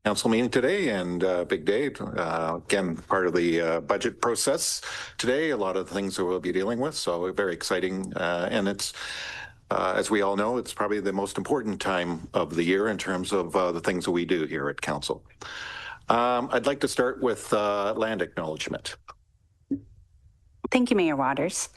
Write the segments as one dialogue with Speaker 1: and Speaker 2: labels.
Speaker 1: Council meeting today, and big day. Again, part of the budget process today. A lot of the things that we'll be dealing with, so very exciting. And it's, as we all know, it's probably the most important time of the year in terms of the things that we do here at Council. I'd like to start with land acknowledgement.
Speaker 2: Thank you, Mayor Waters.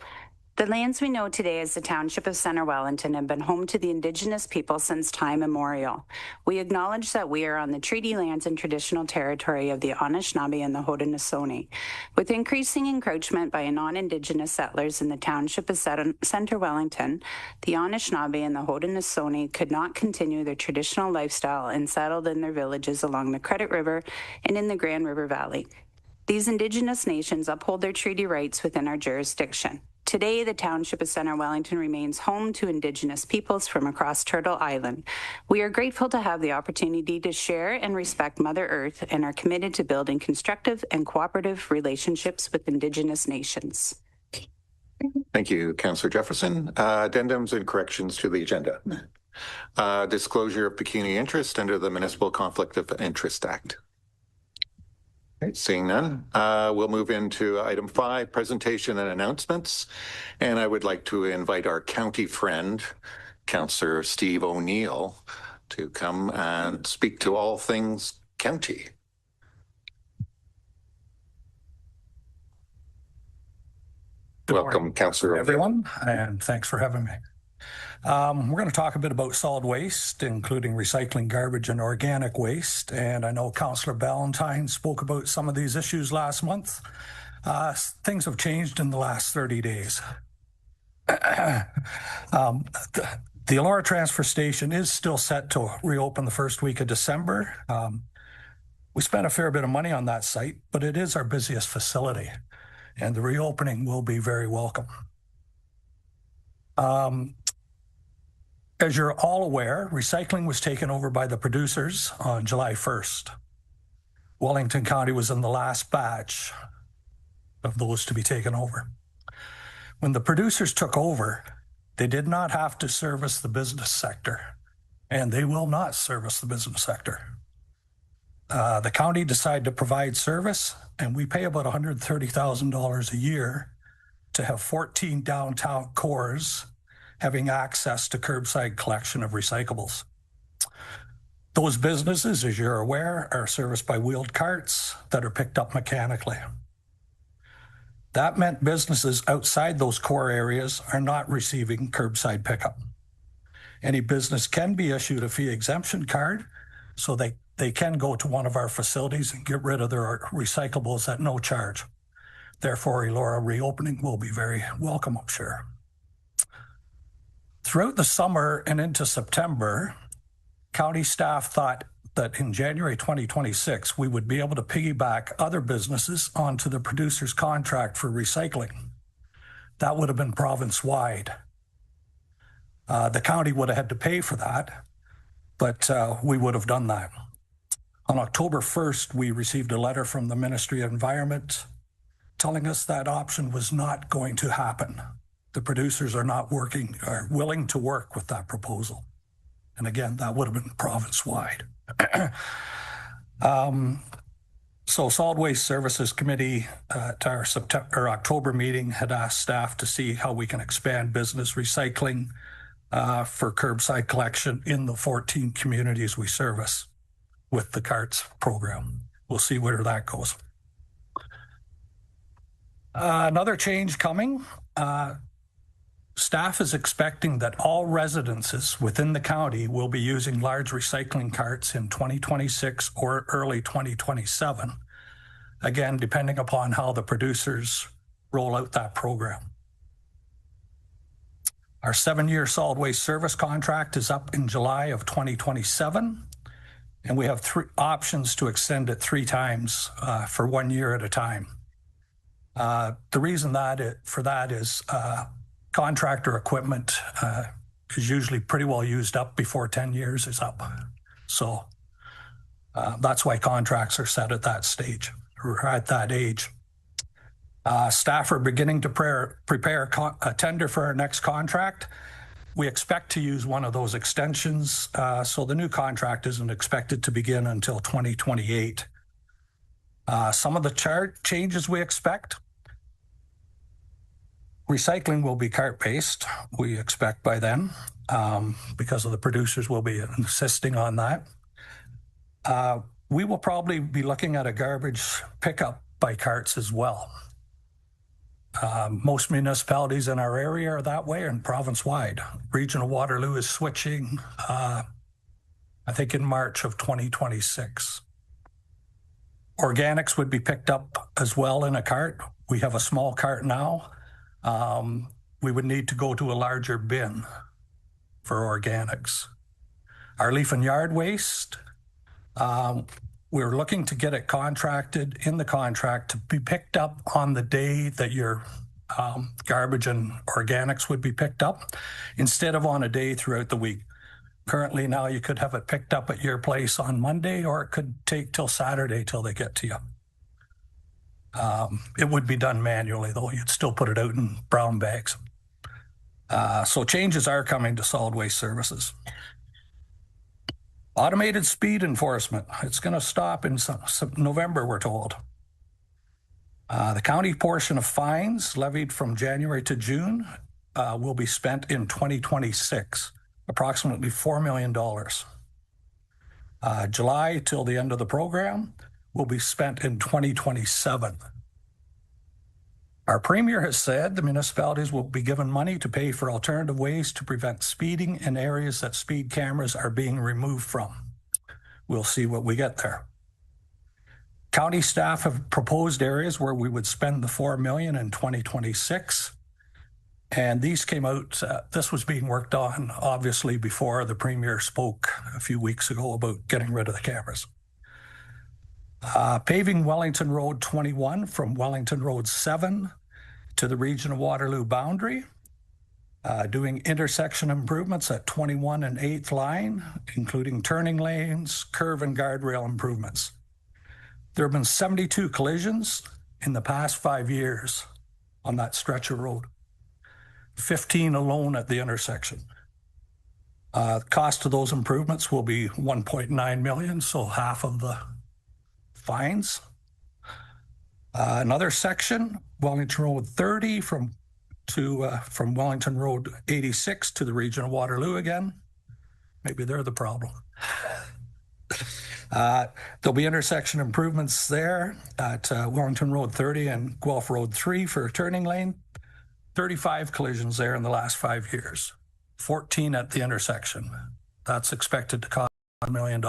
Speaker 2: The lands we know today as the Township of Centre Wellington have been home to the Indigenous people since time immemorial. We acknowledge that we are on the treaty lands and traditional territory of the Anishinaabe and the Haudenosaunee. With increasing encroachment by non-Indigenous settlers in the Township of Centre Wellington, the Anishinaabe and the Haudenosaunee could not continue their traditional lifestyle and settled in their villages along the Credit River and in the Grand River Valley. These Indigenous nations uphold their treaty rights within our jurisdiction. Today, the Township of Centre Wellington remains home to Indigenous peoples from across Turtle Island. We are grateful to have the opportunity to share and respect Mother Earth and are committed to building constructive and cooperative relationships with Indigenous nations.
Speaker 1: Thank you, Councillor Jefferson. Addendums and corrections to the agenda. Disclosure of pecuniary interest under the Municipal Conflict of Interest Act. Okay, seeing none, we'll move into item 5, presentation and announcements. And I would like to invite our county friend, Councillor Steve O'Neill, to come and speak to all things county. Welcome, Councillor.
Speaker 3: Everyone, and thanks for having me. We're going to talk a bit about solid waste, including recycling, garbage, and organic waste. And I know Councillor Ballantyne spoke about some of these issues last month. Things have changed in the last 30 days. The Elora transfer station is still set to reopen the first week of December. We spent a fair bit of money on that site, but it is our busiest facility, and the reopening will be very welcome. As you're all aware, recycling was taken over by the producers on July 1st. Wellington County was in the last batch of those to be taken over. When the producers took over, they did not have to service the business sector, and they will not service the business sector. The county decided to provide service, and we pay about $130,000 a year to have 14 downtown cores having access to curbside collection of recyclables. Those businesses, as you're aware, are serviced by wheeled carts that are picked up mechanically. That meant businesses outside those core areas are not receiving curbside pickup. Any business can be issued a fee exemption card, so they can go to one of our facilities and get rid of their recyclables at no charge. Therefore, Elora reopening will be very welcome, I'm sure. Throughout the summer and into September, county staff thought that in January 2026, we would be able to piggyback other businesses onto the producer's contract for recycling. That would have been province-wide. The county would have had to pay for that, but we would have done that. On October 1st, we received a letter from the Ministry of Environment telling us that option was not going to happen. The producers are not willing to work with that proposal. And again, that would have been province-wide. So Solid Waste Services Committee at our October meeting had asked staff to see how we can expand business recycling for curbside collection in the 14 communities we service with the CARTS program. We'll see where that goes. Another change coming. Staff is expecting that all residences within the county will be using large recycling carts in 2026 or early 2027, again, depending upon how the producers roll out that program. Our 7-year solid waste service contract is up in July of 2027, and we have 3 options to extend it 3 times for 1 year at a time. The reason for that is contractor equipment is usually pretty well used up before 10 years is up. So that's why contracts are set at that stage or at that age. Staff are beginning to prepare a tender for our next contract. we expect to use one of those extensions. So the new contract isn't expected to begin until 2028. Some of the changes we expect. Recycling will be cart-based, we expect by then, because of the producers will be insisting on that. We will probably be looking at a garbage pickup by carts as well. Most municipalities in our area are that way and province-wide. Regional Waterloo is switching, I think in March of 2026. Organics would be picked up as well in a cart. We have a small cart now. We would need to go to a larger bin for organics. Our leaf and yard waste, we're looking to get it contracted in the contract to be picked up on the day that your garbage and organics would be picked up instead of on a day throughout the week. Currently now you could have it picked up at your place on Monday, or it could take till Saturday till they get to you. It would be done manually though. You'd still put it out in brown bags. So changes are coming to solid waste services. Automated speed enforcement. It's going to stop in November, we're told. The county portion of fines levied from January to June will be spent in 2026, approximately $4 million. July till the end of the program will be spent in 2027. Our Premier has said the municipalities will be given money to pay for alternative ways to prevent speeding in areas that speed cameras are being removed from. We'll see what we get there. County staff have proposed areas where we would spend the $4 million in 2026. And these came out, this was being worked on, obviously, before the Premier spoke a few weeks ago about getting rid of the cameras. Paving Wellington Road 21 from Wellington Road 7 to the Region of Waterloo boundary. Doing intersection improvements at 21 and 8th line, including turning lanes, curve and guardrail improvements. There have been 72 collisions in the past 5 years on that stretch of road. 15 alone at the intersection. The cost of those improvements will be $1.9 million, so half of the fines. Another section, Wellington Road 30 from Wellington Road 86 to the Region of Waterloo again. Maybe they're the problem. There'll be intersection improvements there at Wellington Road 30 and Guelph Road 3 for a turning lane. 35 collisions there in the last 5 years. 14 at the intersection. That's expected to cost $1 million.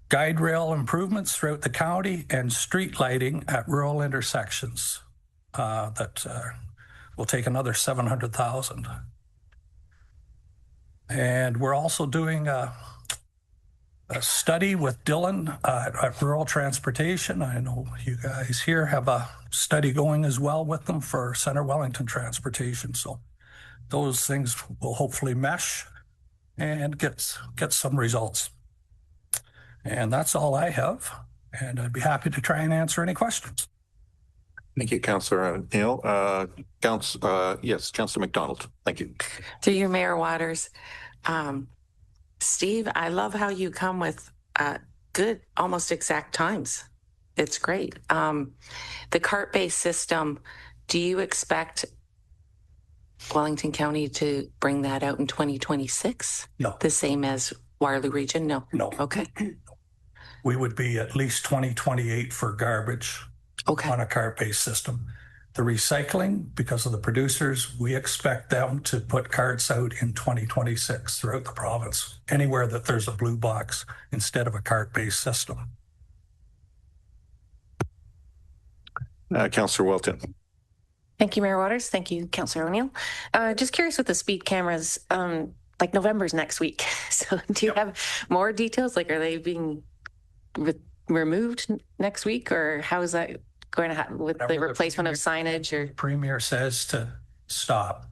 Speaker 3: Guide rail improvements throughout the county and street lighting at rural intersections. That will take another $700,000. And we're also doing a study with Dylan at Rural Transportation. I know you guys here have a study going as well with them for Center Wellington Transportation. So those things will hopefully mesh and get some results. And that's all I have. And I'd be happy to try and answer any questions.
Speaker 1: Thank you, Councillor Neal. Yes, Councillor McDonald. Thank you.
Speaker 4: Through you, Mayor Waters. Steve, I love how you come with good, almost exact times. It's great. The cart-based system, do you expect Wellington County to bring that out in 2026?
Speaker 3: No.
Speaker 4: The same as Waterloo Region? No.
Speaker 3: No.
Speaker 4: Okay.
Speaker 3: We would be at least 2028 for garbage on a cart-based system. The recycling, because of the producers, we expect them to put carts out in 2026 throughout the province, anywhere that there's a blue box instead of a cart-based system.
Speaker 1: Councillor Wilton.
Speaker 5: Thank you, Mayor Waters. Thank you, Councillor O'Neill. Just curious with the speed cameras, like November's next week. So do you have more details? Like, are they being removed next week, or how is that going to happen with the replacement of signage? Or
Speaker 3: Premier says to stop.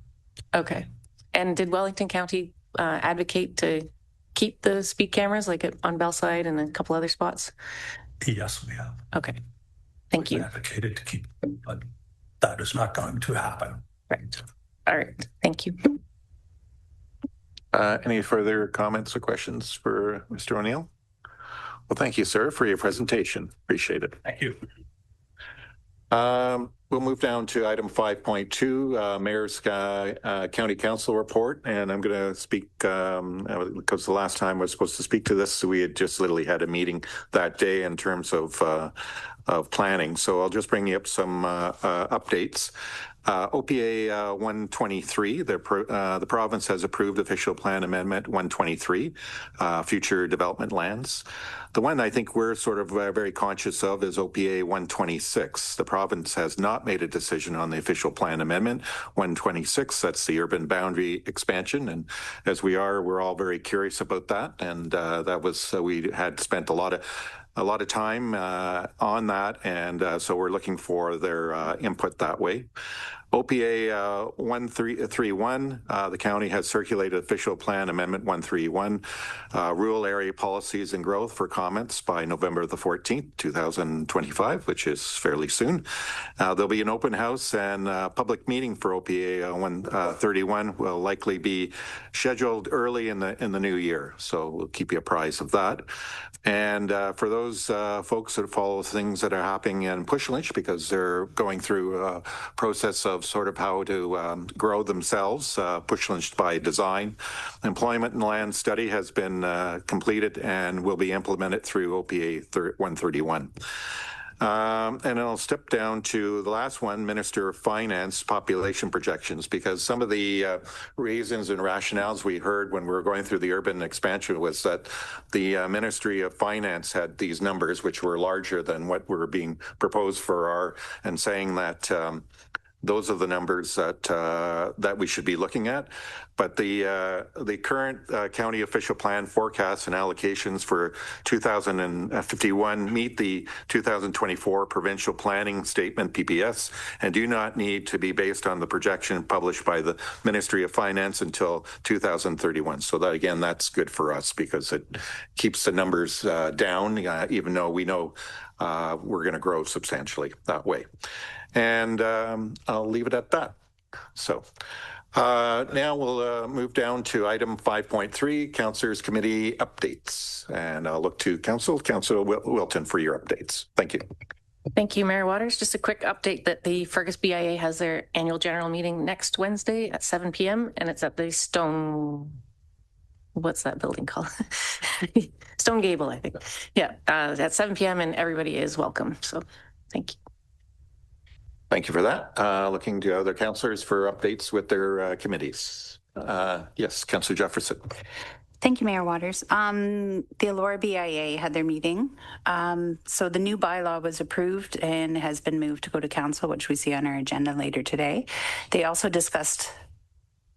Speaker 5: Okay. And did Wellington County advocate to keep the speed cameras like on Bellside and a couple other spots?
Speaker 3: Yes, we have.
Speaker 5: Okay. Thank you.
Speaker 3: Advocated to keep them, but that is not going to happen.
Speaker 5: Right. All right. Thank you.
Speaker 1: Any further comments or questions for Mr. O'Neill? Well, thank you, sir, for your presentation. Appreciate it.
Speaker 3: Thank you.
Speaker 1: We'll move down to item 5.2, Mayor's County Council report. And I'm going to speak because the last time I was supposed to speak to this, so we had just literally had a meeting that day in terms of planning. So I'll just bring you up some updates. OPA 123, the province has approved official plan amendment 123, future development lands. The one I think we're sort of very conscious of is OPA 126. The province has not made a decision on the official plan amendment 126. That's the urban boundary expansion. And as we're all very curious about that. And that was, we had spent a lot of time on that, and so we're looking for their input that way. OPA 131, the county has circulated official plan amendment 131, rural area policies and growth for comments by November the 14th, 2025, which is fairly soon. There'll be an open house and public meeting for OPA 131 will likely be scheduled early in the new year. So we'll keep you apprised of that. And for those folks that follow things that are happening in Pushlinch, because they're going through a process of sort of how to grow themselves, Pushlinch by design. Employment and land study has been completed and will be implemented through OPA 131. And I'll step down to the last one, Minister of Finance population projections, because some of the reasons and rationales we heard when we were going through the urban expansion was that the Ministry of Finance had these numbers which were larger than what were being proposed for and saying that those are the numbers that we should be looking at. But the current county official plan forecasts and allocations for 2051 meet the 2024 provincial planning statement PPS and do not need to be based on the projection published by the Ministry of Finance until 2031. So that again, that's good for us because it keeps the numbers down, even though we know we're going to grow substantially that way. And I'll leave it at that. So now we'll move down to item 5.3, Councillors Committee updates. And I'll look to Councillor Wilton for your updates. Thank you.
Speaker 5: Thank you, Mayor Waters. Just a quick update that the Fergus BIA has their annual general meeting next Wednesday at 7 p.m. and it's at the what's that building called? Stone Gable, I think. Yeah, at 7 p.m. and everybody is welcome. So thank you.
Speaker 1: Thank you for that. Looking to other councillors for updates with their committees. Yes, Councillor Jefferson.
Speaker 2: Thank you, Mayor Waters. The Allura BIA had their meeting. So the new bylaw was approved and has been moved to go to council, which we see on our agenda later today. They also discussed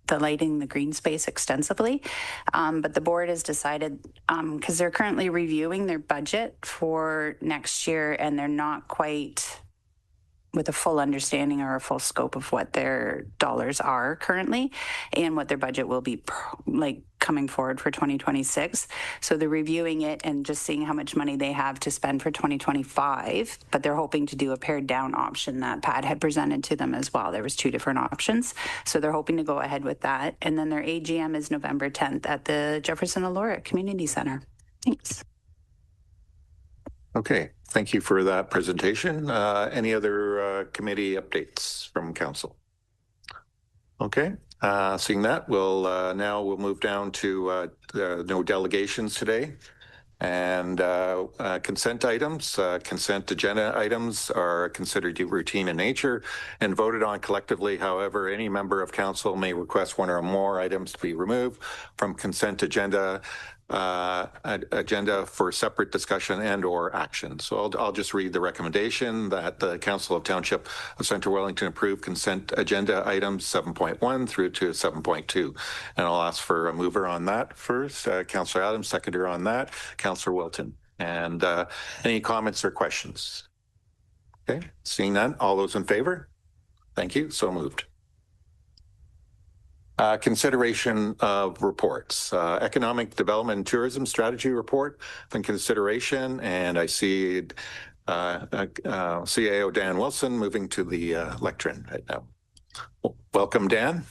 Speaker 2: the lighting, the green space extensively, but the board has decided, because they're currently reviewing their budget for next year and they're not quite with a full understanding or a full scope of what their dollars are currently and what their budget will be like coming forward for 2026. So they're reviewing it and just seeing how much money they have to spend for 2025, but they're hoping to do a pared down option that Pat had presented to them as well. There was 2 different options. So they're hoping to go ahead with that. And then their AGM is November 10th at the Jefferson Allura Community Center. Thanks.
Speaker 1: Okay, thank you for that presentation. Any other committee updates from council? Okay, seeing that, we'll move down to no delegations today. And consent items, consent agenda items are considered routine in nature and voted on collectively. However, any member of council may request one or more items to be removed from consent agenda for separate discussion and or action. So I'll just read the recommendation that the Council of Township of Central Wellington approve consent agenda items 7.1 through to 7.2. And I'll ask for a mover on that first. Councillor Adams, seconder on that. Councillor Wilton. And any comments or questions? Okay, seeing none. All those in favor? Thank you. So moved. Consideration of reports. Economic Development and Tourism Strategy Report in consideration, and I see CAO Dan Wilson moving to the lectern right now. Welcome, Dan.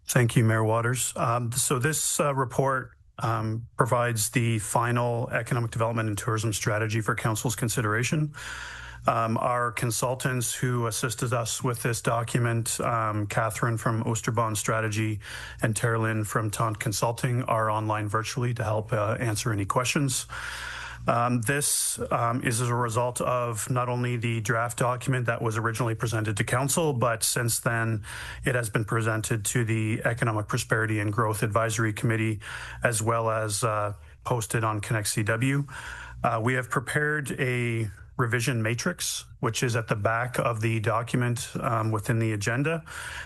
Speaker 6: Thank you, Mayor Waters. So this report provides the final economic development and tourism strategy for Council's consideration. Our consultants who assisted us with this document, Catherine from Osterbond Strategy and Tara Lynn from Taunt Consulting, are online virtually to help answer any questions. This is as a result of not only the draft document that was originally presented to Council, but since then it has been presented to the Economic Prosperity and Growth Advisory Committee, as well as posted on Connect CW. We have prepared a revision matrix, which is at the back of the document within the agenda,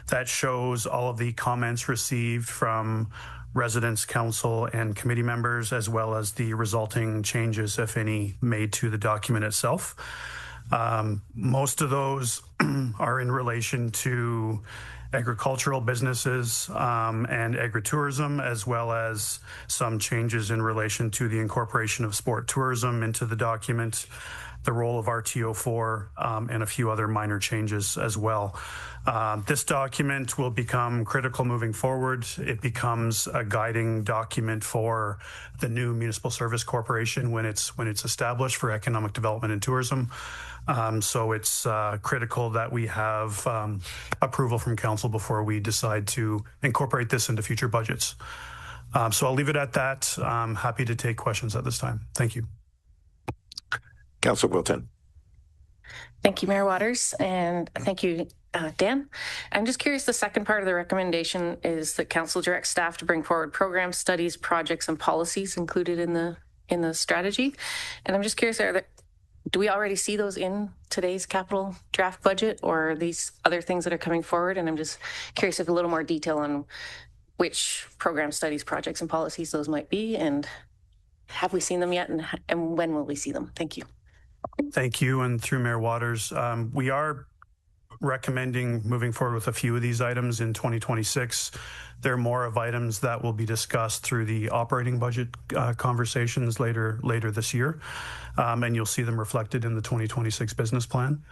Speaker 6: that shows all of the comments received from residents, council, and committee members, as well as the resulting changes, if any, made to the document itself. Most of those are in relation to agricultural businesses and agritourism, as well as some changes in relation to the incorporation of sport tourism into the document, the role of RTO4, and a few other minor changes as well. This document will become critical moving forward. It becomes a guiding document for the new Municipal Service Corporation when it's established for economic development and tourism. So it's critical that we have approval from Council before we decide to incorporate this into future budgets. So I'll leave it at that. I'm happy to take questions at this time. Thank you.
Speaker 1: Councillor Wilton.
Speaker 5: Thank you, Mayor Waters, and thank you, Dan. I'm just curious, the second part of the recommendation is that Council directs staff to bring forward programs, studies, projects, and policies included in the strategy. And I'm just curious, do we already see those in today's capital draft budget, or are these other things that are coming forward? And I'm just curious if a little more detail on which program, studies, projects, and policies those might be, and have we seen them yet, and when will we see them? Thank you.
Speaker 6: Thank you. And through Mayor Waters, we are recommending moving forward with a few of these items in 2026. There are more of items that will be discussed through the operating budget conversations later this year, and you'll see them reflected in the 2026 business plan.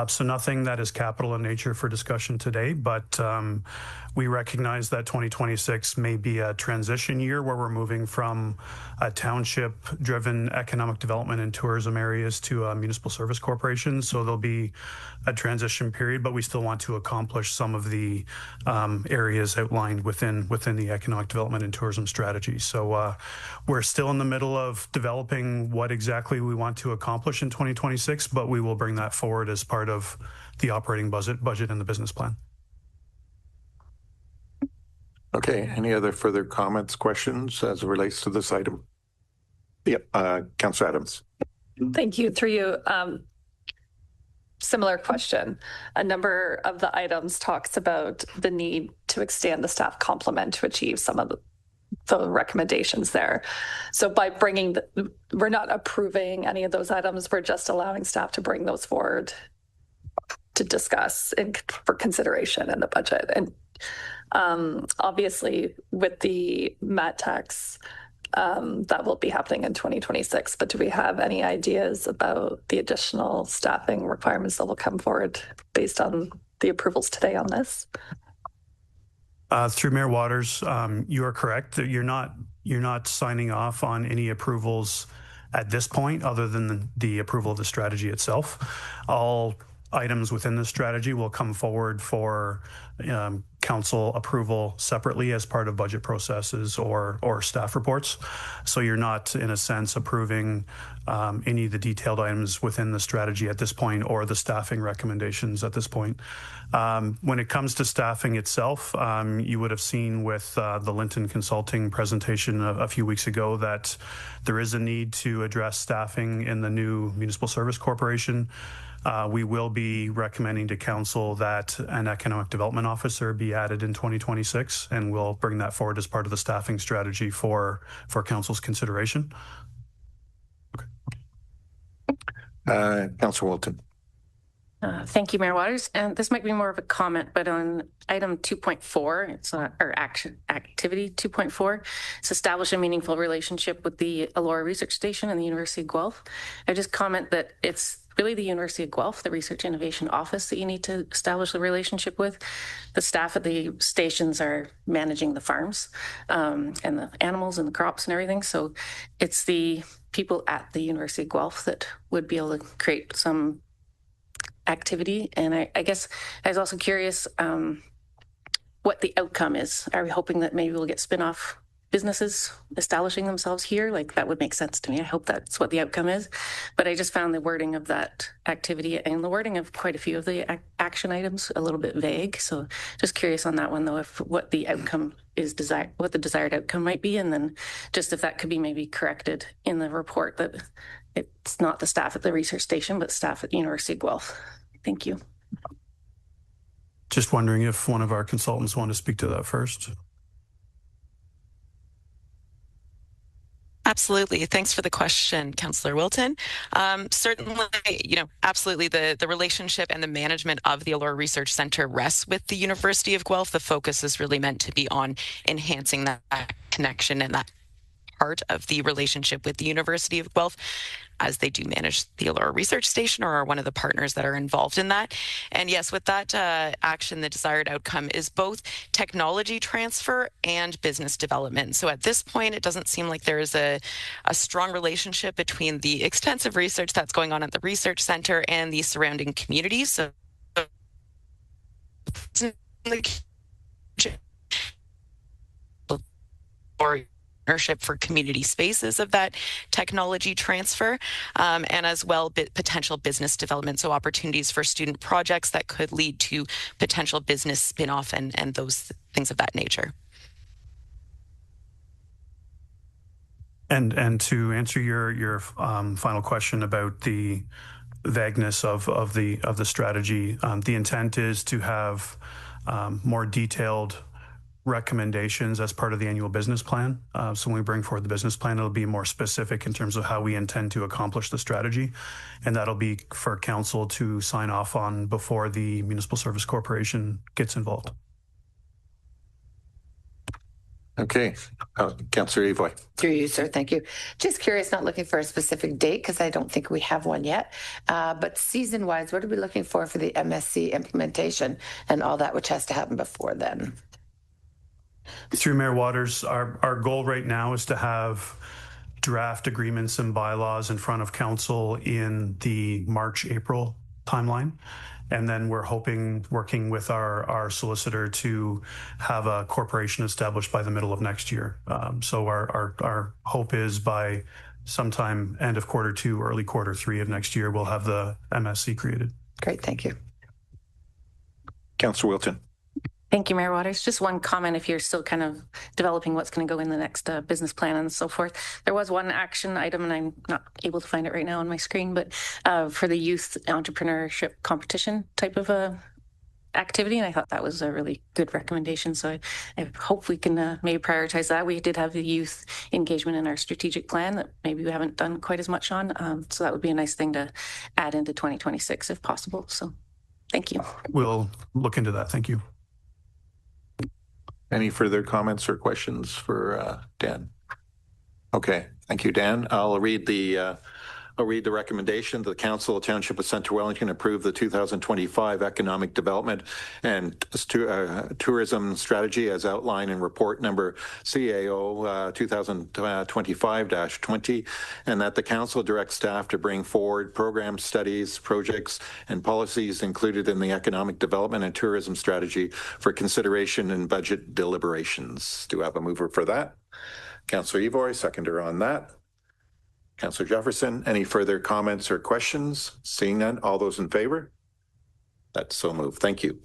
Speaker 6: So nothing that is capital in nature for discussion today, but we recognize that 2026 may be a transition year where we're moving from a township-driven economic development and tourism areas to a municipal service corporation. So there'll be a transition period, but we still want to accomplish some of the areas outlined within the economic development and tourism strategy. So we're still in the middle of developing what exactly we want to accomplish in 2026, but we will bring that forward as part of the operating budget and the business plan.
Speaker 1: Okay, any other further comments, questions as it relates to this item? Yep, Councillor Adams.
Speaker 7: Thank you. Through you, similar question. A number of the items talks about the need to extend the staff complement to achieve some of the recommendations there. So by bringing, we're not approving any of those items, we're just allowing staff to bring those forward to discuss and for consideration in the budget. And obviously with the MAT tax, that will be happening in 2026, but do we have any ideas about the additional staffing requirements that will come forward based on the approvals today on this?
Speaker 6: Through Mayor Waters, you are correct that you're not signing off on any approvals at this point other than the approval of the strategy itself. All items within the strategy will come forward for council approval separately as part of budget processes or staff reports. So you're not, in a sense, approving any of the detailed items within the strategy at this point or the staffing recommendations at this point. When it comes to staffing itself, you would have seen with the Linton Consulting presentation a few weeks ago that there is a need to address staffing in the new Municipal Service Corporation. We will be recommending to council that an economic development officer be added in 2026, and we'll bring that forward as part of the staffing strategy for council's consideration.
Speaker 1: Okay. Councillor Wilton.
Speaker 5: Thank you, Mayor Waters. And this might be more of a comment, but on item 2.4, it's or action activity 2.4, it's establish a meaningful relationship with the Elora Research Station and the University of Guelph. I just comment that it's really the University of Guelph, the Research Innovation Office that you need to establish a relationship with. The staff at the stations are managing the farms and the animals and the crops and everything. So it's the people at the University of Guelph that would be able to create some activity. And I guess I was also curious what the outcome is. Are we hoping that maybe we'll get spin-off businesses establishing themselves here? Like, that would make sense to me. I hope that's what the outcome is. But I just found the wording of that activity and the wording of quite a few of the action items a little bit vague. So just curious on that one, though, if what the outcome is desired, what the desired outcome might be. And then just if that could be maybe corrected in the report that it's not the staff at the research station, but staff at the University of Guelph. Thank you.
Speaker 6: Just wondering if one of our consultants want to speak to that first.
Speaker 8: Absolutely. Thanks for the question, Councillor Wilton. Certainly, absolutely the relationship and the management of the Allure Research Centre rests with the University of Guelph. The focus is really meant to be on enhancing that connection and that part of the relationship with the University of Guelph, as they do manage the Allure Research Station or are one of the partners that are involved in that. And yes, with that action, the desired outcome is both technology transfer and business development. So at this point, it doesn't seem like there is a strong relationship between the extensive research that's going on at the research center and the surrounding communities. So partnership for community spaces of that technology transfer, and as well potential business development, so opportunities for student projects that could lead to potential business spin-off and those things of that nature.
Speaker 6: And to answer your final question about the vagueness of the strategy, the intent is to have more detailed recommendations as part of the annual business plan. So when we bring forward the business plan, it'll be more specific in terms of how we intend to accomplish the strategy. And that'll be for council to sign off on before the Municipal Service Corporation gets involved.
Speaker 1: Okay. Councillor Evoy.
Speaker 9: Through you, sir. Thank you. Just curious, not looking for a specific date because I don't think we have one yet. But season-wise, what are we looking for the MSC implementation and all that which has to happen before then?
Speaker 6: Through Mayor Waters, our goal right now is to have draft agreements and bylaws in front of council in the March-April timeline. And then we're hoping, working with our solicitor, to have a corporation established by the middle of next year. So our hope is by sometime end of Q2, early Q3 of next year, we'll have the MSC created.
Speaker 9: Great, thank you.
Speaker 1: Councillor Wilton.
Speaker 5: Thank you, Mayor Waters. Just one comment, if you're still kind of developing what's going to go in the next business plan and so forth. There was one action item, and I'm not able to find it right now on my screen, but for the youth entrepreneurship competition type of activity. And I thought that was a really good recommendation. So I hope we can maybe prioritize that. We did have the youth engagement in our strategic plan that maybe we haven't done quite as much on. So that would be a nice thing to add into 2026 if possible. So thank you.
Speaker 6: We'll look into that. Thank you.
Speaker 1: Any further comments or questions for Dan? Okay, thank you, Dan. I'll read the recommendation. The Council of Township of Centre Wellington approve the 2025 Economic Development and Tourism Strategy as outlined in report number CAO 2025-20, and that the Council directs staff to bring forward programs, studies, projects, and policies included in the Economic Development and Tourism Strategy for consideration in budget deliberations. Do I have a mover for that? Councillor Evoy, seconder on that. Councillor Jefferson, any further comments or questions? Seeing none, all those in favor? That's so moved. Thank you.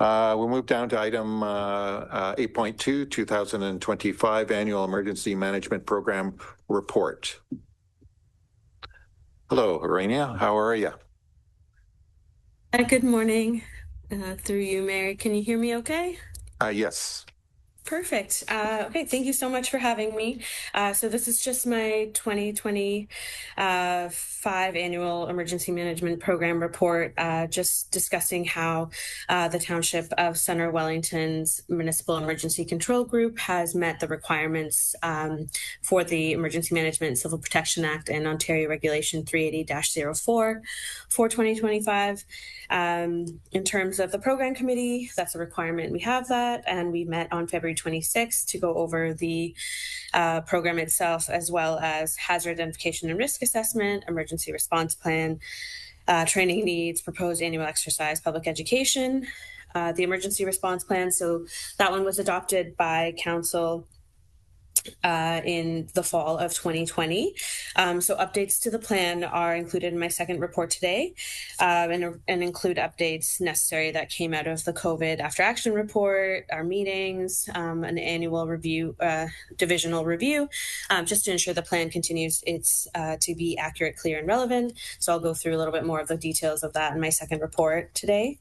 Speaker 1: We'll move down to item 8.2, 2025 Annual Emergency Management Program Report. Hello, Arania. How are you?
Speaker 10: Good morning. Through you, Mary. Can you hear me okay?
Speaker 1: Yes.
Speaker 10: Perfect. Okay, thank you so much for having me. So this is just my 2025 annual emergency management program report, just discussing how the Township of Center Wellington's Municipal Emergency Control Group has met the requirements for the Emergency Management and Civil Protection Act and Ontario Regulation 380-04 for 2025. In terms of the program committee, that's a requirement. We have that, and we met on February 26th to go over the program itself, as well as hazard identification and risk assessment, emergency response plan, training needs, proposed annual exercise, public education, the emergency response plan. So that one was adopted by council in the fall of 2020. So updates to the plan are included in my second report today, and include updates necessary that came out of the COVID after action report, our meetings, an annual review, divisional review, just to ensure the plan continues to be accurate, clear, and relevant. So I'll go through a little bit more of the details of that in my second report today.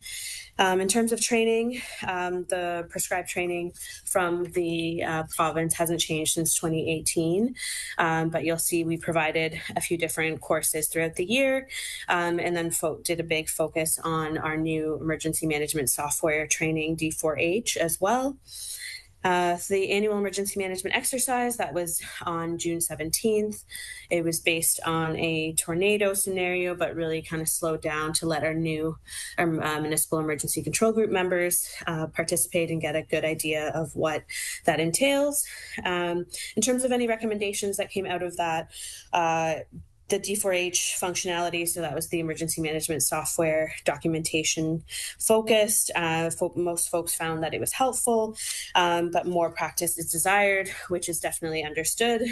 Speaker 10: In terms of training, the prescribed training from the province hasn't changed since 2018, but you'll see we provided a few different courses throughout the year, and then did a big focus on our new emergency management software training, D4H, as well. The annual emergency management exercise, that was on June 17th. It was based on a tornado scenario, but really kind of slowed down to let our municipal emergency control group members participate and get a good idea of what that entails. In terms of any recommendations that came out of that, the D4H functionality, so that was the emergency management software documentation focused. Most folks found that it was helpful, but more practice is desired, which is definitely understood.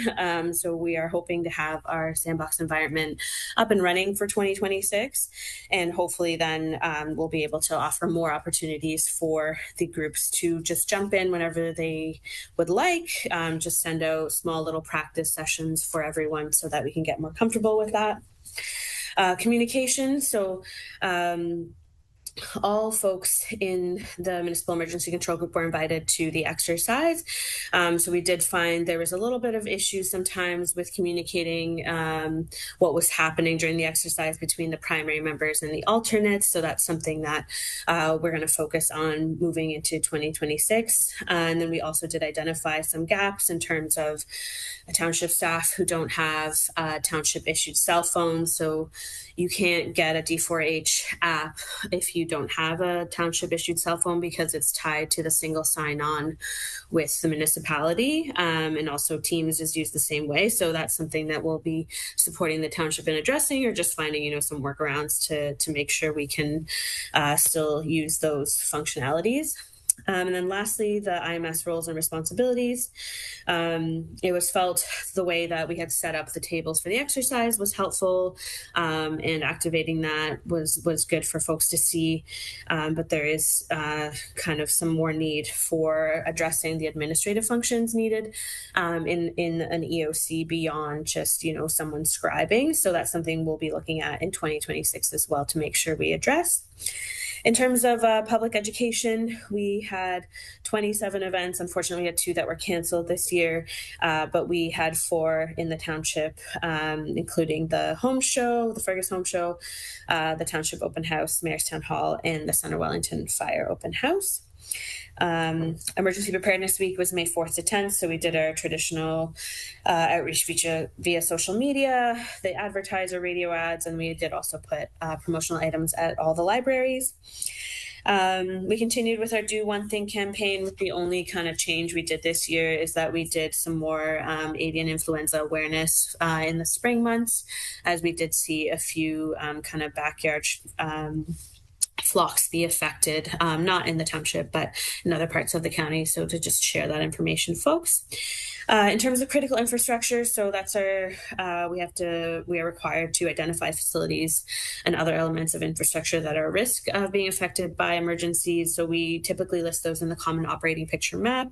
Speaker 10: So we are hoping to have our sandbox environment up and running for 2026, and hopefully then we'll be able to offer more opportunities for the groups to just jump in whenever they would like, just send out small little practice sessions for everyone so that we can get more comfortable with that. Communication. So all folks in the Municipal Emergency Control Group were invited to the exercise. So we did find there was a little bit of issues sometimes with communicating what was happening during the exercise between the primary members and the alternates. So that's something that we're going to focus on moving into 2026. And then we also did identify some gaps in terms of township staff who don't have township issued cell phones. So you can't get a D4H app if you don't have a township issued cell phone, because it's tied to the single sign-on with the municipality, and also Teams is used the same way. So that's something that we'll be supporting the township in addressing, or just finding some workarounds to make sure we can still use those functionalities. And then lastly, the IMS roles and responsibilities. It was felt the way that we had set up the tables for the exercise was helpful, and activating that was good for folks to see. But there is kind of some more need for addressing the administrative functions needed in an EOC beyond just, someone scribing. So that's something we'll be looking at in 2026 as well to make sure we address. In terms of public education, we had 27 events. Unfortunately, we had 2 that were canceled this year, but we had 4 in the township, including the home show, the Fergus Home Show, the Township Open House, Mayor's Town Hall, and the Center Wellington Fire Open House. Emergency Preparedness Week was May 4th to 10th, so we did our traditional outreach via social media, the advertiser radio ads, and we did also put promotional items at all the libraries. We continued with our Do One Thing campaign. The only kind of change we did this year is that we did some more avian influenza awareness in the spring months, as we did see a few kind of backyard flocks be affected, not in the township, but in other parts of the county. So to just share that information, folks. In terms of critical infrastructure, so that's our, we are required to identify facilities and other elements of infrastructure that are at risk of being affected by emergencies. So we typically list those in the common operating picture map.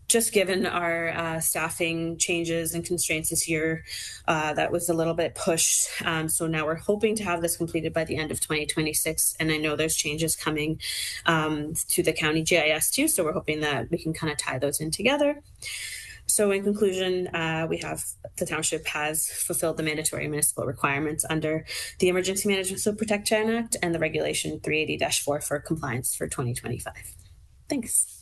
Speaker 10: just given our staffing changes and constraints this year, that was a little bit pushed. So now we're hoping to have this completed by the end of 2026. And I know there's changes coming to the county GIS too. So we're hoping that we can kind of tie those in together. So in conclusion, the township has fulfilled the mandatory municipal requirements under the Emergency Management Civil Protection Act and the Regulation 380-4 for compliance for 2025. Thanks.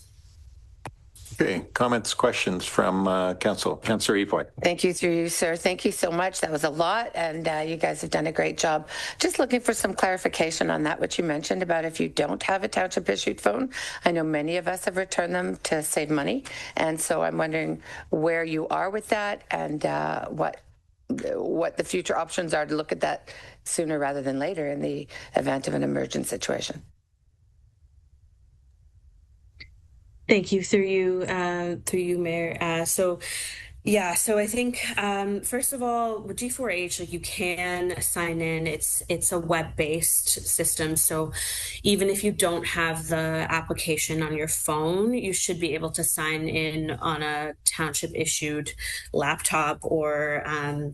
Speaker 1: Okay, comments, questions from Council. Councillor Efoy.
Speaker 9: Thank you through you, sir. Thank you so much. That was a lot, and you guys have done a great job. Just looking for some clarification on that, what you mentioned about if you don't have a township-issued phone. I know many of us have returned them to save money, and so I'm wondering where you are with that and what the future options are to look at that sooner rather than later in the event of an emergent situation.
Speaker 10: Thank you through you, Mayor. So I think first of all, with G4H, like you can sign in. It's a web-based system, so even if you don't have the application on your phone, you should be able to sign in on a township-issued laptop or a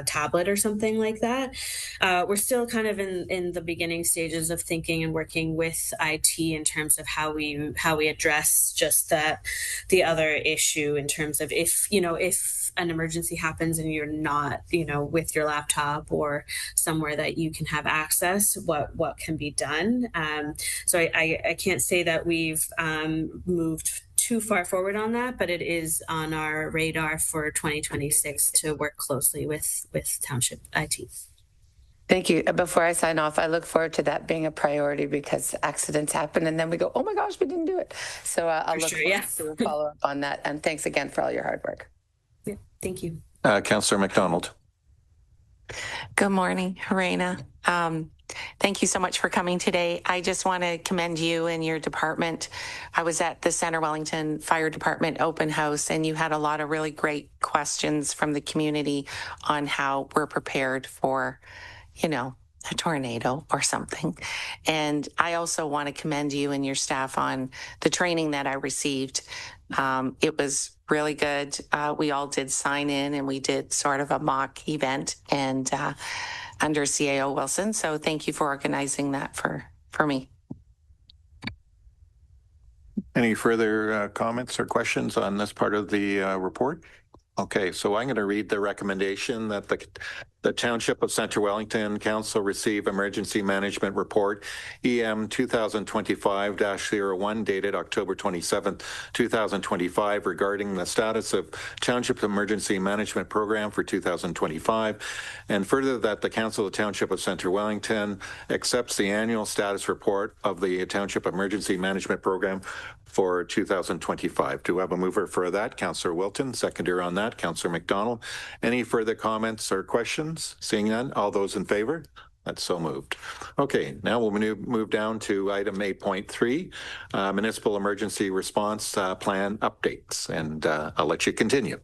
Speaker 10: tablet or something like that. We're still kind of in the beginning stages of thinking and working with IT in terms of how we address just the other issue in terms of if an emergency happens and you're not, with your laptop or somewhere that you can have access, what can be done. So I can't say that we've moved too far forward on that, but it is on our radar for 2026 to work closely with Township IT.
Speaker 9: Thank you. Before I sign off, I look forward to that being a priority because accidents happen and then we go, oh my gosh, we didn't do it. So I'll look forward to a follow up on that. And thanks again for all your hard work.
Speaker 10: Yeah, thank you.
Speaker 1: Councillor McDonald.
Speaker 4: Good morning, Harena. Thank you so much for coming today. I just want to commend you and your department. I was at the Center Wellington Fire Department open house, and you had a lot of really great questions from the community on how we're prepared for, a tornado or something. And I also want to commend you and your staff on the training that I received. It was really good. We all did sign in and we did sort of a mock event and under CAO Wilson. So thank you for organizing that for me.
Speaker 1: Any further comments or questions on this part of the report? Okay, so I'm going to read the recommendation that the Township of Centre Wellington Council receive Emergency Management Report EM 2025-01 dated October 27, 2025 regarding the status of Township Emergency Management Program for 2025, and further that the Council of the Township of Centre Wellington accepts the annual status report of the Township Emergency Management Program for 2025. Do we have a mover for that? Councillor Wilton, seconder on that, Councillor McDonald. Any further comments or questions? Seeing none, all those in favor? That's so moved. Okay, now we'll move down to item 8.3, Municipal Emergency Response Plan Updates, and I'll let you continue.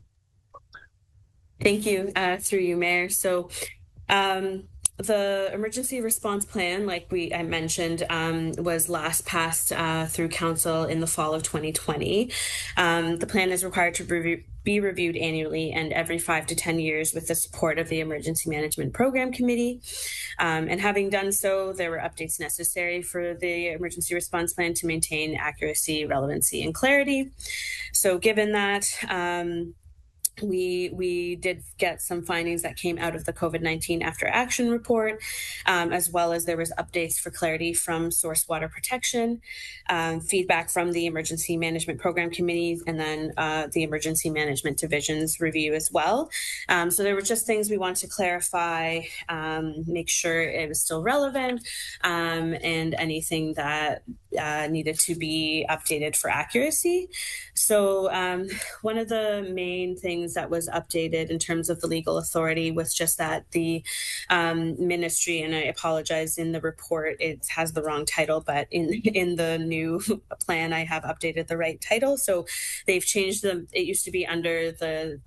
Speaker 10: Thank you, through you, Mayor. So the emergency response plan, like I mentioned, was last passed through council in the fall of 2020. The plan is required to be reviewed annually and every 5 to 10 years with the support of the Emergency Management Program Committee. And having done so, there were updates necessary for the emergency response plan to maintain accuracy, relevancy, and clarity. So given that, we did get some findings that came out of the COVID-19 after action report, as well as there was updates for clarity from source water protection, feedback from the Emergency Management Program Committee, and then the Emergency Management Division's review as well. So there were just things we wanted to clarify, make sure it was still relevant, and anything that needed to be updated for accuracy. So one of the main things that was updated in terms of the legal authority was just that the ministry, and I apologize, in the report it has the wrong title, but in the new plan I have updated the right title. So they've changed it used to be under the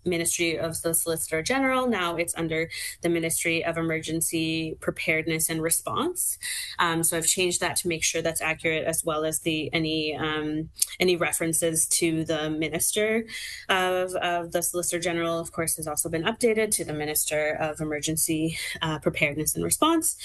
Speaker 10: Ministry of the Solicitor General. Now it's under the Ministry of Emergency Preparedness and Response. So I've changed that to make sure sure that's accurate, as well as any references to the Minister of the Solicitor General, of course, has also been updated to the Minister of Emergency Preparedness and Response.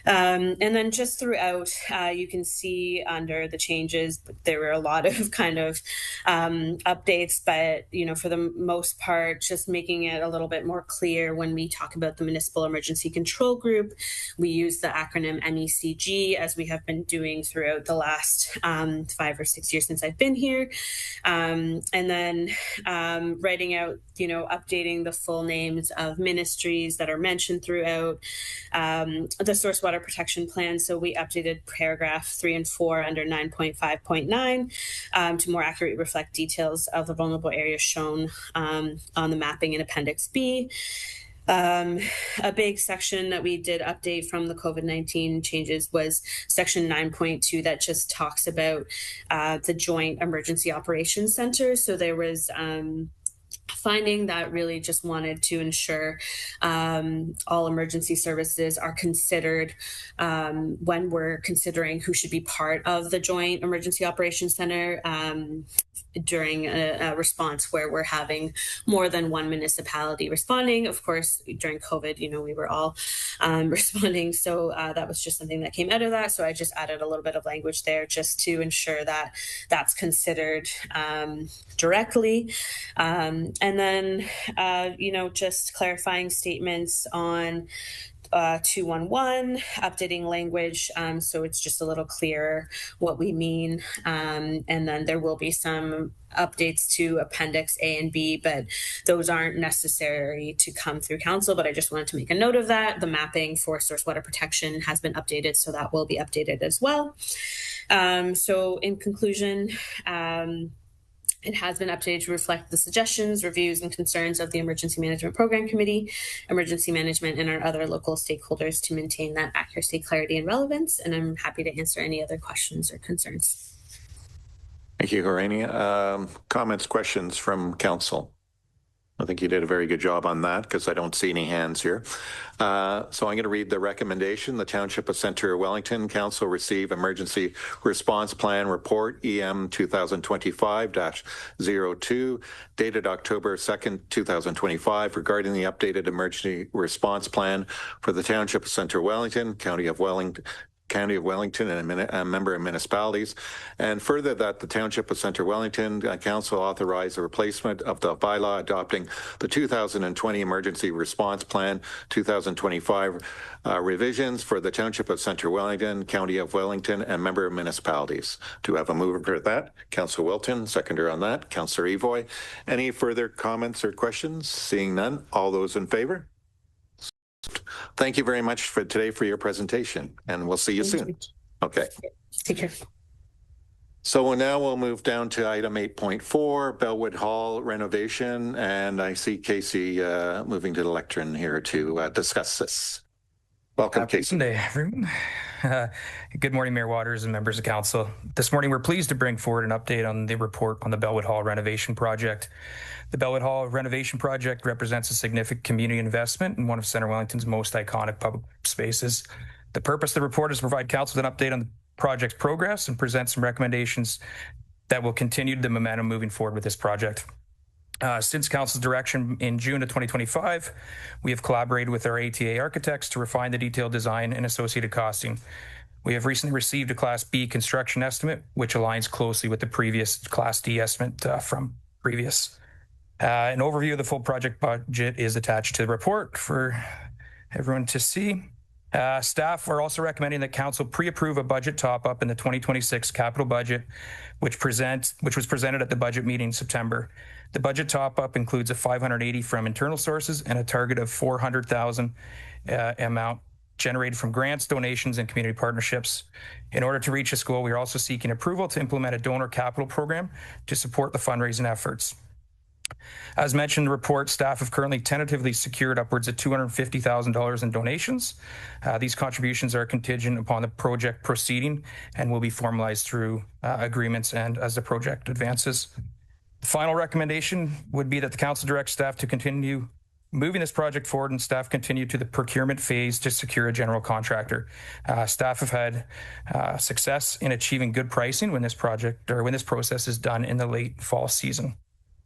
Speaker 10: And then just throughout, you can see under the changes, there were a lot of kind of updates, but, you know, for the most part, just making it a little bit more clear when we talk about the Municipal Emergency Control Group, we use the acronym MECG, as we have been doing throughout the last 5 or 6 years since I've been here. And then writing out, you know, updating the full names of ministries that are mentioned throughout the Source Water Protection Plan. So we updated paragraph 3 and 4 under 9.5.9 to more accurately reflect details of the vulnerable areas shown on the mapping in Appendix B. A big section that we did update from the COVID-19 changes was section 9.2 that just talks about the Joint Emergency Operations Center. So there was finding that really just wanted to ensure all emergency services are considered when we're considering who should be part of the Joint Emergency Operations Center during a response where we're having more than one municipality responding. Of course, during COVID, you know, we were all responding. So that was just something that came out of that. So I just added a little bit of language there just to ensure that that's considered directly. And then, you know, just clarifying statements on 211, updating language so it's just a little clearer what we mean. And then there will be some updates to Appendix A and B, but those aren't necessary to come through council, but I just wanted to make a note of that. The mapping for source water protection has been updated, so that will be updated as well. So in conclusion, it has been updated to reflect the suggestions, reviews, and concerns of the Emergency Management Program Committee, Emergency Management, and our other local stakeholders to maintain that accuracy, clarity, and relevance. And I'm happy to answer any other questions or concerns.
Speaker 1: Thank you, Horania. Comments, questions from council? I think you did a very good job on that because I don't see any hands here. So I'm going to read the recommendation. The Township of Centre Wellington Council receive Emergency Response Plan Report EM 2025-02 dated October 2nd, 2025 regarding the updated emergency response plan for the Township of Centre Wellington, County of Wellington, and a member of municipalities, and further that the Township of Centre Wellington Council authorize the replacement of the bylaw adopting the 2020 Emergency Response Plan 2025 revisions for the Township of Centre Wellington, County of Wellington, and member of municipalities. To have a mover for that, Councillor Wilton, seconder on that, Councillor Evoy. Any further comments or questions? Seeing none, all those in favor? Thank you very much for today for your presentation, and we'll see you soon. Okay.
Speaker 10: Take care.
Speaker 1: So now we'll move down to item 8.4, Bellwood Hall renovation, and I see Casey moving to the lectern here to discuss this. Welcome, Casey.
Speaker 11: Good day, everyone. Good morning, Mayor Waters and members of council. This morning, we're pleased to bring forward an update on the report on the Bellwood Hall renovation project. The Bellwood Hall renovation project represents a significant community investment in one of Centre Wellington's most iconic public spaces. The purpose of the report is to provide council with an update on the project's progress and present some recommendations that will continue the momentum moving forward with this project. Since council's direction in June of 2025, we have collaborated with our ATA architects to refine the detailed design and associated costing. We have recently received a Class B construction estimate, which aligns closely with the previous Class D estimate from previous. An overview of the full project budget is attached to the report for everyone to see. Staff are also recommending that council pre-approve a budget top-up in the 2026 capital budget, which was presented at the budget meeting in September. The budget top-up includes a $580 from internal sources and a target of $400,000 amount generated from grants, donations, and community partnerships. In order to reach this goal, we are also seeking approval to implement a donor capital program to support the fundraising efforts. As mentioned in the report, staff have currently tentatively secured upwards of $250,000 in donations. These contributions are contingent upon the project proceeding and will be formalized through agreements and as the project advances. The final recommendation would be that the council direct staff to continue moving this project forward, and staff continue to the procurement phase to secure a general contractor. Staff have had success in achieving good pricing when this process is done in the late fall season.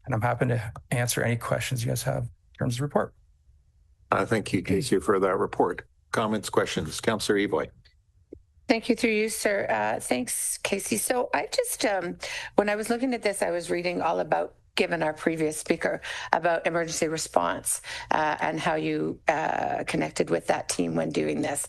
Speaker 11: And I'm happy to answer any questions you guys have in terms of the report.
Speaker 1: Thank you, Casey, for that report. Comments, questions? Councillor Evoy.
Speaker 9: Thank you, through you, sir. Thanks, Casey. So I just, when I was looking at this, I was reading all about, given our previous speaker, about emergency response and how you connected with that team when doing this.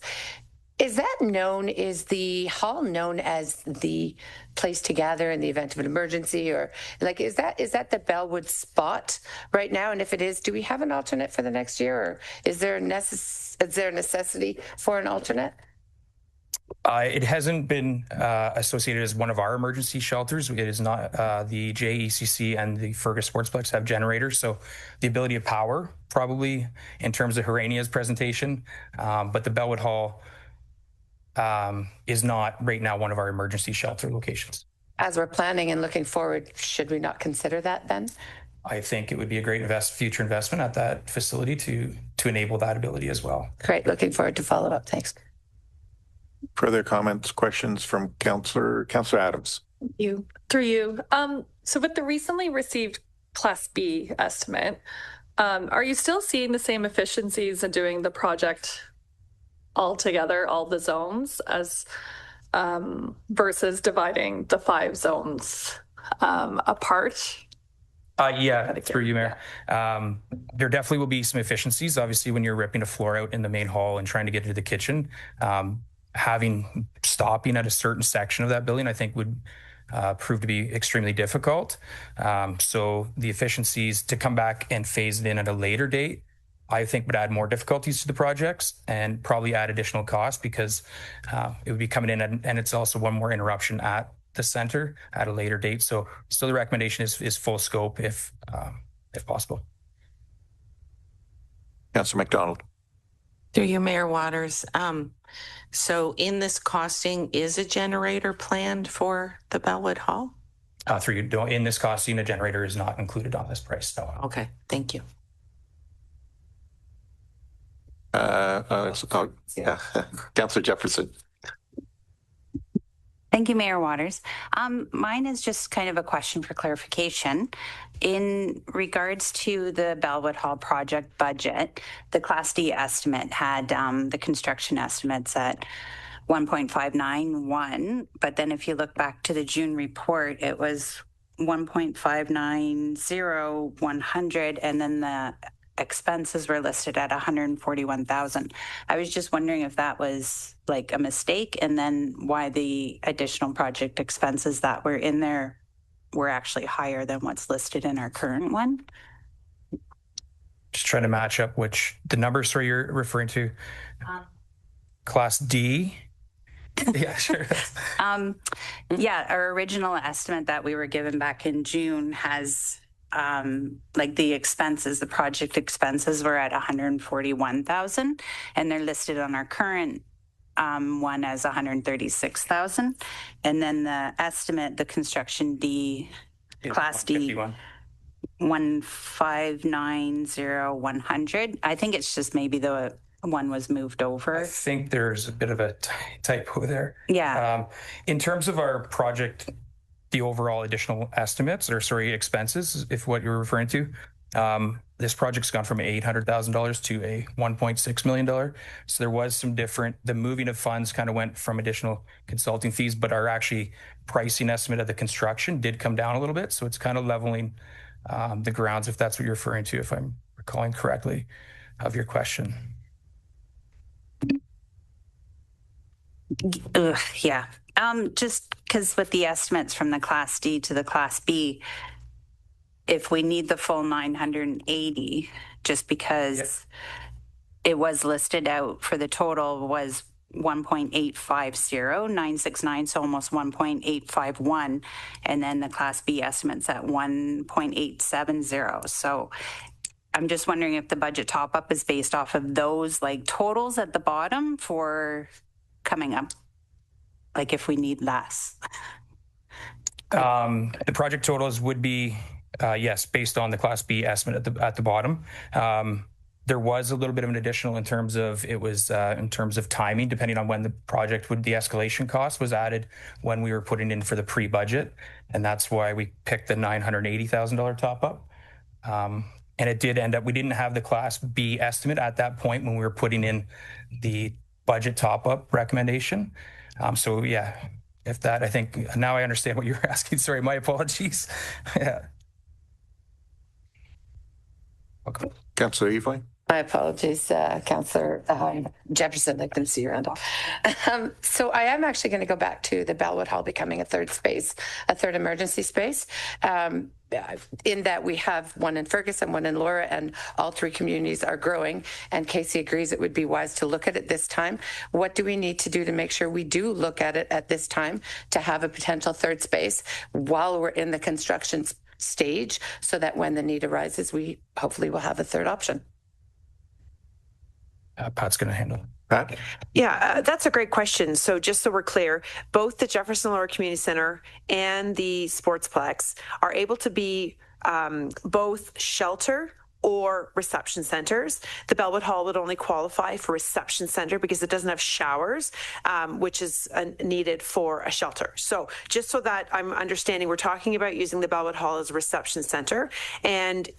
Speaker 9: Is that known, is the hall known as the place to gather in the event of an emergency, or like, is that the Bellwood spot right now? And if it is, do we have an alternate for the next year, or is there a necessity for an alternate?
Speaker 11: It hasn't been associated as one of our emergency shelters. It is not. The JECC and the Fergus Sportsplex have generators, so the ability of power probably in terms of Herania's presentation, but the Bellwood Hall is not right now one of our emergency shelter locations. As
Speaker 9: we're planning and looking forward, should we not consider that then?
Speaker 11: I think it would be a great future investment at that facility to enable that ability as well.
Speaker 9: Great, looking forward to follow up. Thanks.
Speaker 1: Further comments, questions from Councillor Adams?
Speaker 7: Thank you. Through you. So with the recently received Class B estimate, are you still seeing the same efficiencies in doing the project all together, all the zones, as versus dividing the 5 zones apart?
Speaker 11: Yeah, through you, Mayor. There definitely will be some efficiencies. Obviously, when you're ripping a floor out in the main hall and trying to get into the kitchen, stopping at a certain section of that building, I think would prove to be extremely difficult. So the efficiencies to come back and phase it in at a later date, I think would add more difficulties to the projects and probably add additional cost, because it would be coming in and it's also one more interruption at the center at a later date. So the recommendation is full scope if possible.
Speaker 1: Councillor McDonald.
Speaker 4: Through you, Mayor Waters. So in this costing, is a generator planned for the Bellwood Hall?
Speaker 11: Through you, in this costing, a generator is not included on this price. No.
Speaker 4: Okay, thank you.
Speaker 1: Yeah, Councillor Jefferson.
Speaker 2: Thank you, Mayor Waters. Mine is just kind of a question for clarification. In regards to the Bellwood Hall project budget, the Class D estimate had the construction estimates at 1.591, but then if you look back to the June report, it was 1.590,100, and then the expenses were listed at 141,000. I was just wondering if that was like a mistake, and then why the additional project expenses that were in there were actually higher than what's listed in our current one.
Speaker 11: Just trying to match up which the numbers you're referring to. Class D. Yeah, sure.
Speaker 2: Yeah, our original estimate that we were given back in June has like the expenses, the project expenses were at 141,000, and they're listed on our current one as 136,000. And then the estimate, the construction D, Class D, 1590100. I think it's just maybe the one was moved over.
Speaker 11: I think there's a bit of a typo there.
Speaker 2: Yeah.
Speaker 11: In terms of our project, the overall additional estimates, or expenses, if what you're referring to, this project's gone from $800,000 to a $1.6 million. So there was some the moving of funds kind of went from additional consulting fees, but our actually pricing estimate of the construction did come down a little bit. So it's kind of leveling the grounds, if that's what you're referring to, if I'm recalling correctly of your question.
Speaker 2: Yeah. Just because with the estimates from the Class D to the Class B, if we need the full 980, just because it was listed out for the total was 1.850969, so almost 1.851, and then the Class B estimates at 1.870. So I'm just wondering if the budget top up is based off of those like totals at the bottom for coming up, like if we need less.
Speaker 11: The project totals would be yes, based on the Class B estimate at the bottom. There was a little bit of an additional in terms of in terms of timing, depending on when the project the escalation cost was added when we were putting in for the pre-budget. And that's why we picked the $980,000 top up. And it did end up, we didn't have the Class B estimate at that point when we were putting in the budget top up recommendation. So yeah, if that, I think now I understand what you're asking. Sorry, my apologies. Yeah. Okay.
Speaker 1: Councillor Evoy.
Speaker 9: My apologies, Councillor Jefferson. I couldn't see your hand. So I am actually going to go back to the Bellwood Hall becoming a third space, a third emergency space. In that we have one in Ferguson, one in Laura, and all three communities are growing. And Casey agrees it would be wise to look at it this time. What do we need to do to make sure we do look at it at this time to have a potential third space while we're in the construction stage, so that when the need arises, we hopefully will have a third option?
Speaker 11: Pat's going to handle it.
Speaker 1: Pat?
Speaker 12: Yeah, that's a great question. So just so we're clear, both the Jefferson Lower Community Center and the Sportsplex are able to be both shelter or reception centers. The Bellwood Hall would only qualify for reception center because it doesn't have showers, which is needed for a shelter. So just so that I'm understanding, we're talking about using the Bellwood Hall as a reception center. And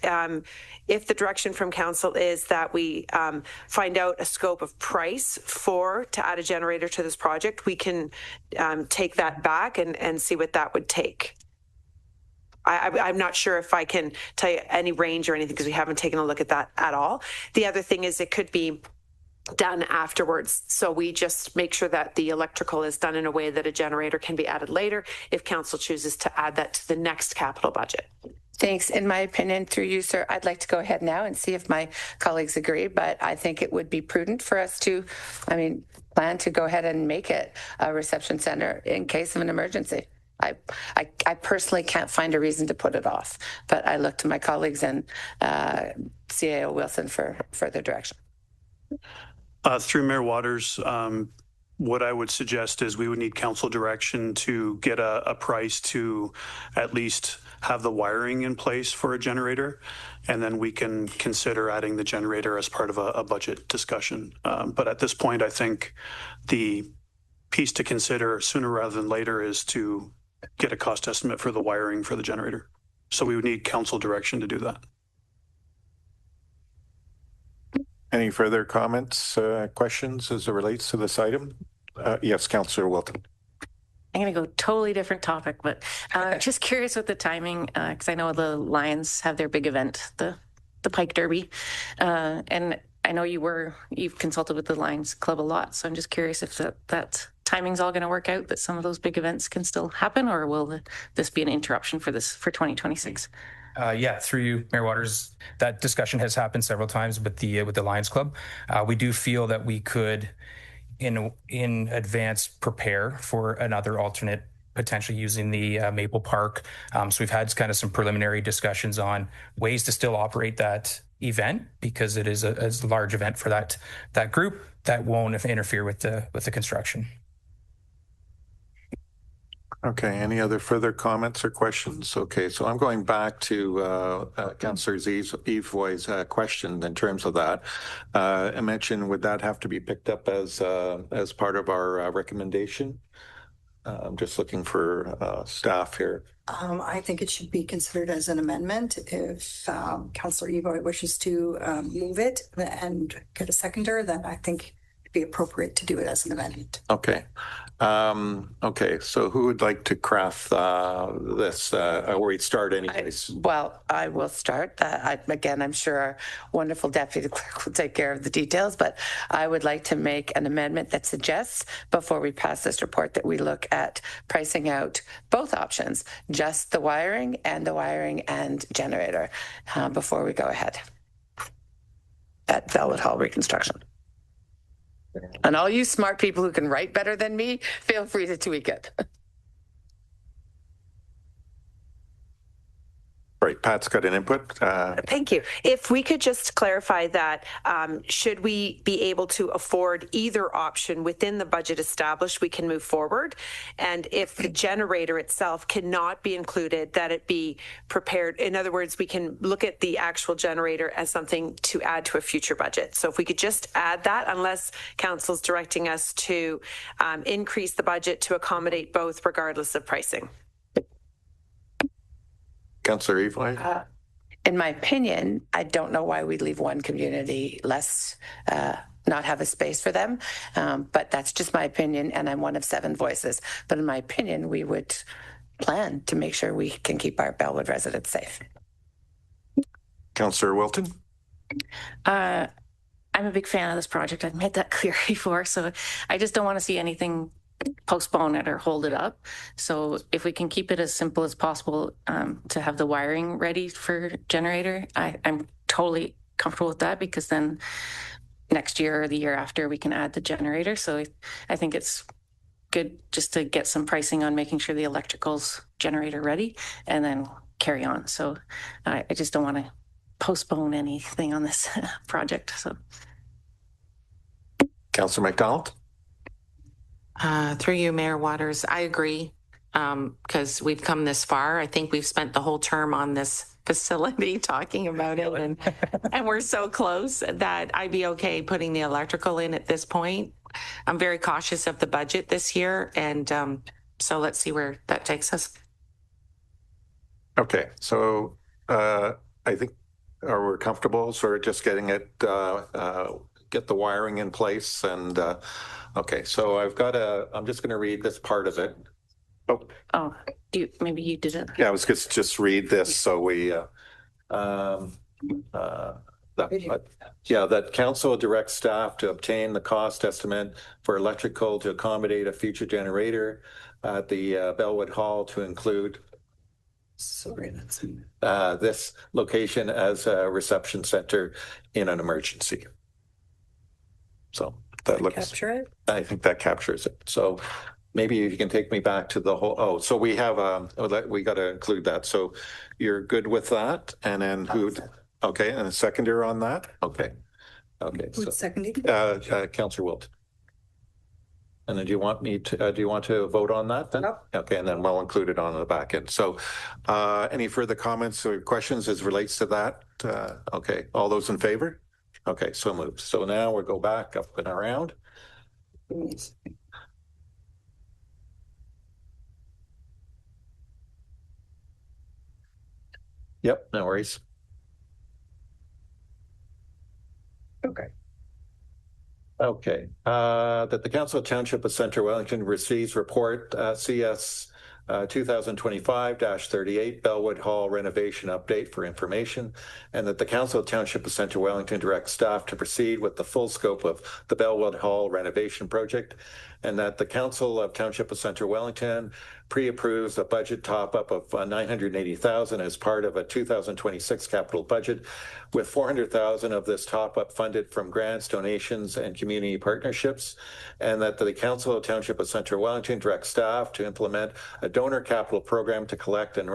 Speaker 12: if the direction from council is that we find out a scope of price to add a generator to this project, we can take that back and see what that would take. I'm not sure if I can tell you any range or anything because we haven't taken a look at that at all. The other thing is it could be done afterwards. So we just make sure that the electrical is done in a way that a generator can be added later if council chooses to add that to the next capital budget.
Speaker 9: Thanks. In my opinion, through you, sir, I'd like to go ahead now and see if my colleagues agree, but I think it would be prudent for us to, plan to go ahead and make it a reception center in case of an emergency. I personally can't find a reason to put it off, but I look to my colleagues and CAO Wilson for further direction.
Speaker 6: Through Mayor Waters, what I would suggest is we would need council direction to get a price to at least have the wiring in place for a generator, and then we can consider adding the generator as part of a budget discussion. But at this point, I think the piece to consider sooner rather than later is to get a cost estimate for the wiring for the generator. So we would need council direction to do that.
Speaker 1: Any further comments, questions as it relates to this item? Yes, Councillor Wilton.
Speaker 5: I'm going to go totally different topic, but just curious with the timing, because I know the Lions have their big event, the Pike Derby, and I know you've consulted with the Lions Club a lot, so I'm just curious if that timing's all going to work out, that some of those big events can still happen, or will this be an interruption for 2026?
Speaker 11: Yeah, through you, Mayor Waters, that discussion has happened several times with the Lions Club. We do feel that we could, in advance, prepare for another alternate, potentially using the Maple Park. So we've had kind of some preliminary discussions on ways to still operate that event, because it is a large event for that group that won't interfere with the construction.
Speaker 1: Okay, any other further comments or questions? Okay, so I'm going back to Councillor Evoy's question in terms of that. I mentioned, would that have to be picked up as part of our recommendation? I'm just looking for staff here.
Speaker 13: I think it should be considered as an amendment. If Councillor Evoy wishes to move it and get a seconder, then I think it'd be appropriate to do it as an amendment.
Speaker 1: Okay. Okay, so who would like to craft this, or we'd start anyways?
Speaker 9: I will start. Again, I'm sure our wonderful deputy clerk will take care of the details, but I would like to make an amendment that suggests, before we pass this report, that we look at pricing out both options, just the wiring and generator, before we go ahead at Bellwood Hall reconstruction. And all you smart people who can write better than me, feel free to tweak it.
Speaker 1: right, Pat's got an input.
Speaker 12: Thank you. If we could just clarify that, should we be able to afford either option within the budget established, we can move forward. And if the generator itself cannot be included, that it be prepared. In other words, we can look at the actual generator as something to add to a future budget. So if we could just add that, unless council's directing us to increase the budget to accommodate both regardless of pricing.
Speaker 1: Councillor Evelyn?
Speaker 9: In my opinion, I don't know why we'd leave one community less, not have a space for them. But that's just my opinion, and I'm one of 7 voices. But in my opinion, we would plan to make sure we can keep our Bellwood residents safe.
Speaker 1: Councillor Wilton?
Speaker 5: I'm a big fan of this project. I've made that clear before. So I just don't want to see anything postpone it or hold it up. So if we can keep it as simple as possible to have the wiring ready for generator, I'm totally comfortable with that, because then next year or the year after we can add the generator. So I think it's good just to get some pricing on making sure the electrical's generator ready and then carry on. So I just don't want to postpone anything on this project. So
Speaker 1: Councillor McDonald?
Speaker 4: Through you, Mayor Waters, I agree, because we've come this far. I think we've spent the whole term on this facility talking about it, and we're so close that I'd be okay putting the electrical in at this point. I'm very cautious of the budget this year, and so let's see where that takes us.
Speaker 1: Okay, so I think we're comfortable sort of just getting it, get the wiring in place, and okay, so I'm just going to read this part of it.
Speaker 5: Oh, maybe you did it?
Speaker 1: Yeah, I was just read this so we, that council directs staff to obtain the cost estimate for electrical to accommodate a future generator at the Bellwood Hall to include this location as a reception center in an emergency. So that looks, capture it? I think that captures it. So maybe you can take me back to the whole, so we have, we got to include that. So you're good with that? And then who, okay, and a seconder on that? Okay. Okay.
Speaker 13: Who's seconding?
Speaker 1: Councillor Wilt. And then do you want to vote on that then? Nope. Okay, and then we'll include it on the back end. So any further comments or questions as relates to that? Okay, all those in favor? Okay, so moved. So now we'll go back up and around. Yep, no worries. Okay. Okay. That the Council of Township of Centre Wellington receives report CS 2025-38 Bellwood Hall renovation update for information, and that the Council of Township of Centre Wellington directs staff to proceed with the full scope of the Bellwood Hall renovation project, and that the Council of Township of Centre Wellington pre-approves a budget top-up of $980,000 as part of a 2026 capital budget, with $400,000 of this top-up funded from grants, donations, and community partnerships, and that the Council of Township of Centre Wellington directs staff to implement a donor capital program to collect and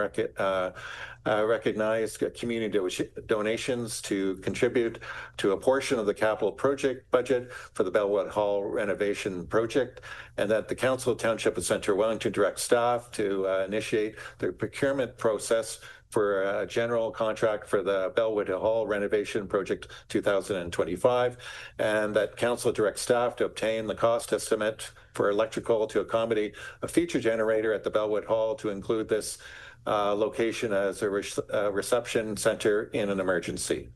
Speaker 1: recognize community donations to contribute to a portion of the capital project budget for the Bellwood Hall renovation project, and that the Council of Township of Centre Wellington directs staff to initiate the procurement process for a general contract for the Bellwood Hall renovation project 2025, and that council directs staff to obtain the cost estimate for electrical to accommodate a future generator at the Bellwood Hall to include this location as a reception center in an emergency.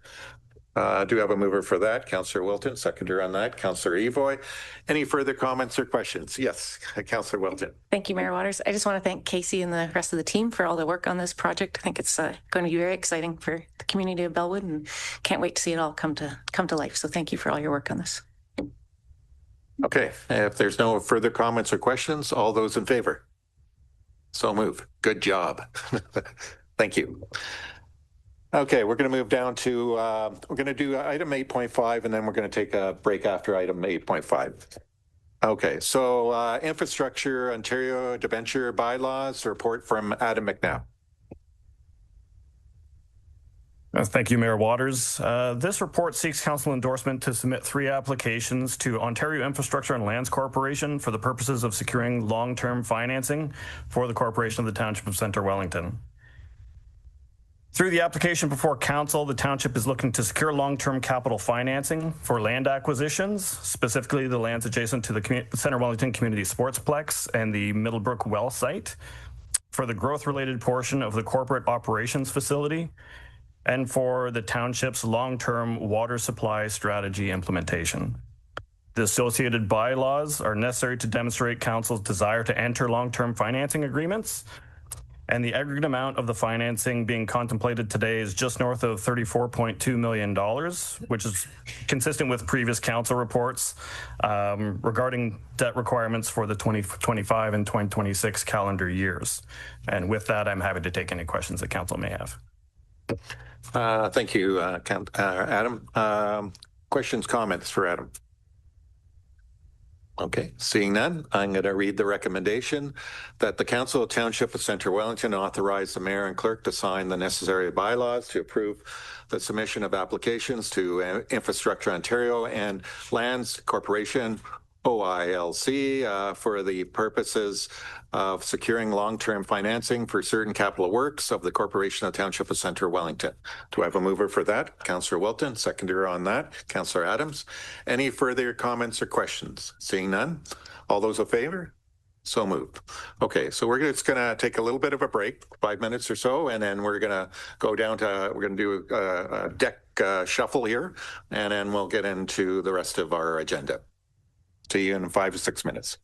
Speaker 1: Do you have a mover for that? Councillor Wilton, seconder on that. Councillor Evoy. Any further comments or questions? Yes, Councillor Wilton.
Speaker 5: Thank you, Mayor Waters. I just want to thank Casey and the rest of the team for all the work on this project. I think it's going to be very exciting for the community of Bellwood, and can't wait to see it all come to life. So thank you for all your work on this.
Speaker 1: Okay, if there's no further comments or questions, all those in favor? So move. Good job. Thank you. Okay, we're going to move down to, we're going to do item 8.5, and then we're going to take a break after item 8.5. Okay, so Infrastructure Ontario debenture bylaws report from Adam McNabb.
Speaker 14: Thank you, Mayor Waters. This report seeks council endorsement to submit 3 applications to Ontario Infrastructure and Lands Corporation for the purposes of securing long-term financing for the Corporation of the Township of Centre Wellington. Through the application before council, the township is looking to secure long-term capital financing for land acquisitions, specifically the lands adjacent to the Centre Wellington Community Sportsplex and the Middlebrook Well site, for the growth-related portion of the corporate operations facility, and for the township's long-term water supply strategy implementation. The associated bylaws are necessary to demonstrate council's desire to enter long-term financing agreements, and the aggregate amount of the financing being contemplated today is just north of $34.2 million, which is consistent with previous council reports regarding debt requirements for the 2025 and 2026 calendar years. And with that, I'm happy to take any questions that council may have.
Speaker 1: Thank you, Adam. Questions, comments for Adam? Okay, seeing none, I'm going to read the recommendation that the Council of Township of Centre Wellington authorize the mayor and clerk to sign the necessary bylaws to approve the submission of applications to Infrastructure Ontario and Lands Corporation, OILC, for the purposes of securing long-term financing for certain capital works of the Corporation of Township of Centre Wellington. Do I have a mover for that? Councillor Wilton, seconder on that. Councillor Adams. Any further comments or questions? Seeing none. All those in favor? So moved. Okay, so we're just going to take a little bit of a break, 5 minutes or so, and then we're going to go down to, we're going to do a deck shuffle here, and then we'll get into the rest of our agenda. See you in 5 to 6 minutes.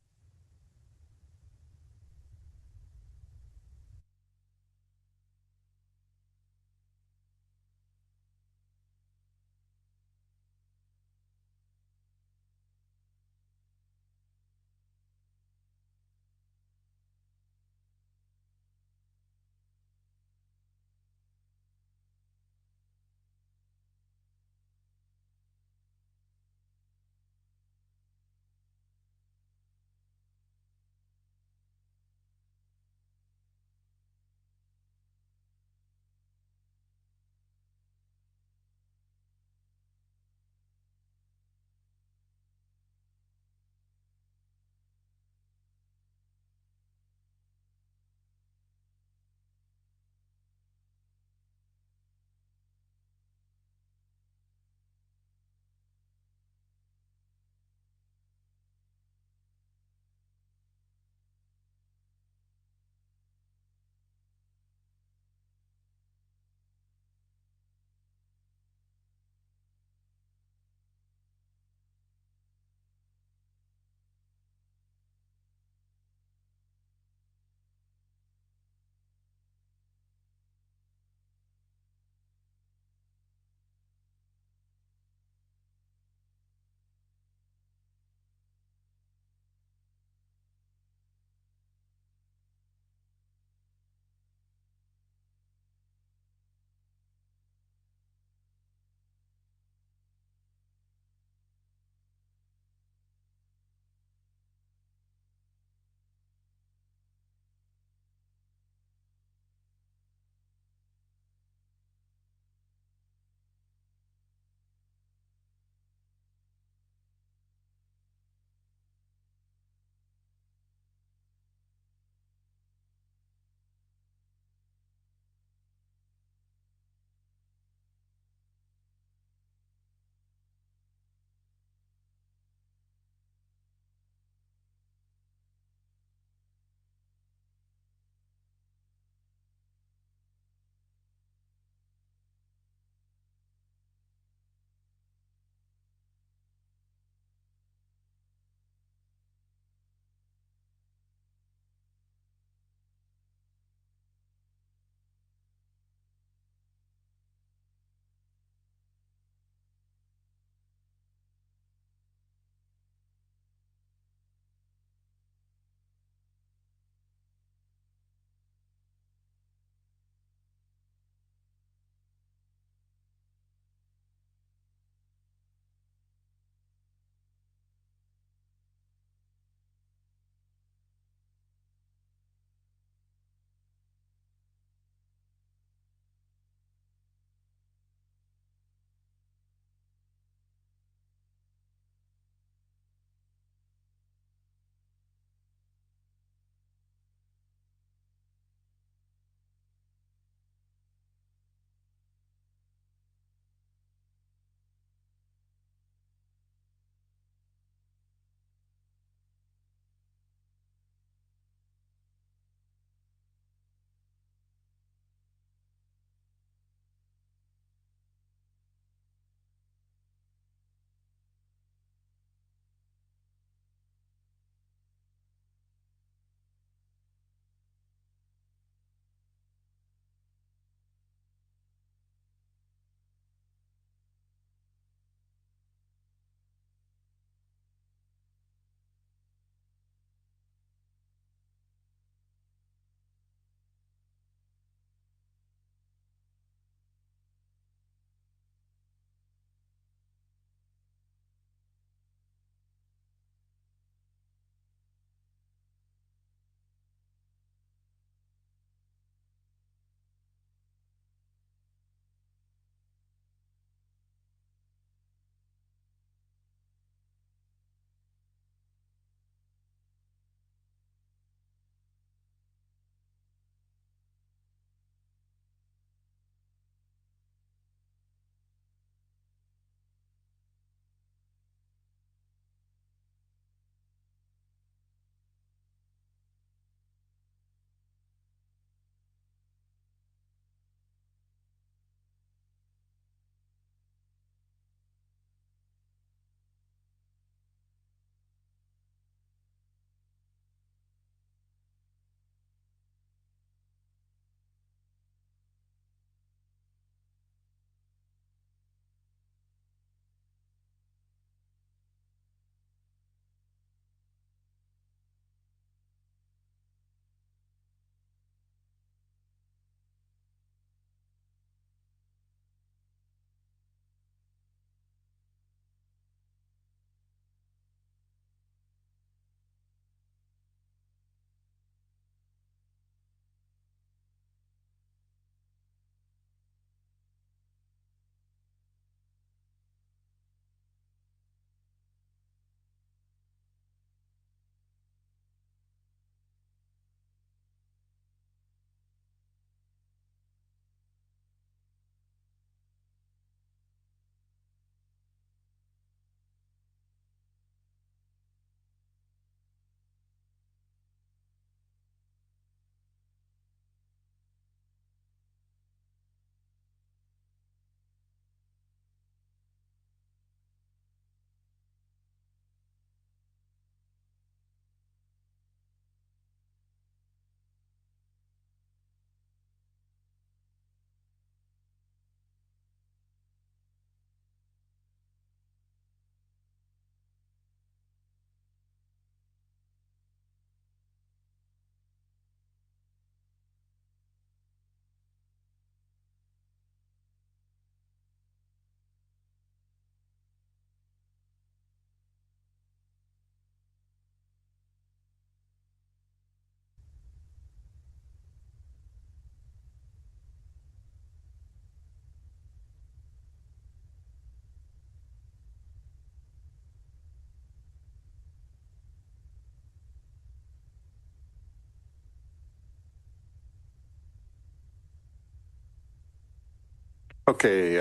Speaker 1: Okay,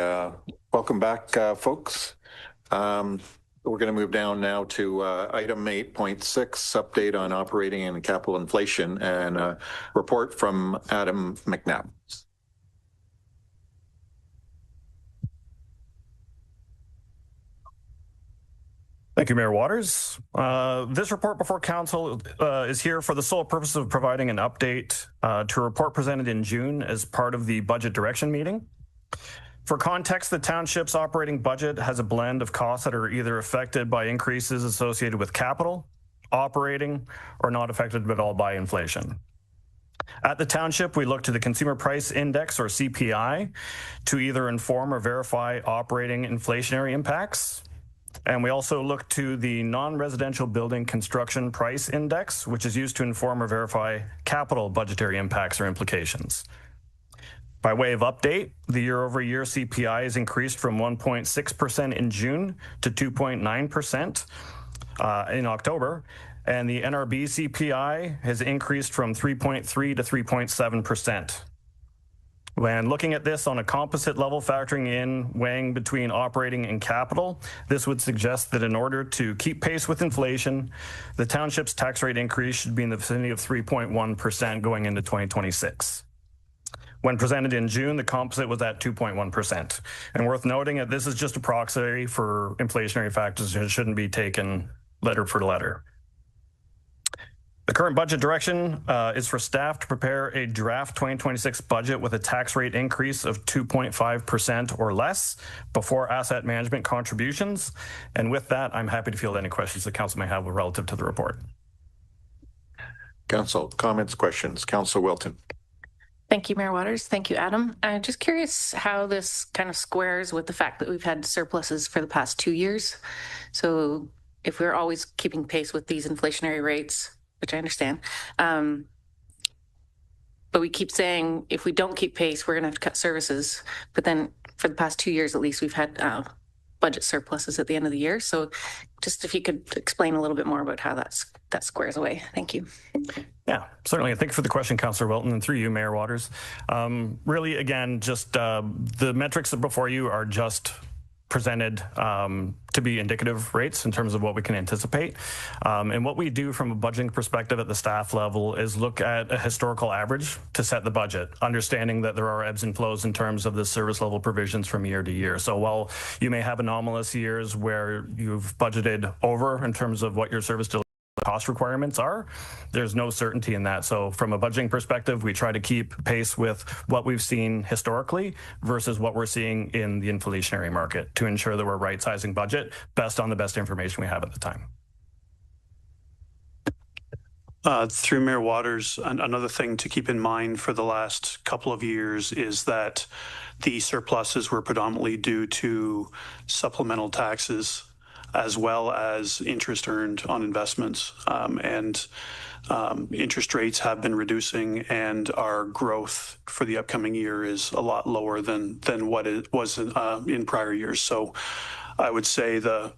Speaker 1: welcome back, folks. We're going to move down now to item 8.6, update on operating and capital inflation, and a report from Adam McNabb.
Speaker 14: Thank you, Mayor Waters. This report before Council is here for the sole purpose of providing an update to a report presented in June as part of the budget direction meeting. For context, the township's operating budget has a blend of costs that are either affected by increases associated with capital, operating, or not affected at all by inflation. At the township, we look to the Consumer Price Index, or CPI, to either inform or verify operating inflationary impacts. And we also look to the Non-Residential Building Construction Price Index, which is used to inform or verify capital budgetary impacts or implications. By way of update, the year-over-year CPI has increased from 1.6% in June to 2.9% in October, and the NRB CPI has increased from 3.3 to 3.7%. When looking at this on a composite level, factoring in weighing between operating and capital, this would suggest that in order to keep pace with inflation, the township's tax rate increase should be in the vicinity of 3.1% going into 2026. When presented in June, the composite was at 2.1%. And worth noting that this is just a proxy for inflationary factors and shouldn't be taken letter for letter. The current budget direction is for staff to prepare a draft 2026 budget with a tax rate increase of 2.5% or less before asset management contributions. And with that, I'm happy to field any questions the council may have relative to the report.
Speaker 1: Council, comments, questions? Councillor Wilton.
Speaker 5: Thank you, Mayor Waters. Thank you, Adam. I'm just curious how this kind of squares with the fact that we've had surpluses for the past 2 years. So if we're always keeping pace with these inflationary rates, which I understand, but we keep saying if we don't keep pace, we're going to have to cut services. But then for the past 2 years, at least, we've had budget surpluses at the end of the year. So just if you could explain a little bit more about how that squares away. Thank you.
Speaker 14: Yeah, certainly. Thank you for the question, Councillor Wilton, and through you, Mayor Waters. Really, again, just the metrics before you are just presented to be indicative rates in terms of what we can anticipate. And what we do from a budgeting perspective at the staff level is look at a historical average to set the budget, understanding that there are ebbs and flows in terms of the service level provisions from year to year. So while you may have anomalous years where you've budgeted over in terms of what your service delivery cost requirements are, there's no certainty in that. So from a budgeting perspective, we try to keep pace with what we've seen historically versus what we're seeing in the inflationary market to ensure that we're right sizing budget based on the best information we have at the time.
Speaker 6: Through Mayor Waters, another thing to keep in mind for the last couple of years is that the surpluses were predominantly due to supplemental taxes as well as interest earned on investments. Interest rates have been reducing, and our growth for the upcoming year is a lot lower than what it was in prior years. So I would say the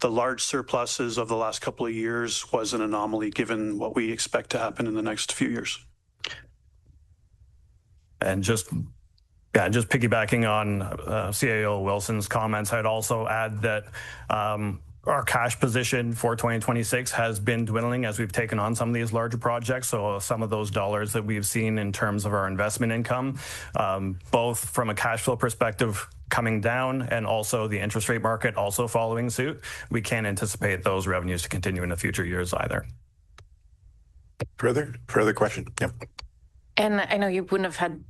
Speaker 6: large surpluses of the last couple of years was an anomaly given what we expect to happen in the next few years.
Speaker 14: And just piggybacking on CAO Wilson's comments, I'd also add that our cash position for 2026 has been dwindling as we've taken on some of these larger projects. So some of those dollars that we've seen in terms of our investment income, both from a cash flow perspective coming down and also the interest rate market also following suit, we can't anticipate those revenues to continue in the future years either.
Speaker 1: Further question? Yep.
Speaker 5: And I know you wouldn't have had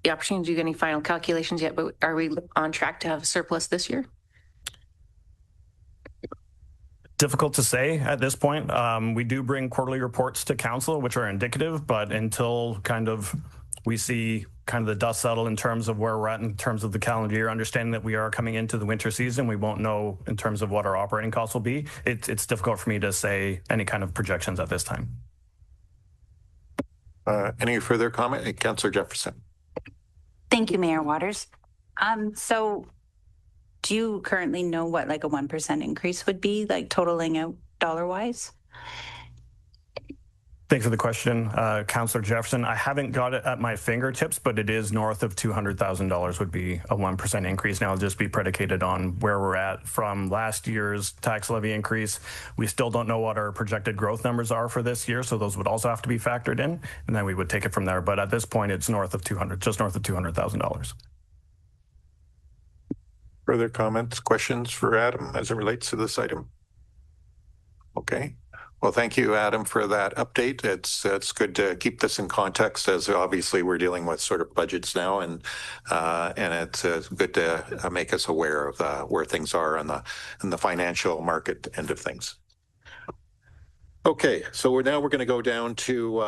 Speaker 5: the opportunity to do any final calculations yet, but are we on track to have a surplus this year?
Speaker 14: Difficult to say at this point. We do bring quarterly reports to council, which are indicative, but until kind of we see kind of the dust settle in terms of where we're at in terms of the calendar year, understanding that we are coming into the winter season, we won't know in terms of what our operating costs will be. It's difficult for me to say any kind of projections at this time.
Speaker 1: Any further comment? Councillor Jefferson.
Speaker 2: Thank you, Mayor Waters. So do you currently know what like a 1% increase would be, like totaling out dollar-wise?
Speaker 14: Thanks for the question, Councillor Jefferson. I haven't got it at my fingertips, but it is north of $200,000 would be a 1% increase. Now, it'll just be predicated on where we're at from last year's tax levy increase. We still don't know what our projected growth numbers are for this year, so those would also have to be factored in, and then we would take it from there. But at this point, it's just north of $200,000.
Speaker 1: Further comments, questions for Adam as it relates to this item? Okay. Well, thank you, Adam, for that update. It's good to keep this in context, as obviously we're dealing with sort of budgets now, and it's good to make us aware of where things are in the financial market end of things. Okay, so we're going to go down to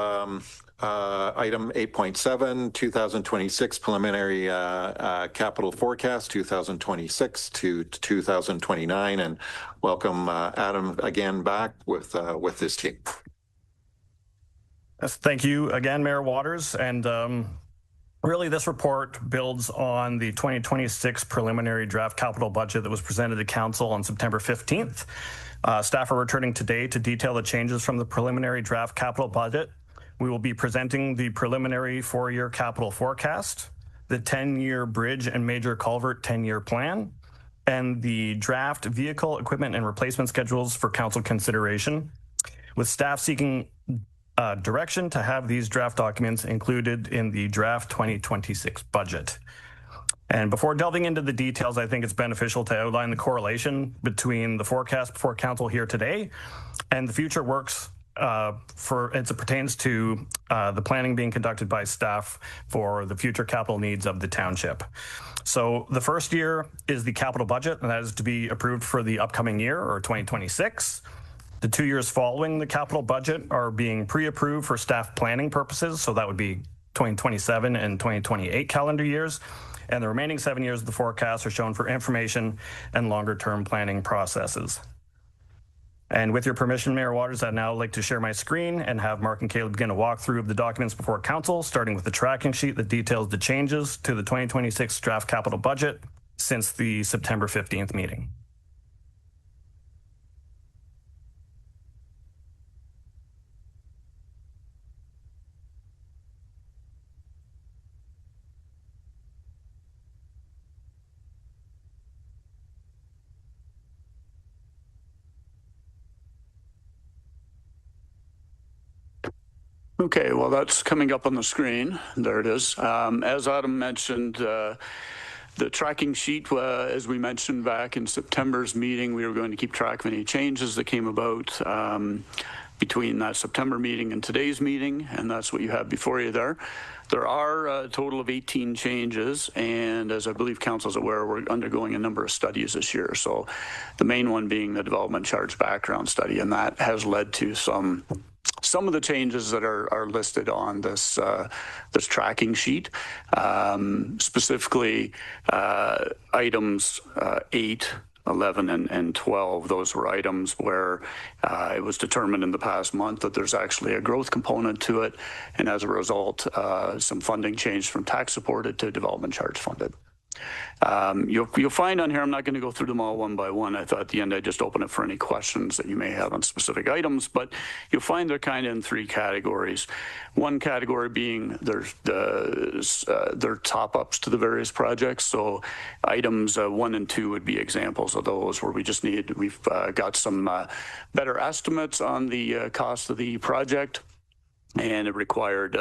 Speaker 1: item 8.7, 2026 preliminary capital forecast, 2026 to 2029, and welcome Adam again back with this team.
Speaker 14: Yes, thank you again, Mayor Waters, and really this report builds on the 2026 preliminary draft capital budget that was presented to Council on September 15th. Staff are returning today to detail the changes from the preliminary draft capital budget. We will be presenting the preliminary 4-year capital forecast, the 10-year bridge and major culvert 10-year plan, and the draft vehicle equipment and replacement schedules for Council consideration, with staff seeking direction to have these draft documents included in the draft 2026 budget. And before delving into the details, I think it's beneficial to outline the correlation between the forecast before Council here today and the future works as it pertains to the planning being conducted by staff for the future capital needs of the township. So the first year is the capital budget, and that is to be approved for the upcoming year, or 2026. The 2 years following the capital budget are being pre-approved for staff planning purposes, so that would be 2027 and 2028 calendar years. And the remaining 7 years of the forecast are shown for information and longer-term planning processes. And with your permission, Mayor Waters, I'd now like to share my screen and have Mark and Caleb begin a walkthrough of the documents before Council, starting with the tracking sheet that details the changes to the 2026 draft capital budget since the September 15th meeting.
Speaker 15: Okay, well, that's coming up on the screen. There it is. As Adam mentioned, the tracking sheet, as we mentioned back in September's meeting, we were going to keep track of any changes that came about between that September meeting and today's meeting, and that's what you have before you there. There are a total of 18 changes, and as I believe Council's aware, we're undergoing a number of studies this year. So the main one being the development charge background study, and that has led to some of the changes that are listed on this this tracking sheet, specifically items 8, 11, and 12. Those were items where it was determined in the past month that there's actually a growth component to it, and as a result, some funding changed from tax supported to development charge funded. You'll find on here, I'm not going to go through them all one by one. I thought at the end I'd just open it for any questions that you may have on specific items, but you'll find they're kind of in 3 categories. One category being their top-ups to the various projects. So items 1 and 2 would be examples of those where we've got some better estimates on the cost of the project, and it required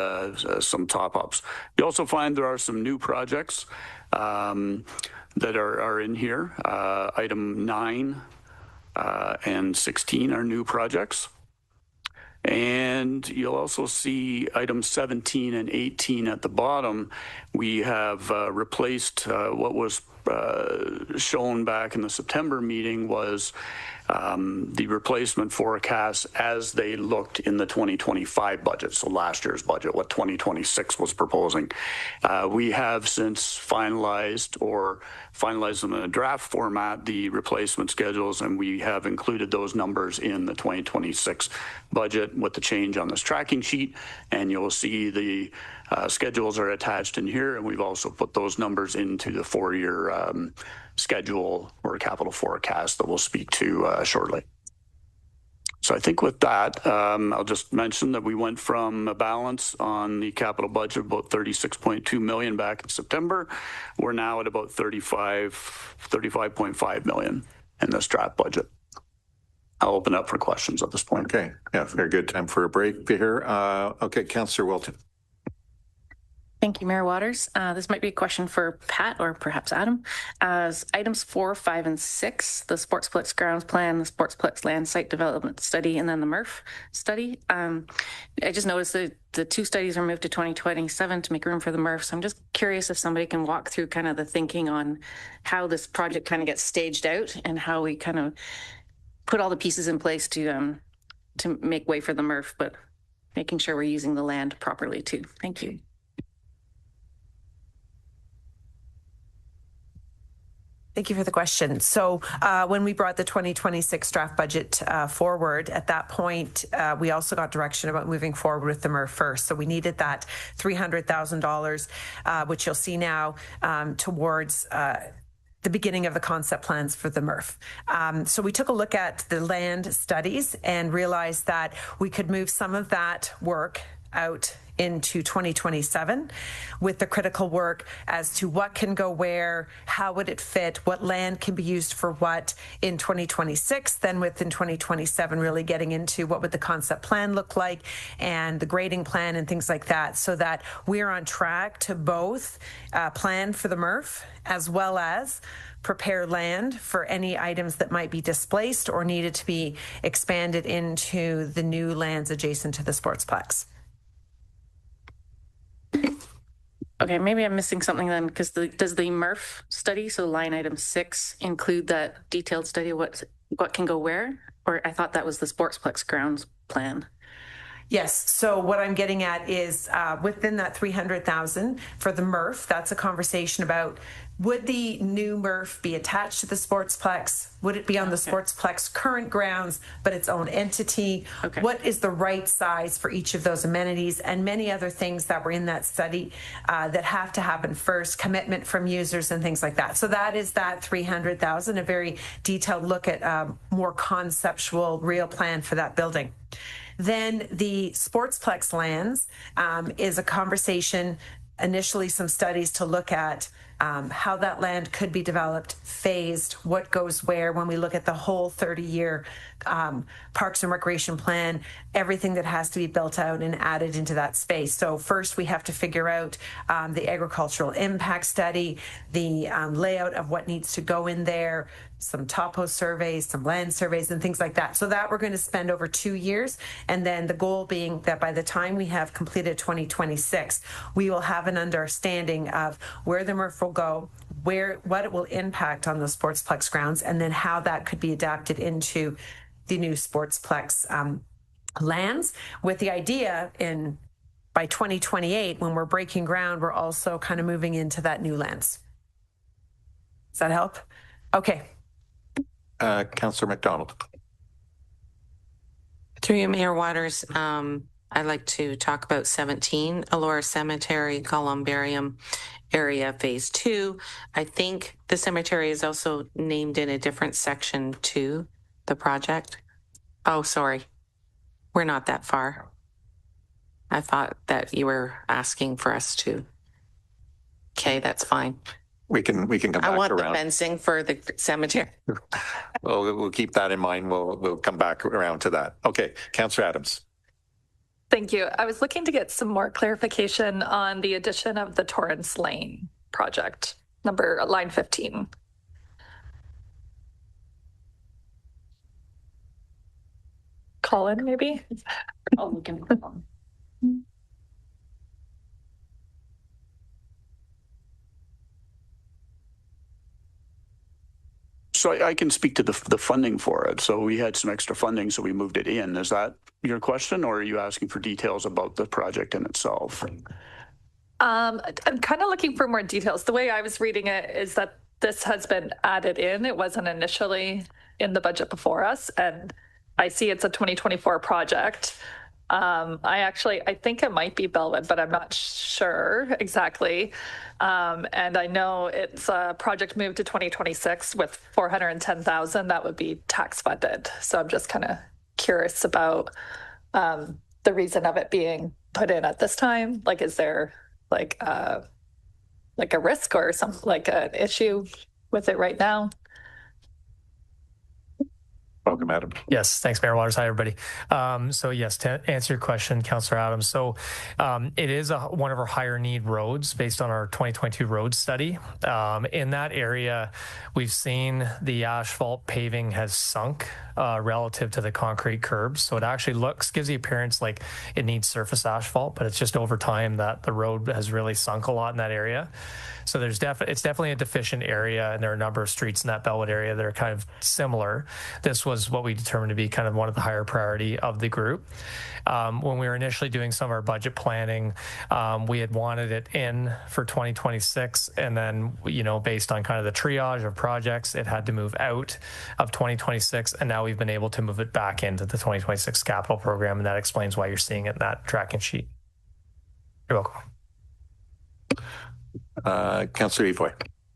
Speaker 15: some top-ups. You also find there are some new projects that are in here. Item 9 and 16 are new projects. And you'll also see items 17 and 18 at the bottom. We have replaced what was shown back in the September meeting was the replacement forecasts as they looked in the 2025 budget, so last year's budget, what 2026 was proposing. We have since finalized them in a draft format, the replacement schedules, and we have included those numbers in the 2026 budget with the change on this tracking sheet, and you'll see the schedules are attached in here, and we've also put those numbers into the 4-year schedule or capital forecast that we'll speak to shortly. So I think with that, I'll just mention that we went from a balance on the capital budget of about 36.2 million back in September. We're now at about 35.5 million in this draft budget. I'll open up for questions at this point.
Speaker 1: Okay. Yeah, very good. Time for a break here. Okay, Councillor Wilton.
Speaker 5: Thank you, Mayor Waters. This might be a question for Pat or perhaps Adam. Items 4, 5, and 6, the Sportsplex Grounds Plan, the Sportsplex Land Site Development Study, and then the MRF study. I just noticed that the 2 studies are moved to 2027 to make room for the MRF. So I'm just curious if somebody can walk through kind of the thinking on how this project kind of gets staged out and how we kind of put all the pieces in place to make way for the MRF, but making sure we're using the land properly too. Thank you.
Speaker 12: Thank you for the question. So when we brought the 2026 draft budget forward, at that point, we also got direction about moving forward with the MRF first. So we needed that $300,000, which you'll see now towards the beginning of the concept plans for the MRF. So we took a look at the land studies and realized that we could move some of that work out into 2027 with the critical work as to what can go where, how would it fit, what land can be used for what in 2026, then within 2027 really getting into what would the concept plan look like and the grading plan and things like that, so that we're on track to both plan for the MRF as well as prepare land for any items that might be displaced or needed to be expanded into the new lands adjacent to the Sportsplex.
Speaker 5: Okay, maybe I'm missing something then, because does the MRF study, so line item 6, include that detailed study of what can go where? Or I thought that was the Sportsplex grounds plan.
Speaker 12: Yes. So what I'm getting at is within that 300,000 for the MRF, that's a conversation about would the new MRF be attached to the Sportsplex? Would it be on the Sportsplex current grounds, but its own entity? Okay. What is the right size for each of those amenities and many other things that were in that study that have to happen first, commitment from users and things like that. So that is that 300,000, a very detailed look at more conceptual, real plan for that building. Then the Sportsplex lands is a conversation, initially some studies to look at how that land could be developed, phased, what goes where when we look at the whole 30-year Parks and Recreation Plan, everything that has to be built out and added into that space. So first we have to figure out the agricultural impact study, the layout of what needs to go in there, some topo surveys, some land surveys and things like that. So that we're going to spend over 2 years. And then the goal being that by the time we have completed 2026, we will have an understanding of where the MRF will go, what it will impact on the Sportsplex grounds, and then how that could be adapted into the new Sportsplex lands, with the idea by 2028, when we're breaking ground, we're also kind of moving into that new lands. Does that help? Okay.
Speaker 1: Councillor McDonald.
Speaker 4: Through you, Mayor Waters, I'd like to talk about 17, Elora Cemetery, Columbarium area phase 2. I think the cemetery is also named in a different section to the project. Oh, sorry. We're not that far. I thought that you were asking for us to. Okay, that's fine.
Speaker 1: We can come back around.
Speaker 4: I want the fencing for the cemetery.
Speaker 1: Well, we'll keep that in mind. We'll come back around to that. Okay, Councillor Adams.
Speaker 7: Thank you. I was looking to get some more clarification on the addition of the Torrance Lane project, line 15. Colin, maybe?
Speaker 5: Oh, we can.
Speaker 15: So I can speak to the funding for it. So we had some extra funding, so we moved it in. Is that your question, or are you asking for details about the project in itself?
Speaker 7: I'm kind of looking for more details. The way I was reading it is that this has been added in. It wasn't initially in the budget before us, and I see it's a 2024 project. I think it might be Bellwood, but I'm not sure exactly. And I know it's a project moved to 2026 with 410,000. That would be tax funded. So I'm just kind of curious about the reason of it being put in at this time. Like, is there like a risk or something, like an issue with it right now?
Speaker 1: Welcome, Adam.
Speaker 16: Yes, thanks, Mayor Waters. Hi, everybody. So yes, to answer your question, Councillor Adams. So it is one of our higher need roads based on our 2022 road study. In that area, we've seen the asphalt paving has sunk relative to the concrete curbs. So it actually gives the appearance like it needs surface asphalt, but it's just over time that the road has really sunk a lot in that area. So it's definitely a deficient area, and there are a number of streets in that Bellwood area that are kind of similar. This was what we determined to be kind of one of the higher priority of the group. When we were initially doing some of our budget planning, we had wanted it in for 2026, and then, you know, based on kind of the triage of projects, it had to move out of 2026, and now we've been able to move it back into the 2026 capital program, and that explains why you're seeing it in that tracking sheet. You're welcome.
Speaker 1: Councillor Evoy.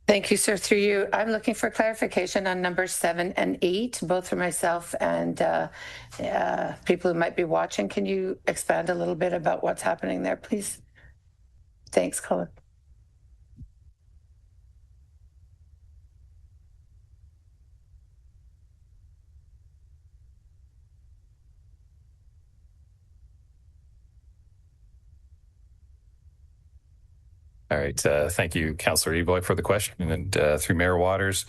Speaker 9: Thank you, sir. Through you, I'm looking for clarification on numbers 7 and 8, both for myself and people who might be watching. Can you expand a little bit about what's happening there, please? Thanks, Colin.
Speaker 17: All right. Thank you, Councillor Evoy, for the question. And through Mayor Waters,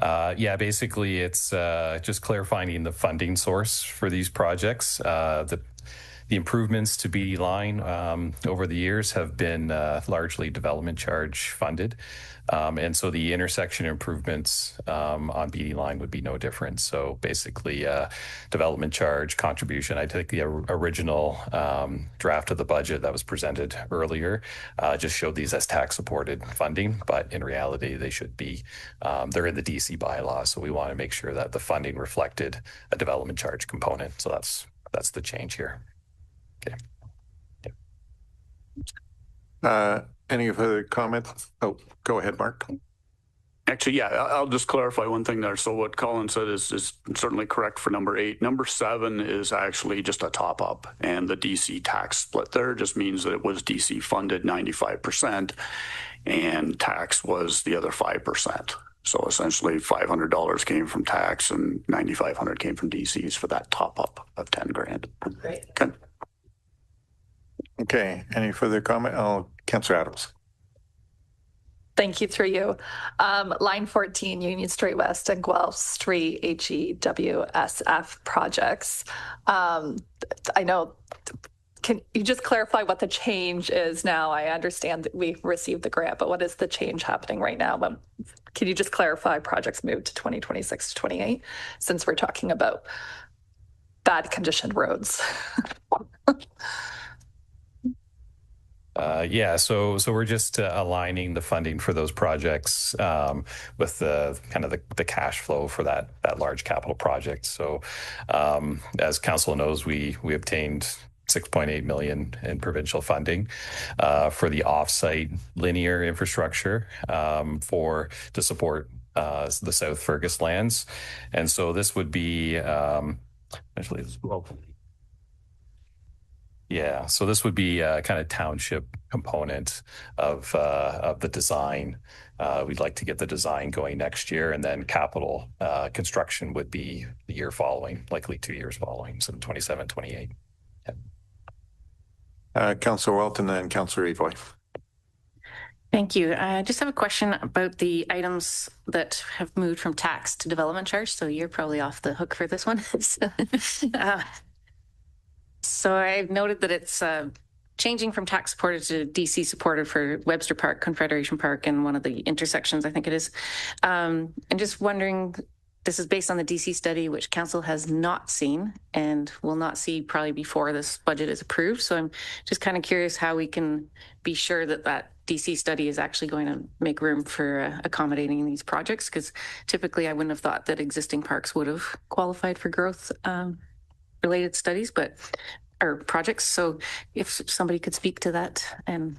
Speaker 17: yeah, basically it's just clarifying the funding source for these projects. The improvements to BD line over the years have been largely development charge funded. And so the intersection improvements on BD line would be no different. So basically development charge contribution. I take the original draft of the budget that was presented earlier, just showed these as tax supported funding, but in reality they should be, they're in the DC bylaw. So we want to make sure that the funding reflected a development charge component. So that's the change here. Okay.
Speaker 1: Any further comments? Oh, go ahead, Mark.
Speaker 15: Actually, yeah, I'll just clarify one thing there. So what Colin said is certainly correct for number 8. Number 7 is actually just a top up, and the DC tax split there just means that it was DC funded 95% and tax was the other 5%. So essentially $500 came from tax and $9,500 came from DCs for that top up of 10 grand.
Speaker 9: Great.
Speaker 15: Okay.
Speaker 1: Okay, any further comment? Oh, Councillor Adams.
Speaker 7: Thank you, through you. Line 14, Union Street West and Guelph Street HEWSF projects. I know, can you just clarify what the change is now? I understand that we received the grant, but what is the change happening right now? Can you just clarify projects moved to 2026 to 28, since we're talking about bad conditioned roads?
Speaker 17: Yeah, so we're just aligning the funding for those projects with the kind of the cash flow for that large capital project. So as council knows, we obtained 6.8 million in provincial funding for the offsite linear infrastructure to support the South Fergus lands, and so this would be actually yeah, so this would be a kind of township component of the design. We'd like to get the design going next year, and then capital construction would be the year following, likely 2 years following, so 27, 28. Yeah.
Speaker 1: Councillor Walton and Councillor Evoy.
Speaker 5: Thank you. I just have a question about the items that have moved from tax to development charge. So you're probably off the hook for this one. So I've noted that it's changing from tax supported to DC supported for Webster Park, Confederation Park, and one of the intersections, I think it is. And just wondering, this is based on the DC study, which council has not seen and will not see probably before this budget is approved. So I'm just kind of curious how we can be sure that that DC study is actually going to make room for accommodating these projects, because typically I wouldn't have thought that existing parks would have qualified for growth related studies, or projects. So if somebody could speak to that and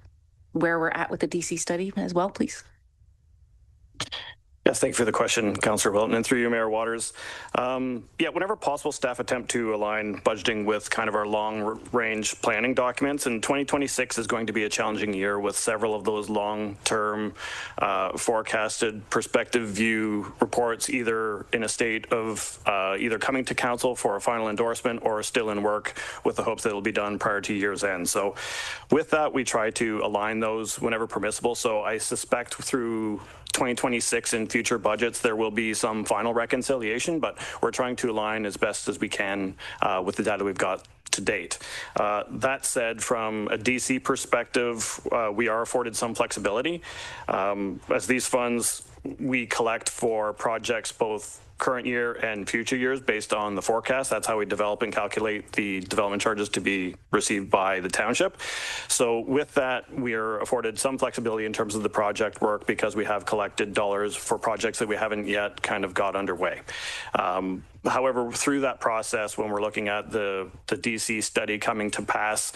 Speaker 5: where we're at with the DC study as well, please.
Speaker 14: Yes, thank you for the question, Councillor Wilton, and through you, Mayor Waters. Whenever possible, staff attempt to align budgeting with kind of our long-range planning documents, and 2026 is going to be a challenging year with several of those long-term forecasted perspective view reports either in a state of either coming to council for a final endorsement or still in work with the hopes that it'll be done prior to year's end. So with that, we try to align those whenever permissible. So I suspect through 2026 and future budgets, there will be some final reconciliation, but we're trying to align as best as we can with the data we've got to date. That said, from a DC perspective, we are afforded some flexibility. As these funds we collect for projects both current year and future years based on the forecast. That's how we develop and calculate the development charges to be received by the township. So with that, we are afforded some flexibility in terms of the project work because we have collected dollars for projects that we haven't yet kind of got underway. However, through that process, when we're looking at the DC study coming to pass,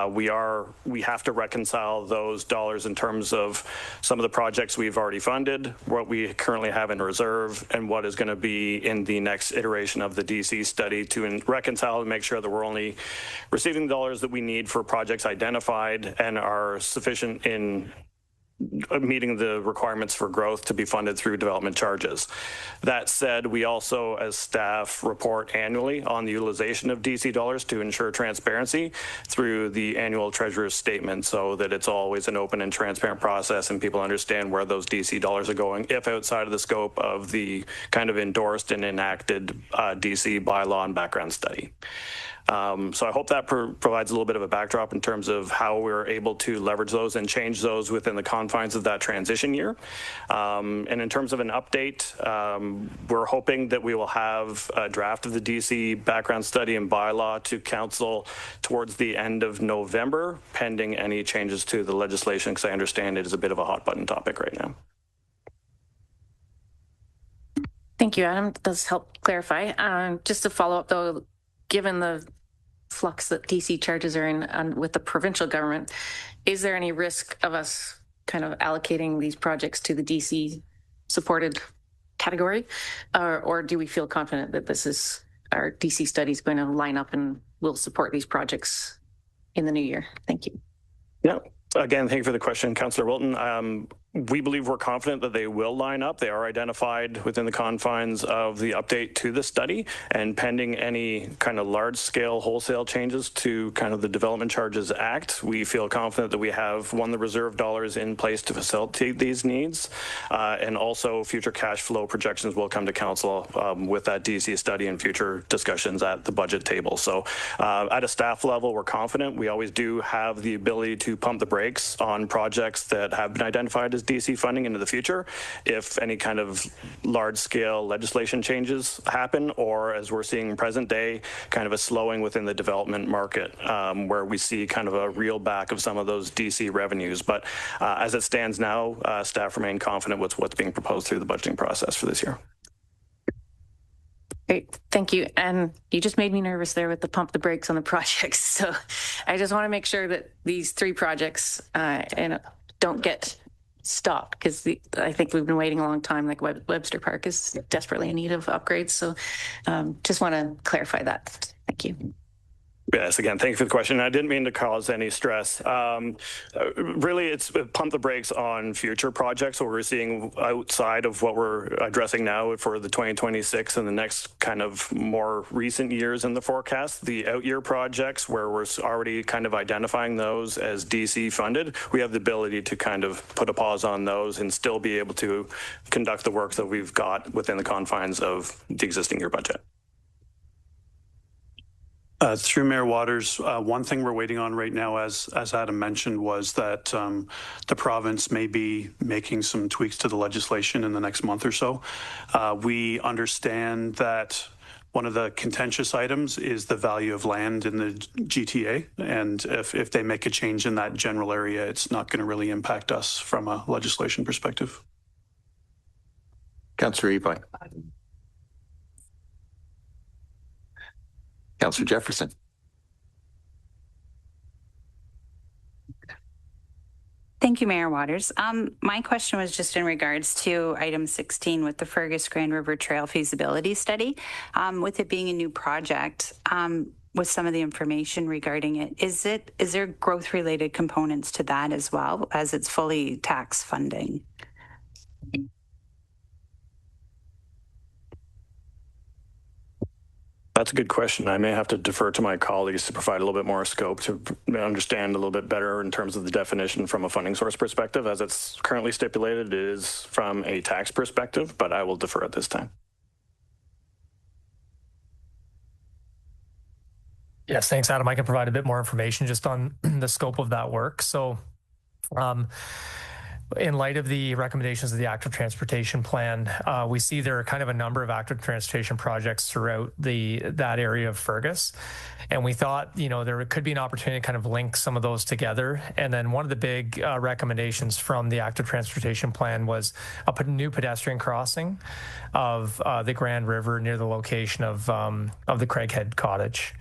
Speaker 14: we have to reconcile those dollars in terms of some of the projects we've already funded, what we currently have in reserve, and what is going to be in the next iteration of the DC study to reconcile and make sure that we're only receiving the dollars that we need for projects identified and are sufficient in meeting the requirements for growth to be funded through development charges. That said, we also, as staff, report annually on the utilization of DC dollars to ensure transparency through the annual treasurer's statement so that it's always an open and transparent process and people understand where those DC dollars are going if outside of the scope of the kind of endorsed and enacted DC bylaw and background study. So I hope that provides a little bit of a backdrop in terms of how we're able to leverage those and change those within the confines of that transition year. And in terms of an update, we're hoping that we will have a draft of the DC background study and bylaw to council towards the end of November, pending any changes to the legislation, because I understand it is a bit of a hot button topic right now.
Speaker 5: Thank you, Adam. That does help clarify. Just to follow up though, given the flux that DC charges are in with the provincial government, is there any risk of us kind of allocating these projects to the DC supported category? Or do we feel confident that this is our DC study is going to line up and will support these projects in the new year? Thank you.
Speaker 14: Yeah. Again, thank you for the question, Councillor Wilton. We believe we're confident that they will line up. They are identified within the confines of the update to the study, and pending any kind of large-scale wholesale changes to kind of the Development Charges Act, we feel confident that we have, the reserve dollars in place to facilitate these needs, and also future cash flow projections will come to council with that DC study and future discussions at the budget table. So at a staff level, we're confident. We always do have the ability to pump the brakes on projects that have been identified as DC funding into the future if any kind of large-scale legislation changes happen, or as we're seeing in present day, kind of a slowing within the development market where we see kind of a reel back of some of those DC revenues. But as it stands now, staff remain confident with what's being proposed through the budgeting process for this year.
Speaker 5: Great, thank you. And you just made me nervous there with the pump the brakes on the projects. So I just want to make sure that these 3 projects don't get stopped, because I think we've been waiting a long time. Like Webster Park is desperately in need of upgrades. So just want to clarify that. Thank you.
Speaker 14: Yes, again, thank you for the question. I didn't mean to cause any stress. Really, it's pump the brakes on future projects. So we're seeing outside of what we're addressing now for the 2026 and the next kind of more recent years in the forecast, the out-year projects where we're already kind of identifying those as DC funded, we have the ability to kind of put a pause on those and still be able to conduct the work that we've got within the confines of the existing year budget.
Speaker 6: Through Mayor Waters, one thing we're waiting on right now, as Adam mentioned, was that the province may be making some tweaks to the legislation in the next month or so. We understand that one of the contentious items is the value of land in the GTA, and if they make a change in that general area, it's not going to really impact us from a legislation perspective.
Speaker 1: Councillor Evi. Councillor Jefferson. 'Cause
Speaker 2: Thank you, Mayor Waters. My question was just in regards to item 16 with the Fergus Grand River Trail feasibility study. With it being a new project, with some of the information regarding it, is there growth related components to that as well, as it's fully tax funding?
Speaker 15: That's a good question. I may have to defer to my colleagues to provide a little bit more scope to understand a little bit better in terms of the definition from a funding source perspective. As it's currently stipulated, it is from a tax perspective, but I will defer at this time.
Speaker 16: Yes, thanks, Adam. I can provide a bit more information just on the scope of that work. So, in light of the recommendations of the active transportation plan, we see there are kind of a number of active transportation projects throughout that area of Fergus. And we thought, there could be an opportunity to kind of link some of those together. And then one of the big recommendations from the active transportation plan was a new pedestrian crossing of the Grand River near the location of the Craighead Cottage.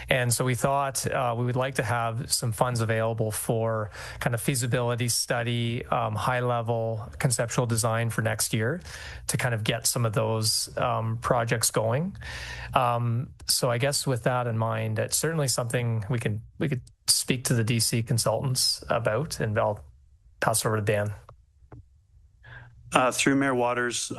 Speaker 16: And so we thought we would like to have some funds available for kind of feasibility study, high-level conceptual design for next year to kind of get some of those projects going. So I guess with that in mind, it's certainly something we could speak to the DC consultants about, and I'll pass it over to Dan.
Speaker 6: Through Mayor Waters,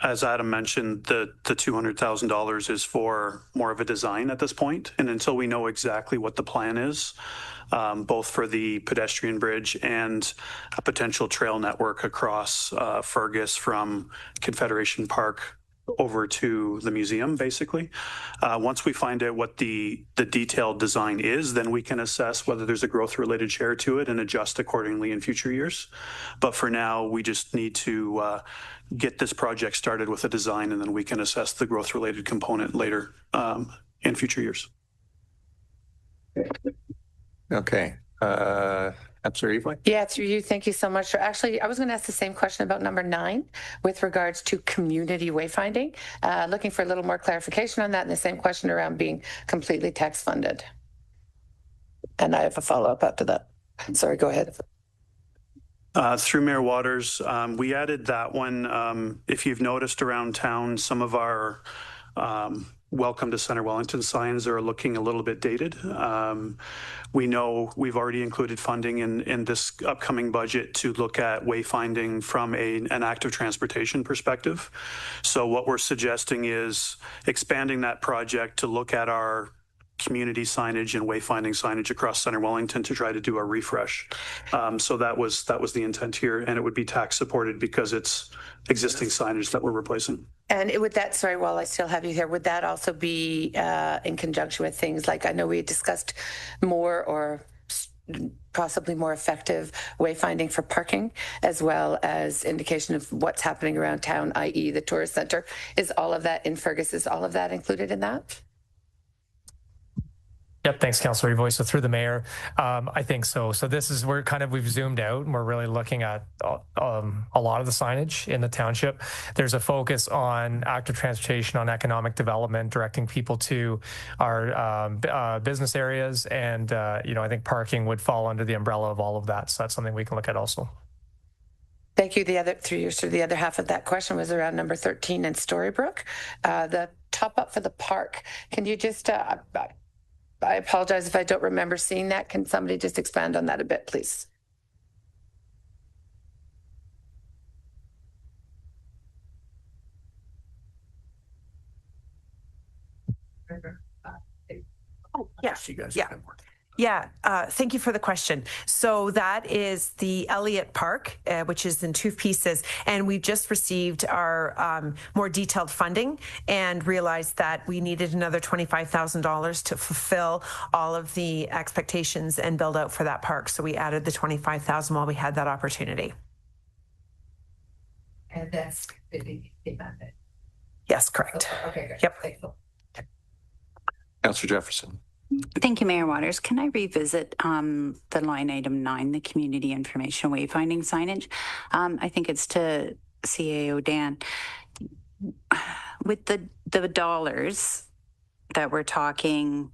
Speaker 6: as Adam mentioned, the $200,000 is for more of a design at this point. And until we know exactly what the plan is, both for the pedestrian bridge and a potential trail network across Fergus from Confederation Park over to the museum, basically. Once we find out what the detailed design is, then we can assess whether there's a growth-related share to it and adjust accordingly in future years. But for now, we just need to get this project started with a design, and then we can assess the growth-related component later in future years.
Speaker 1: Okay. Councillor Evoy?
Speaker 9: Yeah, through you. Thank you so much. Actually, I was going to ask the same question about number 9 with regards to community wayfinding. Looking for a little more clarification on that, and the same question around being completely tax funded. And I have a follow-up after that. Sorry, go ahead.
Speaker 6: Through Mayor Waters, we added that one. If you've noticed around town, some of our Welcome to Center Wellington signs are looking a little bit dated. We know we've already included funding in this upcoming budget to look at wayfinding from an active transportation perspective. So what we're suggesting is expanding that project to look at our community signage and wayfinding signage across Center Wellington to try to do a refresh. So that was the intent here, and it would be tax supported because it's existing signage that we're replacing.
Speaker 9: And would that, sorry, while I still have you here, would that also be in conjunction with things like, I know we discussed more or possibly more effective wayfinding for parking, as well as indication of what's happening around town, i.e. the tourist center? Is all of that in Fergus, is all of that included in that?
Speaker 16: Yep, thanks, Councillor Evoy. So through the mayor, I think so. So this is where we've zoomed out and we're really looking at a lot of the signage in the township. There's a focus on active transportation, on economic development, directing people to our business areas, and I think parking would fall under the umbrella of all of that. So that's something we can look at also.
Speaker 9: Thank you. The other half of that question was around number 13 in Storybrooke, the top up for the park. Can you just? I apologize if I don't remember seeing that. Can somebody just expand on that a bit, please?
Speaker 12: Oh, yes. Yeah, thank you for the question. So that is the Elliott Park, which is in 2 pieces. And we've just received our more detailed funding and realized that we needed another $25,000 to fulfill all of the expectations and build out for that park. So we added the $25,000 while we had that opportunity.
Speaker 9: And that's the amendment.
Speaker 12: Yes, correct.
Speaker 9: Okay, great.
Speaker 12: Yep.
Speaker 1: Councillor Jefferson.
Speaker 2: Thank you, Mayor Waters. Can I revisit the line item 9, the community information wayfinding signage? I think it's to CAO Dan. With the dollars that we're talking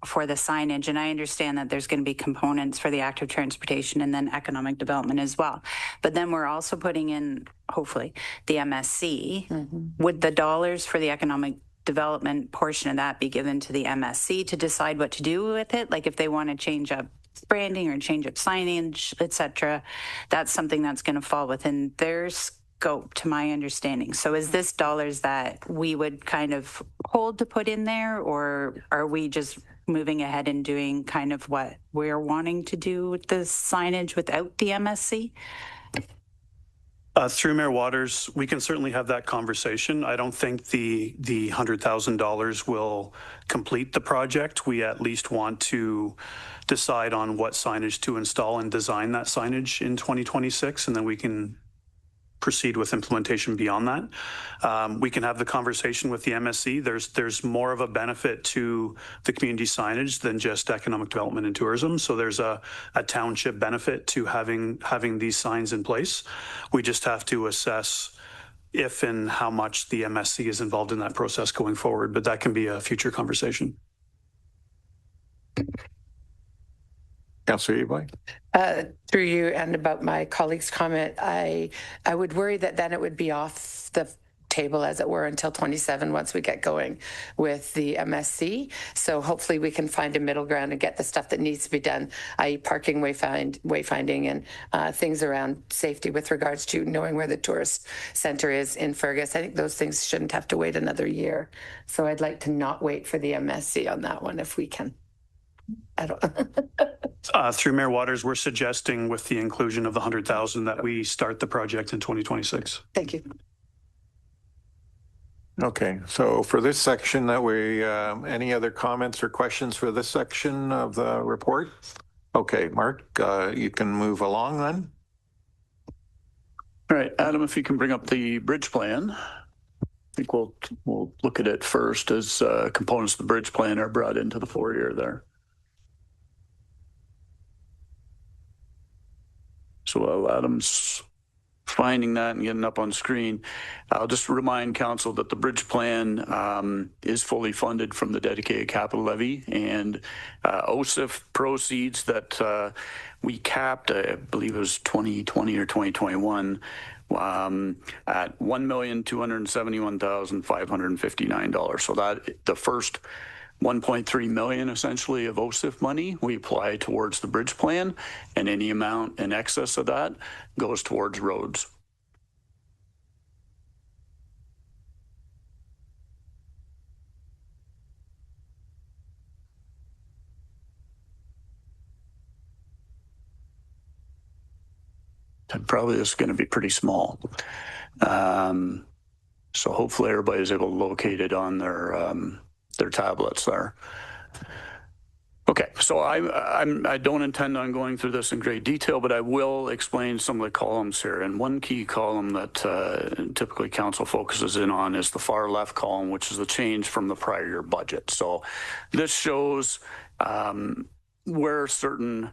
Speaker 2: for the signage, and I understand that there's going to be components for the active transportation and then economic development as well. But then we're also putting in, hopefully, the MSC. Would the dollars for the economic development portion of that be given to the MSC to decide what to do with it? Like if they want to change up branding or change up signage, etc., that's something that's going to fall within their scope, to my understanding. So is this dollars that we would kind of hold to put in there, or are we just moving ahead and doing kind of what we're wanting to do with the signage without the MSC?
Speaker 6: Through Mayor Waters, we can certainly have that conversation. I don't think the $100,000 will complete the project. We at least want to decide on what signage to install and design that signage in 2026, and then we can proceed with implementation beyond that. We can have the conversation with the MSC. There's more of a benefit to the community signage than just economic development and tourism. So there's a township benefit to having these signs in place. We just have to assess if and how much the MSC is involved in that process going forward, but that can be a future conversation.
Speaker 1: Councillor Eboy?
Speaker 9: Through you and about my colleague's comment, I would worry that then it would be off the table, as it were, until 27 once we get going with the MSC. So hopefully we can find a middle ground and get the stuff that needs to be done, i.e. parking, wayfinding, and things around safety with regards to knowing where the tourist center is in Fergus. I think those things shouldn't have to wait another year. So I'd like to not wait for the MSC on that one if we can. I don't.
Speaker 6: Through Mayor Waters, we're suggesting with the inclusion of the 100,000 that we start the project in 2026.
Speaker 9: Thank you.
Speaker 1: Okay, so for this section, that we any other comments or questions for this section of the report? Okay, Mark, you can move along then.
Speaker 15: All right, Adam, if you can bring up the bridge plan. I think we'll look at it first as components of the bridge plan are brought into the foyer there. So while Adam's finding that and getting up on screen, I'll just remind council that the bridge plan is fully funded from the dedicated capital levy, and OSIF proceeds that we capped, I believe it was 2020 or 2021, at $1,271,559. So that the first 1.3 million essentially of OSIF money we apply towards the bridge plan, and any amount in excess of that goes towards roads. That probably is going to be pretty small. So hopefully everybody's able to locate it on their tablets there. Okay, so I don't intend on going through this in great detail, but I will explain some of the columns here. And one key column that typically council focuses in on is the far left column, which is the change from the prior year budget. So this shows where certain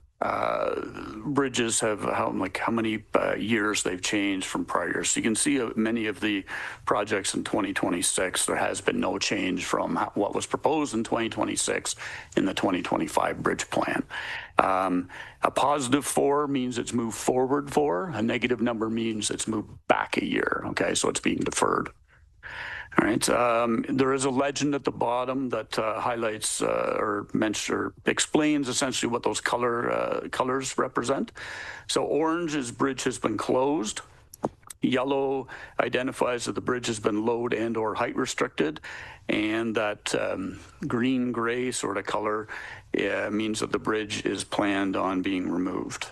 Speaker 15: bridges have how many years they've changed from prior years. So you can see many of the projects in 2026, there has been no change from what was proposed in 2026 in the 2025 bridge plan. A positive 4 means it's moved forward 4. A negative number means it's moved back a year. Okay, so it's being deferred. All right. There is a legend at the bottom that highlights or explains essentially what those colors represent. So orange is bridge has been closed. Yellow identifies that the bridge has been load and or height restricted, and that green-gray sort of color means that the bridge is planned on being removed.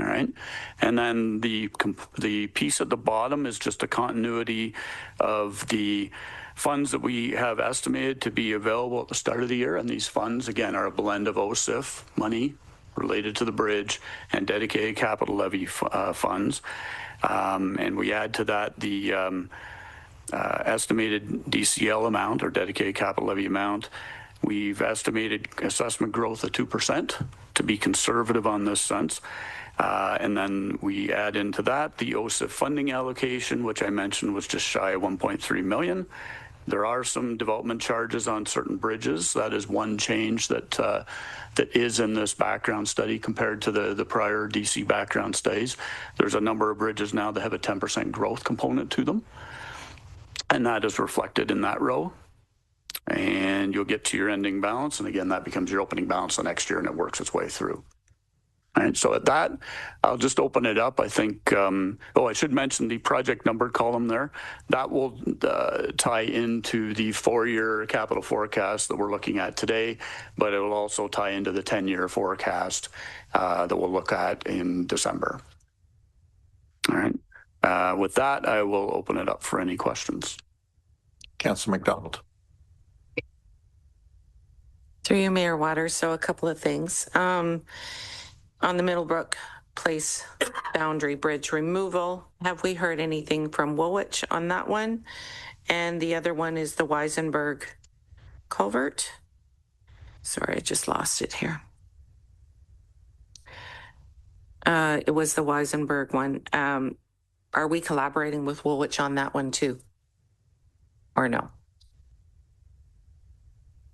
Speaker 15: All right, and then the piece at the bottom is just a continuity of the funds that we have estimated to be available at the start of the year, and these funds again are a blend of OSIF money related to the bridge and dedicated capital levy funds, and we add to that the estimated DCL amount or dedicated capital levy amount. We've estimated assessment growth of 2% to be conservative on this sense. And then we add into that the OSIF funding allocation, which I mentioned was just shy of 1.3 million. There are some development charges on certain bridges. That is one change that that is in this background study compared to the prior DC background studies. There's a number of bridges now that have a 10% growth component to them, and that is reflected in that row. And you'll get to your ending balance, and again, that becomes your opening balance the next year, and it works its way through. All right, so at that, I'll just open it up. I think, I should mention the project numbered column there. That will tie into the 4-year capital forecast that we're looking at today, but it will also tie into the 10-year forecast that we'll look at in December. All right, with that, I will open it up for any questions.
Speaker 1: Councillor McDonald.
Speaker 4: Through you, Mayor Waters. So a couple of things. On the Middlebrook Place boundary bridge removal, have we heard anything from Woolwich on that one? And the other one is the Weisenberg culvert. Sorry, I just lost it here. It was the Weisenberg one. Are we collaborating with Woolwich on that one too? Or no?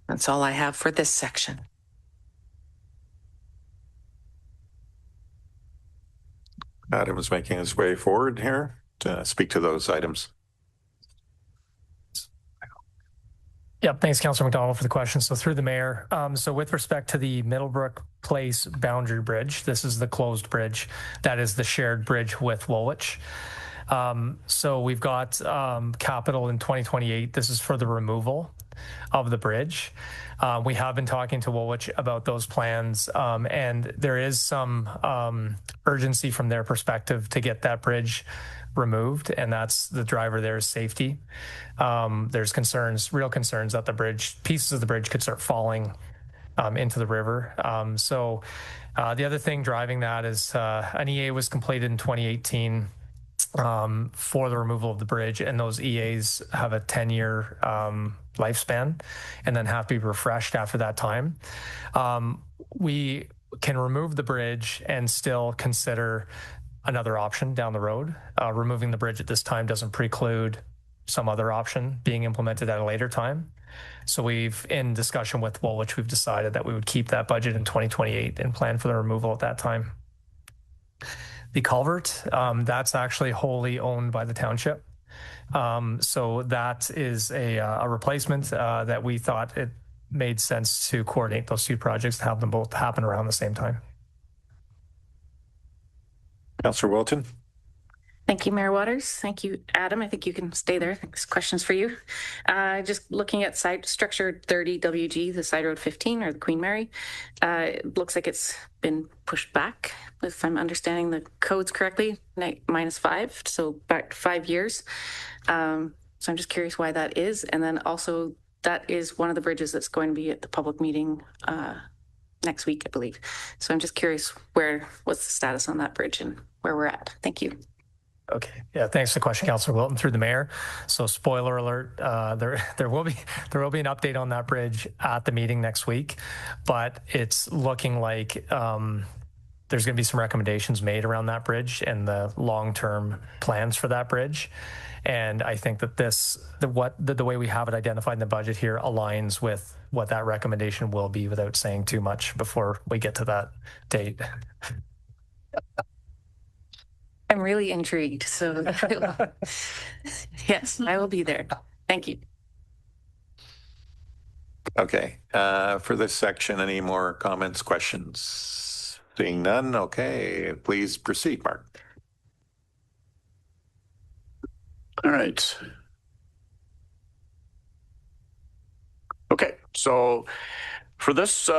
Speaker 4: That's all I have for this section.
Speaker 1: Adam is making his way forward here to speak to those items.
Speaker 16: Yep, thanks, Councillor McDonald, for the question. So through the mayor, so with respect to the Middlebrook Place boundary bridge, this is the closed bridge. That is the shared bridge with Woolwich. So we've got capital in 2028. This is for the removal of the bridge. We have been talking to Woolwich about those plans, and there is some urgency from their perspective to get that bridge removed, and that's the driver there is safety. There's concerns, real concerns that the bridge, pieces of the bridge could start falling into the river. So the other thing driving that is an EA was completed in 2018 for the removal of the bridge, and those EAs have a 10-year lifespan and then have to be refreshed after that time. We can remove the bridge and still consider another option down the road. Removing the bridge at this time doesn't preclude some other option being implemented at a later time. So we've, in discussion with Woolwich, we've decided that we would keep that budget in 2028 and plan for the removal at that time. The culvert, that's actually wholly owned by the township. So that is a replacement that we thought it made sense to coordinate those two projects to have them both happen around the same time.
Speaker 1: Councillor Wilton.
Speaker 5: Thank you, Mayor Waters. Thank you, Adam. I think you can stay there. Thanks. Questions for you. Just looking at side structure 30 WG, the side road 15 or the Queen Mary. It looks like it's been pushed back, if I'm understanding the codes correctly, -5, so back 5 years. So I'm just curious why that is. And then also that is one of the bridges that's going to be at the public meeting next week, I believe. So I'm just curious what's the status on that bridge and where we're at. Thank you.
Speaker 16: Okay. Yeah. Thanks for the question, Councillor Wilton, through the mayor. So spoiler alert, there will be an update on that bridge at the meeting next week, but it's looking like there's going to be some recommendations made around that bridge and the long-term plans for that bridge. And I think that the way we have it identified in the budget here aligns with what that recommendation will be without saying too much before we get to that date.
Speaker 5: I'm really intrigued. So yes, I will be there. Thank you.
Speaker 1: Okay. For this section, any more comments, questions? Seeing none. Okay. Please proceed, Mark.
Speaker 15: All right. Okay. So for this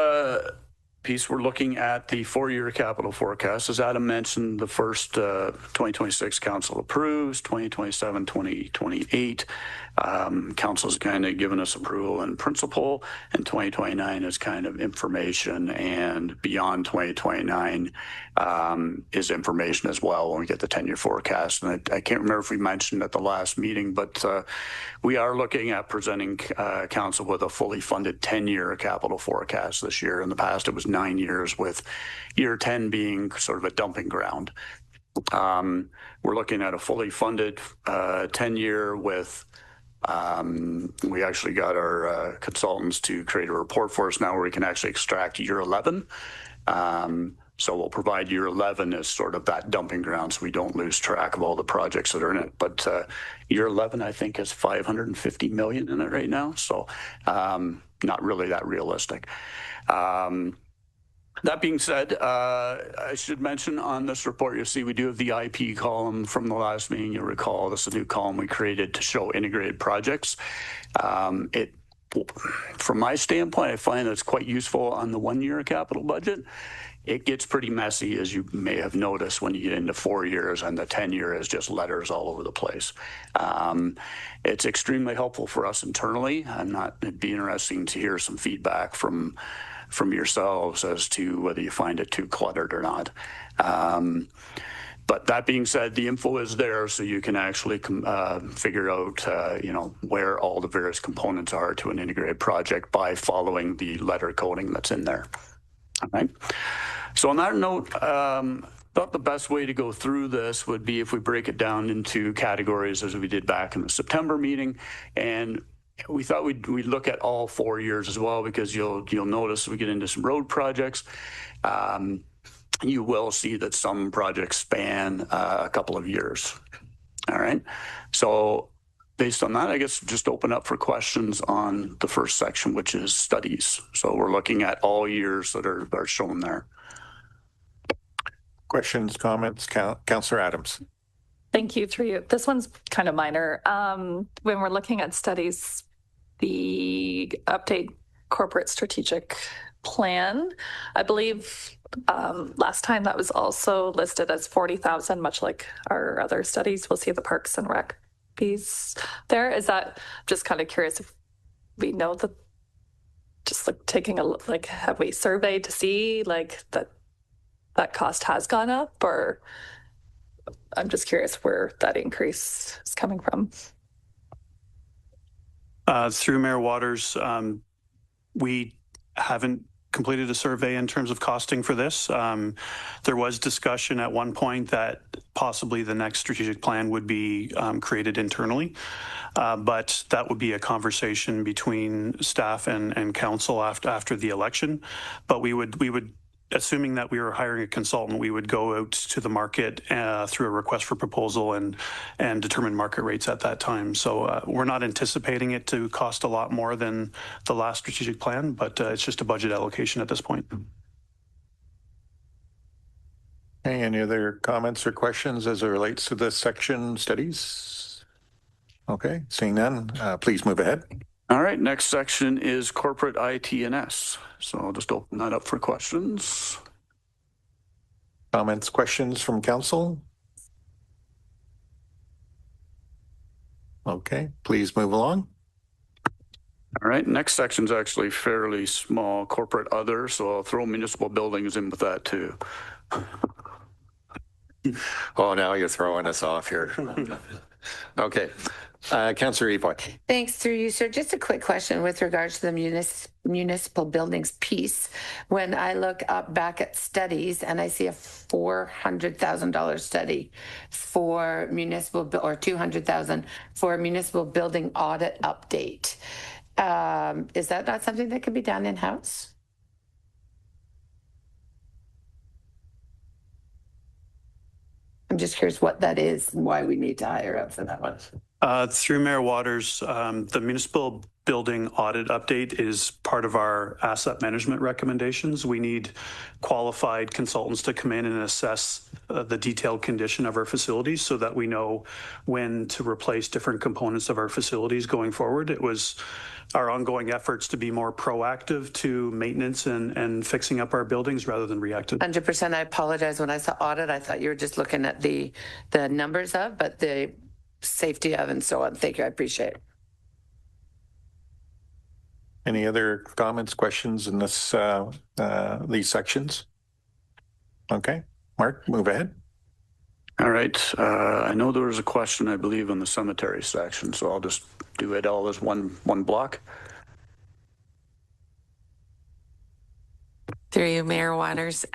Speaker 15: piece, we're looking at the 4-year capital forecast. As Adam mentioned, the first 2026 council approves, 2027, 2028. Council's kind of given us approval in principle, and 2029 is kind of information, and beyond 2029 is information as well when we get the 10-year forecast. And I can't remember if we mentioned at the last meeting, but we are looking at presenting council with a fully funded 10-year capital forecast this year. In the past, it was 9 years, with year 10 being sort of a dumping ground. We're looking at a fully funded 10-year with We actually got our consultants to create a report for us now where we can actually extract year 11. So we'll provide year 11 as sort of that dumping ground so we don't lose track of all the projects that are in it. But year 11, I think, has 550 million in it right now. So not really that realistic. That being said, I should mention on this report, you'll see we do have the IP column from the last meeting. You'll recall this is a new column we created to show integrated projects. From my standpoint, I find it's quite useful on the 1 year capital budget. It gets pretty messy, as you may have noticed, when you get into 4 years, and the 10-year is just letters all over the place. It's extremely helpful for us internally, and it'd be interesting to hear some feedback from yourselves as to whether you find it too cluttered or not. But that being said, the info is there, so you can actually figure out, where all the various components are to an integrated project by following the letter coding that's in there. All right. So on that note, thought the best way to go through this would be if we break it down into categories as we did back in the September meeting, and we thought we'd look at all 4 years as well, because you'll notice we get into some road projects. You will see that some projects span a couple of years. All right. So based on that, I guess just open up for questions on the first section, which is studies. So we're looking at all years that are shown there.
Speaker 1: Questions, comments, Councillor Adams.
Speaker 7: Thank you, through you. This one's kind of minor. When we're looking at studies, the update corporate strategic plan, I believe last time that was also listed as 40,000, much like our other studies. We'll see the Parks and Rec piece there. Is that, just kind of curious if we know that, just like taking a look, like, have we surveyed to see like that cost has gone up, or I'm just curious where that increase is coming from.
Speaker 6: Through Mayor Waters, we haven't completed a survey in terms of costing for this. There was discussion at one point that possibly the next strategic plan would be created internally, but that would be a conversation between staff and council after the election. But we would, assuming that we were hiring a consultant, we would go out to the market through a request for proposal and determine market rates at that time. So we're not anticipating it to cost a lot more than the last strategic plan, but it's just a budget allocation at this point.
Speaker 1: Okay, any other comments or questions as it relates to this section, studies? Okay, seeing none, please move ahead.
Speaker 15: All right, next section is corporate IT&S. So I'll just open that up for questions.
Speaker 1: Comments, questions from council? Okay, please move along.
Speaker 15: All right, next section is actually fairly small, corporate other, so I'll throw municipal buildings in with that too.
Speaker 1: Oh, now you're throwing us off here. Okay. Councillor Evoy.
Speaker 9: Thanks, through you, sir. Just a quick question with regards to the municipal buildings piece. When I look up back at studies and I see a $400,000 study for municipal, or $200,000 for municipal building audit update, is that not something that could be done in-house? I'm just curious what that is and why we need to hire out for that one.
Speaker 6: Through Mayor Waters, the municipal building audit update is part of our asset management recommendations. We need qualified consultants to come in and assess the detailed condition of our facilities so that we know when to replace different components of our facilities going forward. It was our ongoing efforts to be more proactive to maintenance and fixing up our buildings rather than reactive.
Speaker 9: 100%. I apologize. When I saw audit, I thought you were just looking at the numbers of, but the safety of and so on. Thank you. I appreciate it.
Speaker 1: Any other comments, questions in this these sections? Okay, Mark, move ahead.
Speaker 15: All right. I know there was a question, I believe, in the cemetery section, so I'll just do it all as one block.
Speaker 4: Through you, Mayor Waters.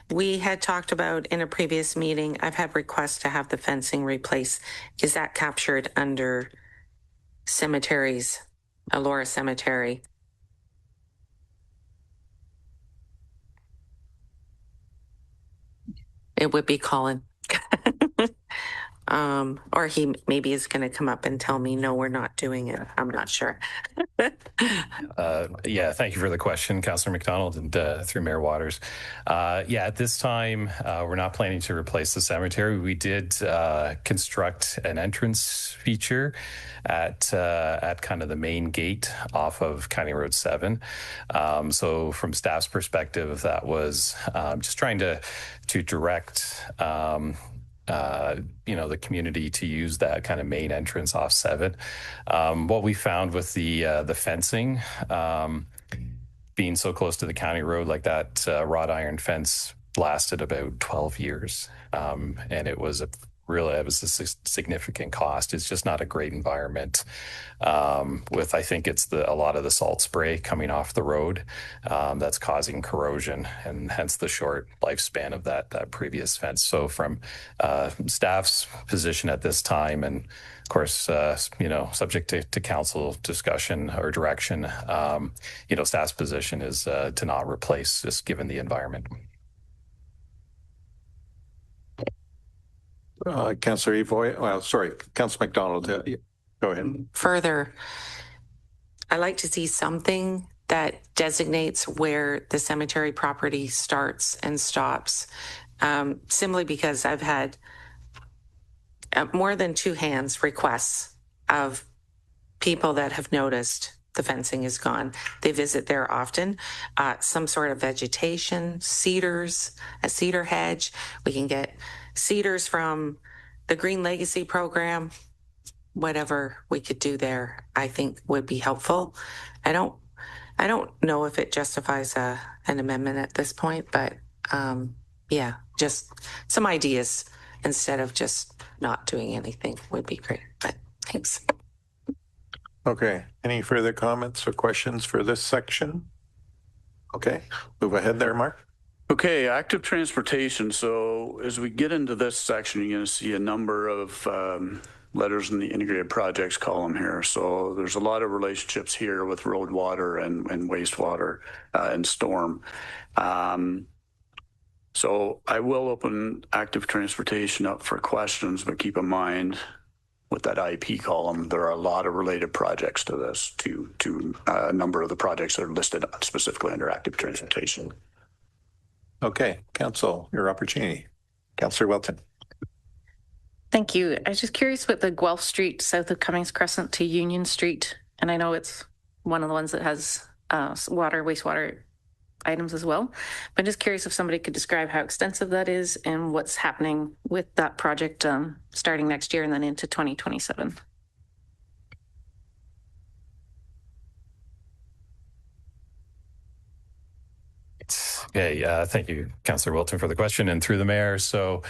Speaker 4: We had talked about in a previous meeting, I've had requests to have the fencing replaced. Is that captured under cemeteries, Elora Cemetery. It would be Colin. Or he maybe is going to come up and tell me, no, we're not doing it. I'm not sure.
Speaker 17: Yeah, thank you for the question, Councillor McDonald, and through Mayor Waters. Yeah, at this time, we're not planning to replace the cemetery. We did construct an entrance feature at kind of the main gate off of County Road 7. So from staff's perspective, that was just trying to direct the community to use that kind of main entrance off 7. What we found with the fencing, being so close to the county road, like that wrought iron fence lasted about 12 years. And it was a significant cost. It's just not a great environment. I think it's a lot of the salt spray coming off the road that's causing corrosion, and hence the short lifespan of that previous fence. So from staff's position at this time, and of course, subject to council discussion or direction, staff's position is to not replace, just given the environment.
Speaker 1: Councillor Evoy, Councillor McDonald, go ahead.
Speaker 4: Further, I like to see something that designates where the cemetery property starts and stops, simply because I've had more than 2 hands requests of people that have noticed the fencing is gone. They visit there often. Some sort of vegetation, cedars, a cedar hedge. We can get cedars from the Green Legacy program. Whatever we could do there, I think would be helpful. I don't know if it justifies an amendment at this point, but yeah, just some ideas instead of just not doing anything would be great. But thanks.
Speaker 1: Okay. Any further comments or questions for this section? Okay. Move ahead there, Mark.
Speaker 15: Okay, active transportation. So as we get into this section, you're going to see a number of letters in the integrated projects column here. So there's a lot of relationships here with road, water, and wastewater and storm. So I will open active transportation up for questions, but keep in mind with that IP column, there are a lot of related projects to this, to a number of the projects that are listed specifically under active transportation.
Speaker 1: Okay, Council, your opportunity. Councillor Welton.
Speaker 5: Thank you. I was just curious with the Guelph Street south of Cummings Crescent to Union Street, and I know it's one of the ones that has wastewater items as well. But I'm just curious if somebody could describe how extensive that is and what's happening with that project starting next year and then into 2027.
Speaker 17: Okay, thank you, Councillor Wilton, for the question, and through the mayor. So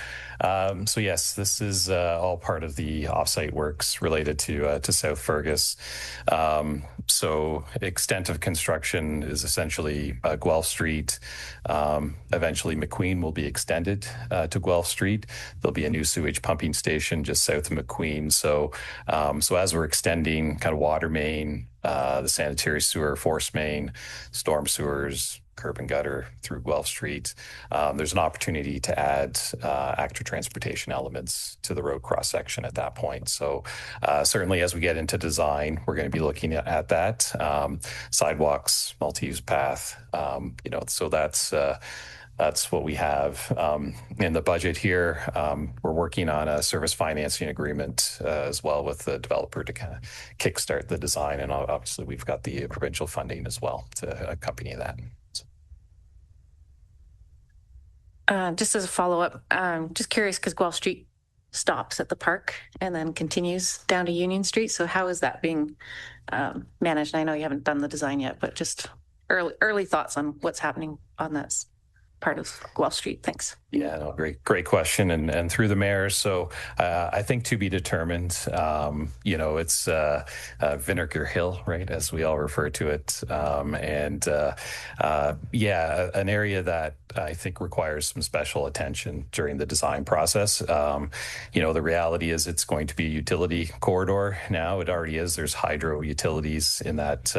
Speaker 17: yes, this is all part of the offsite works related to South Fergus. So extent of construction is essentially Guelph Street. Eventually, McQueen will be extended to Guelph Street. There'll be a new sewage pumping station just south of McQueen. So as we're extending kind of water main, the sanitary sewer, force main, storm sewers, curb and gutter through Guelph Street, there's an opportunity to add active transportation elements to the road cross section at that point. So certainly as we get into design, we're going to be looking at that. Sidewalks, multi-use path, so that's what we have in the budget here. We're working on a service financing agreement as well with the developer to kind of kickstart the design. And obviously we've got the provincial funding as well to accompany that.
Speaker 5: Just as a follow-up, just curious because Guelph Street stops at the park and then continues down to Union Street. So how is that being managed? I know you haven't done the design yet, but just early thoughts on what's happening on that part of Guelph Street. Thanks.
Speaker 17: Yeah, no, great question. And through the mayor. So I think to be determined, it's Vinegar Hill, right, as we all refer to it. An area that I think requires some special attention during the design process. The reality is it's going to be a utility corridor now. It already is. There's hydro utilities in that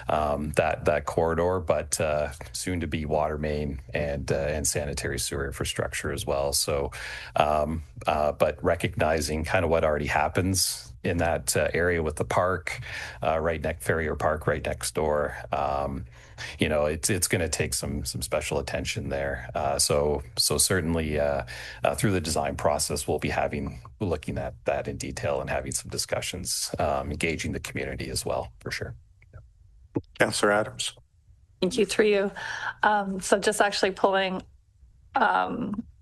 Speaker 17: that corridor, but soon to be water main and sanitary sewer infrastructure as well. So, but recognizing kind of what already happens in that area with the park, Ferrier Park right next door. It's going to take some special attention there. So certainly through the design process, we'll be looking at that in detail and having some discussions, engaging the community as well, for sure.
Speaker 1: Councillor Adams.
Speaker 7: Thank you, through you. So just actually pulling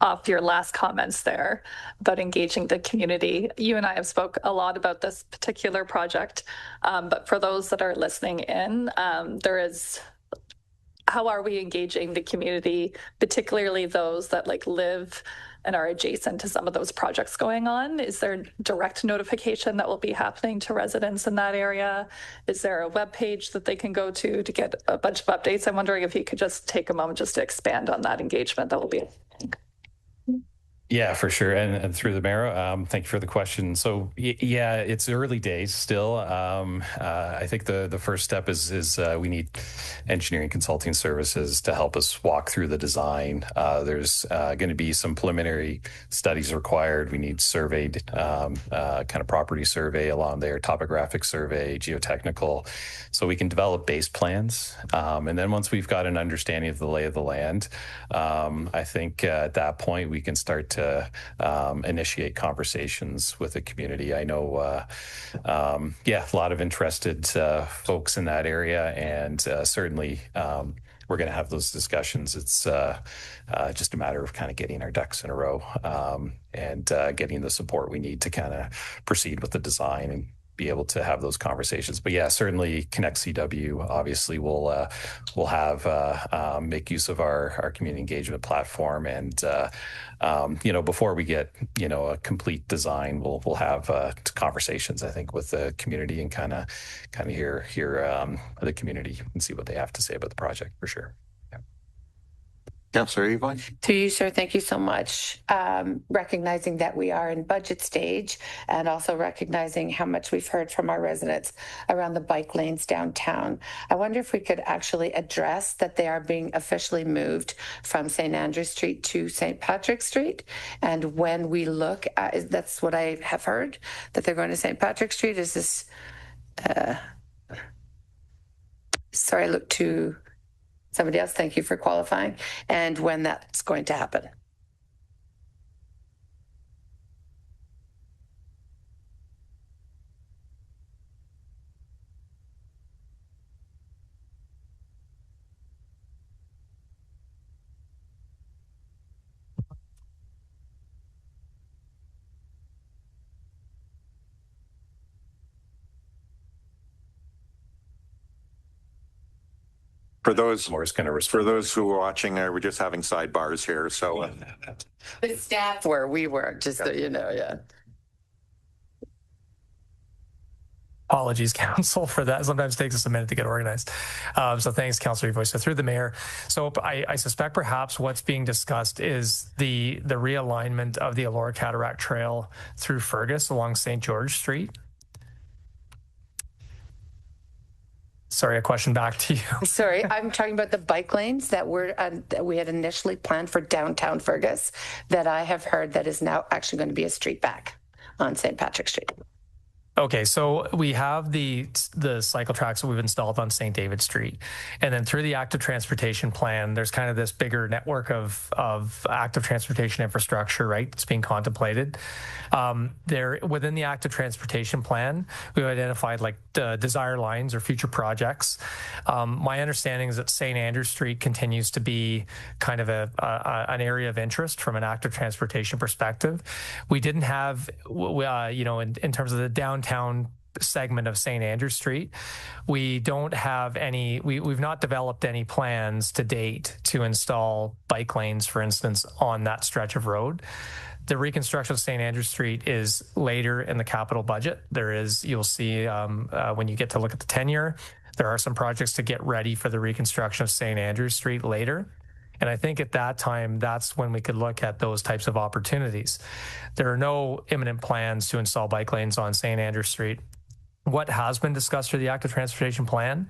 Speaker 7: off your last comments there about engaging the community. You and I have spoke a lot about this particular project, but for those that are listening in, how are we engaging the community, particularly those that live and are adjacent to some of those projects going on? Is there direct notification that will be happening to residents in that area? Is there a web page that they can go to get a bunch of updates? I'm wondering if you could just take a moment just to expand on that engagement. That will be
Speaker 17: Yeah, for sure. And through the mayor, thank you for the question. So yeah, it's early days still. I think the first step is we need engineering consulting services to help us walk through the design. There's going to be some preliminary studies required. We need surveyed kind of property survey along there, topographic survey, geotechnical, so we can develop base plans. And then once we've got an understanding of the lay of the land, I think at that point we can start to initiate conversations with the community. I know, a lot of interested folks in that area, and certainly we're going to have those discussions. It's just a matter of kind of getting our ducks in a row and getting the support we need to kind of proceed with the design and be able to have those conversations. But yeah, certainly Connect CW obviously will have make use of our community engagement platform, and before we get a complete design, we'll have conversations, I think, with the community and kind of hear the community and see what they have to say about the project, for sure.
Speaker 1: Councillor Yvonne.
Speaker 9: To you, sir, thank you so much. Recognizing that we are in budget stage, and also recognizing how much we've heard from our residents around the bike lanes downtown, I wonder if we could actually address that they are being officially moved from St. Andrew Street to St. Patrick Street. And when we look at, that's what I have heard, that they're going to St. Patrick Street. Is this, sorry, I look to somebody else. Thank you for qualifying. And when that's going to happen.
Speaker 1: For those who are watching, we're just having sidebars here. So
Speaker 9: the staff where we were, just so you know, yeah.
Speaker 16: Apologies, Council, for that. Sometimes it takes us a minute to get organized. So thanks, Councillor Evoy. So through the mayor. So I suspect perhaps what's being discussed is the realignment of the Elora Cataract Trail through Fergus along St. George Street. Sorry, a question back to you.
Speaker 9: Sorry, I'm talking about the bike lanes that we had initially planned for downtown Fergus, that I have heard that is now actually going to be a street back on St. Patrick Street.
Speaker 16: Okay, so we have the cycle tracks that we've installed on St. David Street, and then through the active transportation plan, there's kind of this bigger network of active transportation infrastructure, right? It's being contemplated. There within the active transportation plan, we've identified like the desire lines or future projects. My understanding is that St. Andrew Street continues to be kind of an area of interest from an active transportation perspective. We didn't have, in terms of the downtown segment of St. Andrew Street, we don't have any, we've not developed any plans to date to install bike lanes, for instance, on that stretch of road. The reconstruction of St. Andrew Street is later in the capital budget. You'll see when you get to look at the tenure, there are some projects to get ready for the reconstruction of St. Andrew Street later. And I think at that time, that's when we could look at those types of opportunities. There are no imminent plans to install bike lanes on St. Andrew Street. What has been discussed through the active transportation plan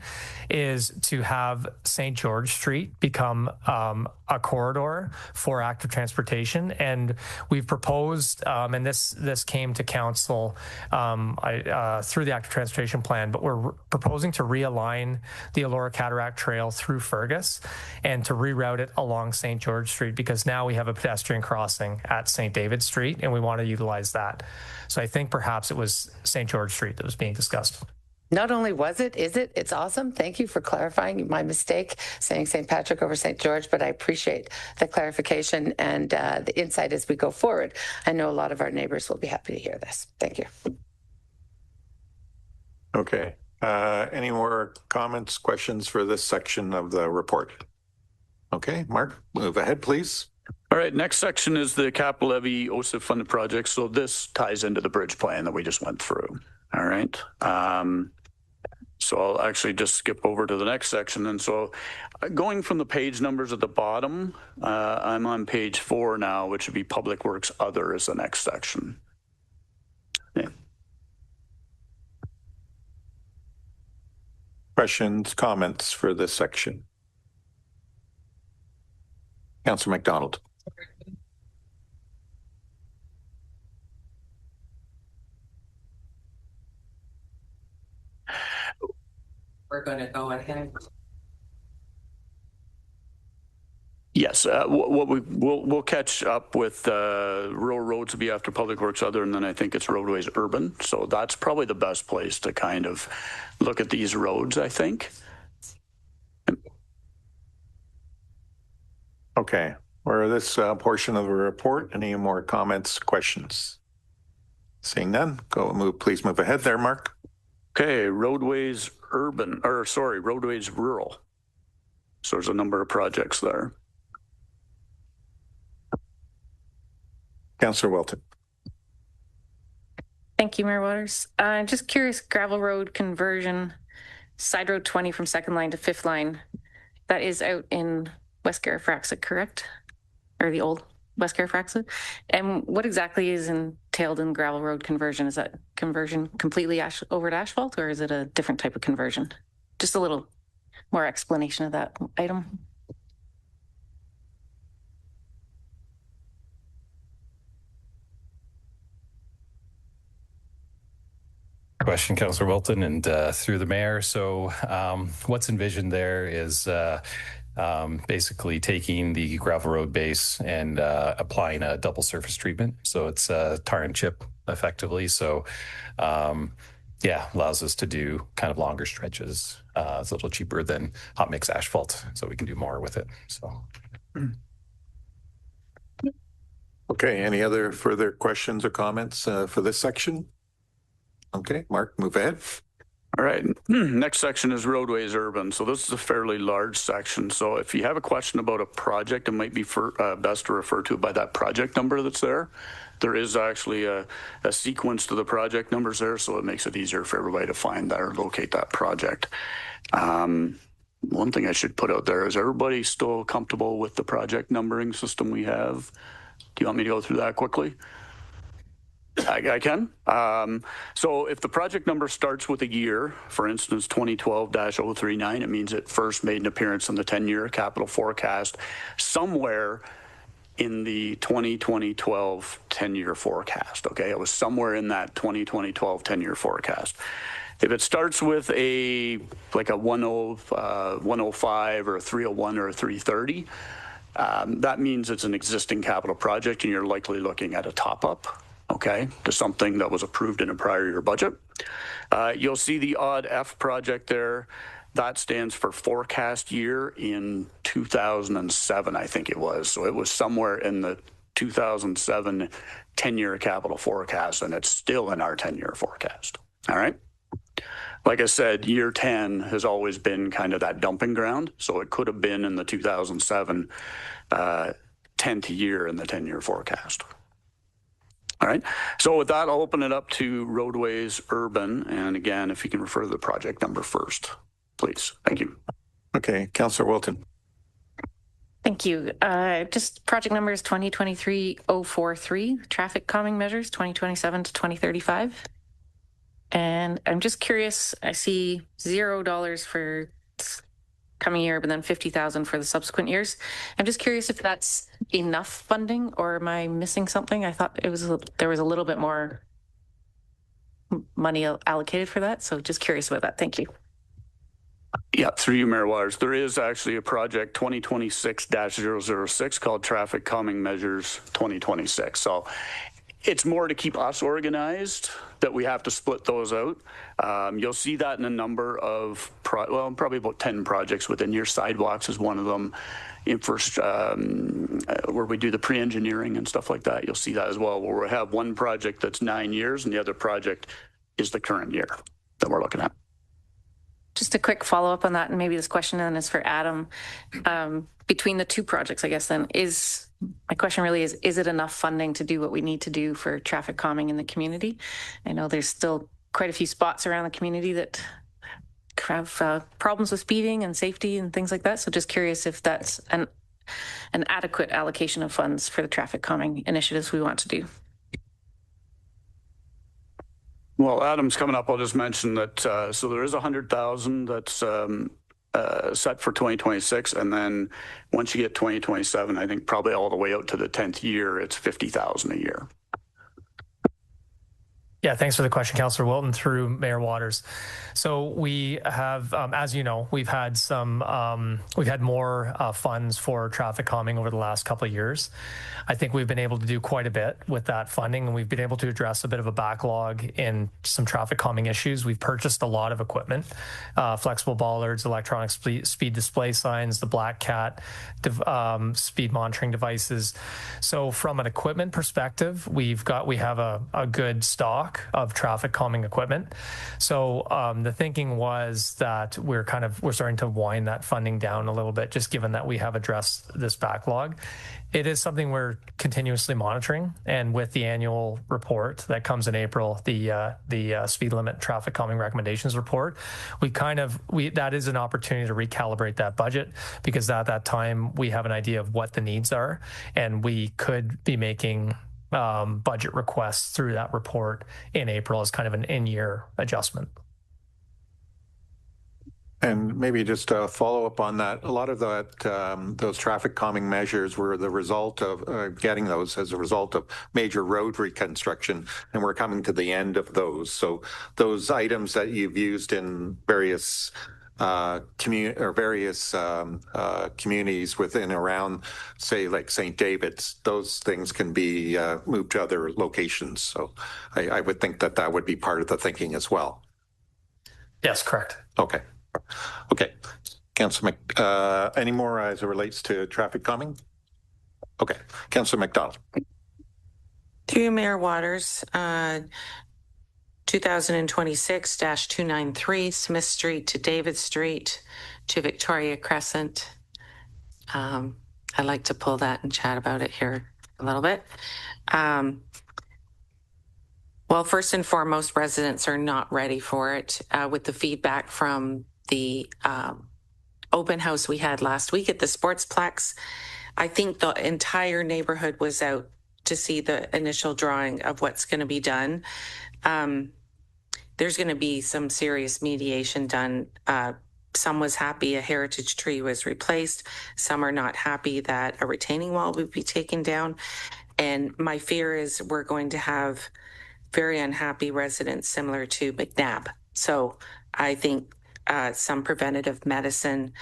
Speaker 16: is to have St. George Street become a corridor for active transportation. And we've proposed, and this came to council through the active transportation plan, but we're proposing to realign the Elora Cataract Trail through Fergus and to reroute it along St. George Street, because now we have a pedestrian crossing at St. David Street and we want to utilize that. So I think perhaps it was St. George Street that was being discussed.
Speaker 9: Not only was it, is it? It's awesome. Thank you for clarifying my mistake, saying St. Patrick over St. George, but I appreciate the clarification and the insight as we go forward. I know a lot of our neighbors will be happy to hear this. Thank you.
Speaker 1: Okay. Any more comments, questions for this section of the report? Okay, Mark, move ahead, please.
Speaker 15: All right, next section is the capital levy OSIF funded project. So this ties into the bridge plan that we just went through. All right. So I'll actually just skip over to the next section. And so going from the page numbers at the bottom, I'm on page 4 now, which would be Public Works Other is the next section. Yeah.
Speaker 1: Questions, comments for this section? Councillor McDonald.
Speaker 4: We're going to go ahead.
Speaker 15: Yes, we'll catch up with rural roads to be after Public Works Other, and then I think it's roadways urban. So that's probably the best place to kind of look at these roads, I think.
Speaker 1: Okay, for this portion of the report, any more comments, questions? Seeing none, please move ahead there, Mark.
Speaker 15: Okay, roadways urban, or sorry, roadways rural. So there's a number of projects there.
Speaker 1: Councillor Wilton.
Speaker 5: Thank you, Mayor Waters. Just curious, gravel road conversion, side road 20 from second line to fifth line, that is out in West Garifraxa, correct? Or the old West Garifraxa? And what exactly is entailed in gravel road conversion? Is that conversion completely over to asphalt, or is it a different type of conversion? Just a little more explanation of that item.
Speaker 17: Question, Councillor Wilton, and through the mayor. So what's envisioned there is basically taking the gravel road base and applying a double surface treatment. So it's tar and chip effectively. So yeah, allows us to do kind of longer stretches. It's a little cheaper than hot mix asphalt, so we can do more with it. So.
Speaker 1: Okay, any other further questions or comments for this section? Okay, Mark, move ahead.
Speaker 15: All right, next section is roadways urban. So this is a fairly large section. So if you have a question about a project, it might be best to refer to it by that project number that's there. There is actually a sequence to the project numbers there, so it makes it easier for everybody to find that or locate that project. One thing I should put out there is everybody still comfortable with the project numbering system we have? Do you want me to go through that quickly? I can. So if the project number starts with a year, for instance, 2012-039, it means it first made an appearance in the 10-year capital forecast somewhere in the 2012 10-year forecast. Okay, it was somewhere in that 2012 10-year forecast. If it starts with like a 105 or a 301 or a 330, that means it's an existing capital project and you're likely looking at a top-up, okay, to something that was approved in a prior year budget. You'll see the odd F project there. That stands for forecast year in 2007, I think it was. So it was somewhere in the 2007 10-year capital forecast, and it's still in our 10-year forecast. All right. Like I said, year 10 has always been kind of that dumping ground. So it could have been in the 2007 10th year in the 10-year forecast. All right. So with that, I'll open it up to roadways urban. And again, if you can refer to the project number first, please. Thank you.
Speaker 1: Okay. Councillor Wilton.
Speaker 5: Thank you. Just project numbers 2023-043, traffic calming measures 2027 to 2035. And I'm just curious, I see $0 for coming year, but then 50,000 for the subsequent years. I'm just curious if that's enough funding, or am I missing something? I thought there was a little bit more money allocated for that. So just curious about that. Thank you.
Speaker 15: Yeah, through you, Mayor Waters. There is actually a project 2026-006 called Traffic Calming Measures 2026. So it's more to keep us organized that we have to split those out. You'll see that in a number of, probably about 10 projects within your sidewalks is one of them. Where we do the pre-engineering and stuff like that. You'll see that as well, where we have one project that's 9 years and the other project is the current year that we're looking at.
Speaker 5: Just a quick follow-up on that, and maybe this question then is for Adam. Between the two projects, I guess then, my question really is it enough funding to do what we need to do for traffic calming in the community? I know there's still quite a few spots around the community that have problems with speeding and safety and things like that. So just curious if that's an adequate allocation of funds for the traffic calming initiatives we want to do.
Speaker 15: Well, Adam's coming up. I'll just mention that, so there is 100,000 that's set for 2026. And then once you get 2027, I think probably all the way out to the 10th year, it's 50,000 a year.
Speaker 16: Yeah, thanks for the question, Councillor Wilton, through Mayor Waters. So we have, as you know, we've had more funds for traffic calming over the last couple of years. I think we've been able to do quite a bit with that funding, and we've been able to address a bit of a backlog in some traffic calming issues. We've purchased a lot of equipment, flexible bollards, electronic speed display signs, the Black Cat, speed monitoring devices. So from an equipment perspective, we have a good stock of traffic calming equipment. So the thinking was that we're starting to wind that funding down a little bit, just given that we have addressed this backlog. It is something we're continuously monitoring, and with the annual report that comes in April, the speed limit traffic calming recommendations report, that is an opportunity to recalibrate that budget, because at that time we have an idea of what the needs are, and we could be making budget requests through that report in April as kind of an in-year adjustment.
Speaker 1: And maybe just a follow up on that. A lot of that, those traffic calming measures were the result of getting those as a result of major road reconstruction, and we're coming to the end of those. So those items that you've used in various communities within around, say, like St. David's, those things can be moved to other locations. So I would think that would be part of the thinking as well.
Speaker 16: Yes, correct.
Speaker 1: Okay. Councillor any more as it relates to traffic calming? Okay. Councillor McDonald.
Speaker 4: Through Mayor Waters, 2026-293 Smith Street to David Street to Victoria Crescent. I'd like to pull that and chat about it here a little bit. Well, first and foremost, residents are not ready for it. With the feedback from the open house we had last week at the Sportsplex, I think the entire neighborhood was out to see the initial drawing of what's going to be done. There's going to be some serious mediation done. Some was happy a heritage tree was replaced. Some are not happy that a retaining wall would be taken down. And my fear is we're going to have very unhappy residents similar to McNabb. So I think some preventative medicine.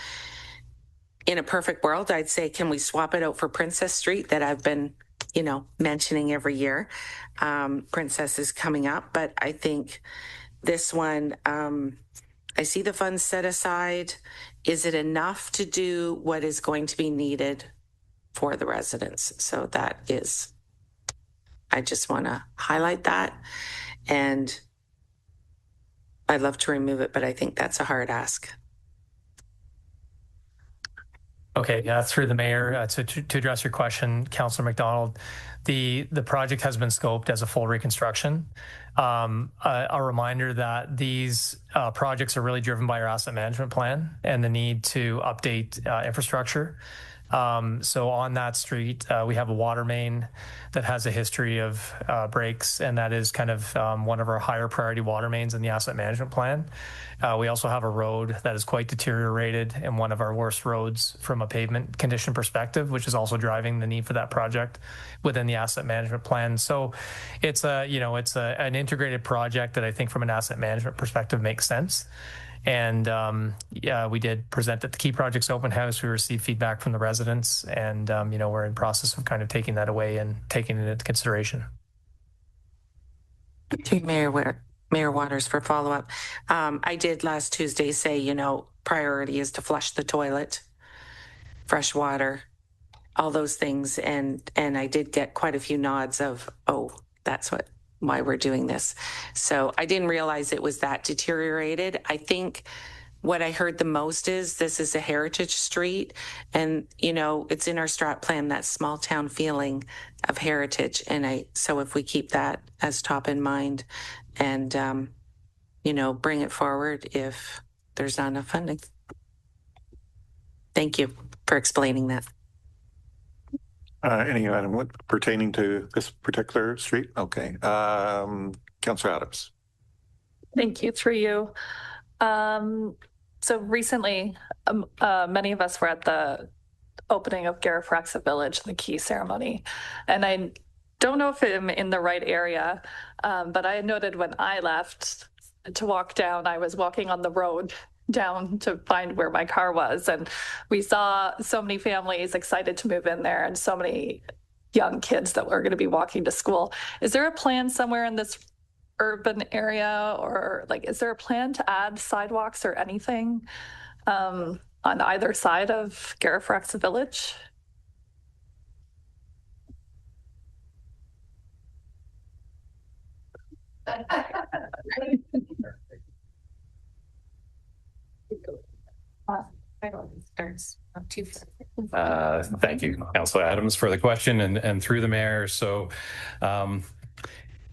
Speaker 4: In a perfect world, I'd say, can we swap it out for Princess Street that I've been, mentioning every year? Princess is coming up, but I think this one, I see the funds set aside. Is it enough to do what is going to be needed for the residents? So I just want to highlight that. And I'd love to remove it, but I think that's a hard ask.
Speaker 16: Okay, through the mayor, to address your question, Councillor McDonald, the project has been scoped as a full reconstruction. A reminder that these projects are really driven by our asset management plan and the need to update infrastructure So on that street, we have a water main that has a history of breaks, and that is kind of one of our higher priority water mains in the asset management plan. We also have a road that is quite deteriorated and one of our worst roads from a pavement condition perspective, which is also driving the need for that project within the asset management plan. So it's an integrated project that I think from an asset management perspective makes sense. And we did present at the Key Projects Open House. We received feedback from the residents, and we're in process of kind of taking that away and taking it into consideration.
Speaker 4: To Mayor Waters for follow-up. I did last Tuesday say, priority is to flush the toilet, fresh water, all those things. And I did get quite a few nods of, oh, that's why we're doing this. So I didn't realize it was that deteriorated. I think what I heard the most is this is a heritage street, and it's in our strat plan, that small town feeling of heritage. And so if we keep that as top in mind and bring it forward if there's not enough funding. Thank you for explaining that.
Speaker 1: Any item pertaining to this particular street? Okay. Councillor Adams.
Speaker 7: Thank you, through you. So recently, many of us were at the opening of Garifraxa Village, the key ceremony. And I don't know if I'm in the right area, but I noted when I left to walk down, I was walking on the road down to find where my car was. And we saw so many families excited to move in there and so many young kids that were going to be walking to school. Is there a plan somewhere in this urban area, or is there a plan to add sidewalks or anything on either side of Garifraxa Village?
Speaker 17: Thank you, Councillor Adams, for the question and through the mayor. So,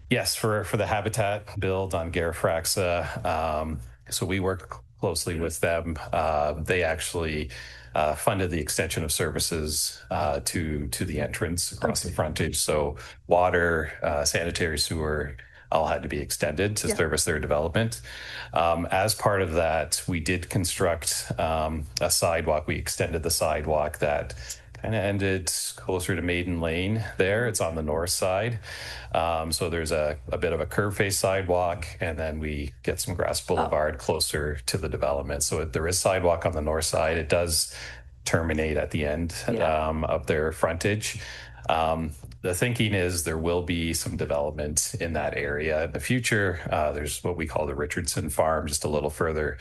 Speaker 17: yes, for the habitat build on Garifraxa, so we work closely with them. They actually funded the extension of services to the entrance across the frontage. So water, sanitary sewer, all had to be extended to service their development. As part of that, we did construct a sidewalk. We extended the sidewalk that kind of ended closer to Maiden Lane there. It's on the north side. So there's a bit of a curve face sidewalk, and then we get some grass boulevard closer to the development. So there is sidewalk on the north side. It does terminate at the end of their frontage. The thinking is there will be some development in that area in the future. There's what we call the Richardson Farm, just a little further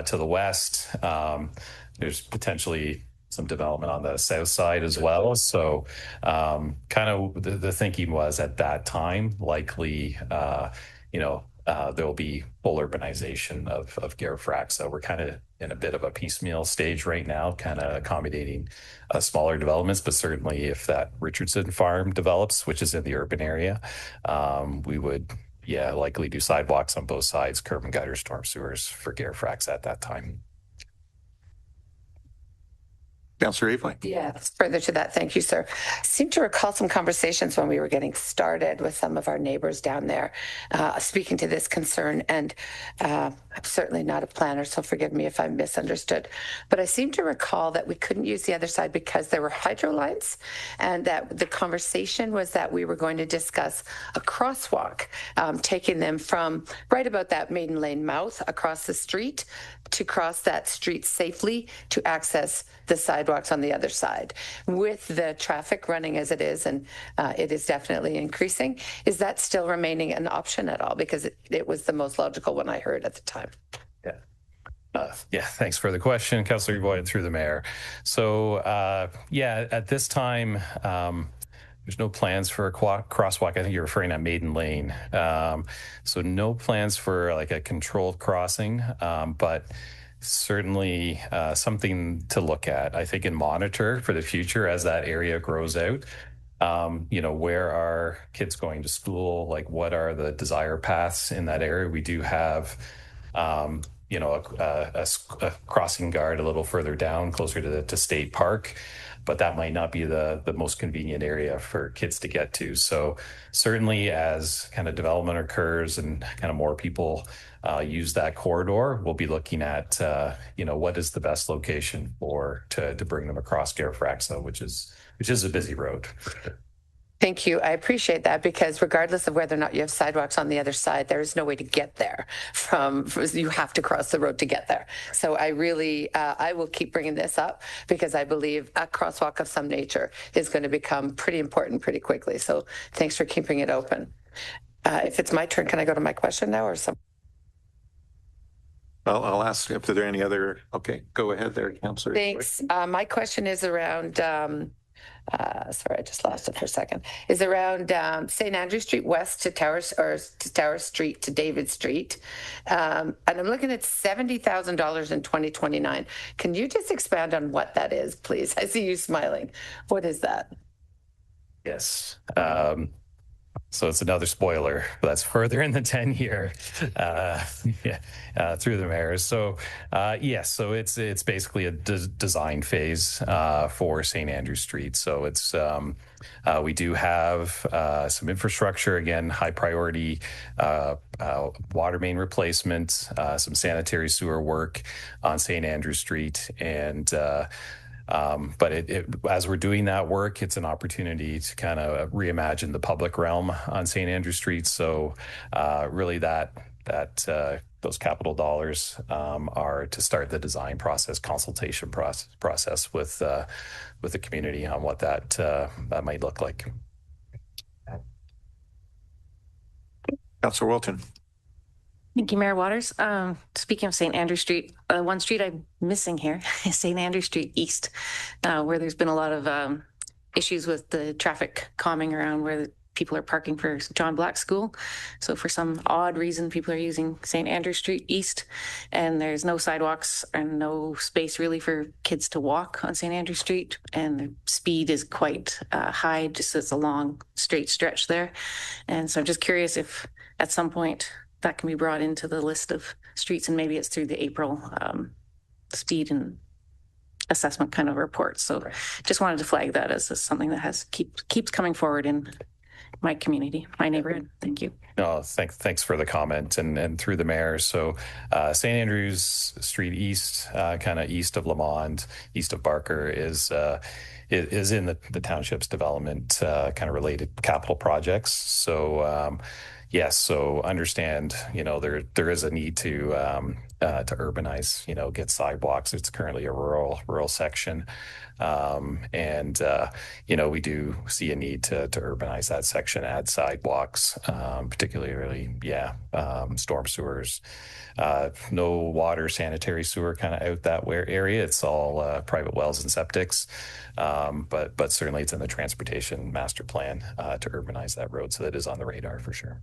Speaker 17: to the west. There's potentially some development on the south side as well. So kind of the thinking was at that time, likely, there'll be full urbanization of Garifraxa. We're kind of in a bit of a piecemeal stage right now, kind of accommodating smaller developments, but certainly if that Richardson Farm develops, which is in the urban area, we would, likely do sidewalks on both sides, curb and gutter, storm sewers for Garifraxa at that time.
Speaker 1: Councillor Evelyn.
Speaker 9: Yeah, further to that, thank you, sir. I seem to recall some conversations when we were getting started with some of our neighbors down there, speaking to this concern. And I'm certainly not a planner, so forgive me if I misunderstood. But I seem to recall that we couldn't use the other side because there were hydro lines, and that the conversation was that we were going to discuss a crosswalk, taking them from right about that Maiden Lane mouth across the street to cross that street safely to access the sidewalks on the other side. With the traffic running as it is, and it is definitely increasing, is that still remaining an option at all? Because it was the most logical one I heard at the time.
Speaker 17: Thanks for the question, Councillor Boyd, through the mayor. So at this time, there's no plans for a crosswalk. I think you're referring to Maiden Lane. So no plans for like a controlled crossing, but certainly something to look at, I think, and monitor for the future as that area grows out. Where are kids going to school? Like, what are the desire paths in that area? We do have, a crossing guard a little further down, closer to State Park. but that might not be the most convenient area for kids to get to. So certainly as kind of development occurs and kind of more people use that corridor, we'll be looking at, what is the best location to bring them across Garifraxa, which is a busy road.
Speaker 9: Thank you. I appreciate that, because regardless of whether or not you have sidewalks on the other side, there is no way to get there you have to cross the road to get there. So I really, I will keep bringing this up, because I believe a crosswalk of some nature is going to become pretty important pretty quickly. So thanks for keeping it open. If it's my turn, can I go to my question now, or some?
Speaker 1: I'll ask if there are any other. Okay, go ahead there, Councillor.
Speaker 9: Thanks. My question is around, sorry, I just lost it for a second, is around St. Andrew Street West to Tower Street to David Street. And I'm looking at $70,000 in 2029. Can you just expand on what that is, please? I see you smiling. What is that?
Speaker 17: Yes. So it's another spoiler, but that's further in the 10-year through the mayor. So yes, so it's basically a design phase for St. Andrew Street. So it's we do have some infrastructure, again, high priority water main replacement, some sanitary sewer work on St. Andrew Street, and but as we're doing that work, it's an opportunity to kind of reimagine the public realm on St. Andrew Street. So really those capital dollars are to start the design process, consultation process with the community on what that might look like.
Speaker 1: Councillor Wilton.
Speaker 5: Thank you, Mayor Waters. Speaking of St. Andrew Street, one street I'm missing here is St. Andrew Street East, where there's been a lot of issues with the traffic calming around where people are parking for John Black School. So for some odd reason, people are using St. Andrew Street East, and there's no sidewalks and no space really for kids to walk on St. Andrew Street. And the speed is quite high, just as a long straight stretch there. And so I'm just curious if at some point that can be brought into the list of streets, and maybe it's through the April speed and assessment kind of report. So just wanted to flag that as something that keeps coming forward in my community, my neighborhood. Thank you.
Speaker 17: No, thanks for the comment, and through the mayor. So St. Andrews Street East, kind of east of Lamond, east of Barker, is in the township's development kind of related capital projects. So yes, so understand, there is a need to urbanize, get sidewalks. It's currently a rural section. And we do see a need to urbanize that section, add sidewalks, particularly, storm sewers, no water, sanitary sewer kind of out that area. It's all private wells and septics. But certainly it's in the transportation master plan to urbanize that road. So that is on the radar for sure.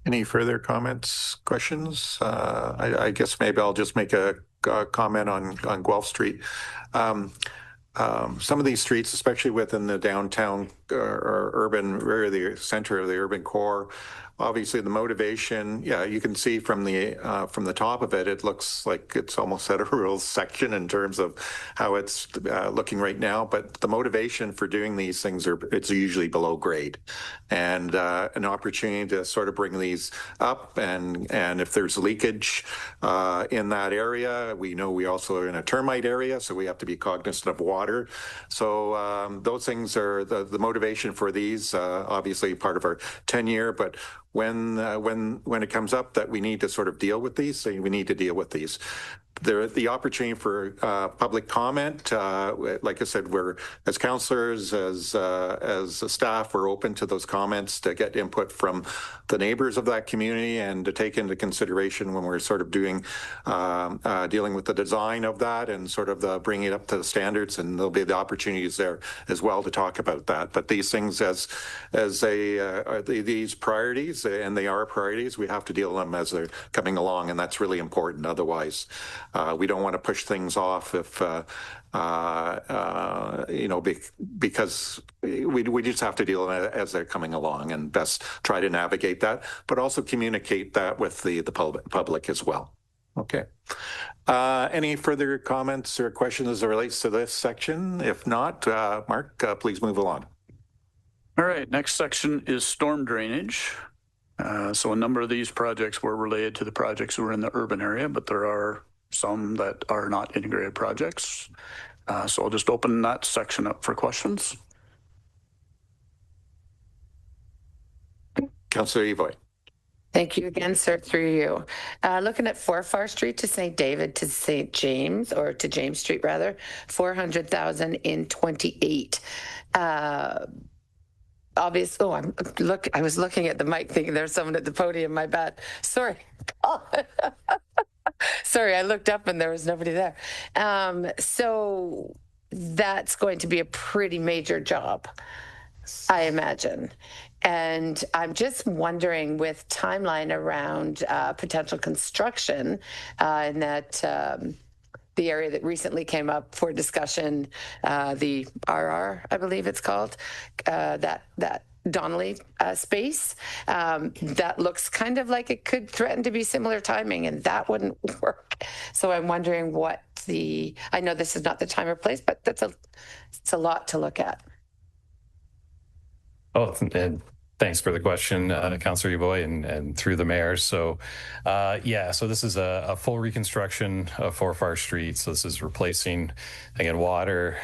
Speaker 1: Any further comments, questions? I guess maybe I'll just make a comment on Guelph Street. Some of these streets, especially within the downtown or urban, or the center of the urban core, obviously the motivation, you can see from the top of it, it looks like it's almost at a rural section in terms of how it's looking right now. But the motivation for doing these things it's usually below grade, and an opportunity to sort of bring these up. And if there's leakage in that area, we know we also are in a termite area, so we have to be cognizant of water. So those things are the motivation for these. Obviously part of our 10-year, but when it comes up that we need to sort of deal with these, so we need to deal with these. The opportunity for public comment, like I said, we're as councillors, as a staff, we're open to those comments to get input from the neighbors of that community and to take into consideration when we're sort of dealing with the design of that and sort of bringing it up to the standards. And there'll be the opportunities there as well to talk about that. But these things, as these priorities, and they are priorities, we have to deal with them as they're coming along, and that's really important. Otherwise, we don't want to push things off because we just have to deal with it as they're coming along, and best try to navigate that, but also communicate that with the public as well. Okay. Any further comments or questions as it relates to this section? If not, Mark, please move along.
Speaker 15: All right, next section is storm drainage. So a number of these projects were related to the projects that were in the urban area, but there are some that are not integrated projects. So I'll just open that section up for questions.
Speaker 1: Councillor Evoy.
Speaker 9: Thank you again, sir, through you. Looking at Forfar Street to St. David to St. James, or to James Street rather, 400,000 in 28. I was looking at the mic thinking there's someone at the podium, my bad. Sorry. Sorry, I looked up and there was nobody there. So that's going to be a pretty major job, I imagine. And I'm just wondering, with timeline around potential construction in that the area that recently came up for discussion, the RR, I believe it's called, that Donnelly space, that looks kind of like it could threaten to be similar timing, and that wouldn't work. So I'm wondering I know this is not the time or place, but it's a lot to look at.
Speaker 17: Oh, and thanks for the question, Councillor Evoy, and through the mayor. So, so this is a full reconstruction of Forfar Street. So this is replacing, again, water,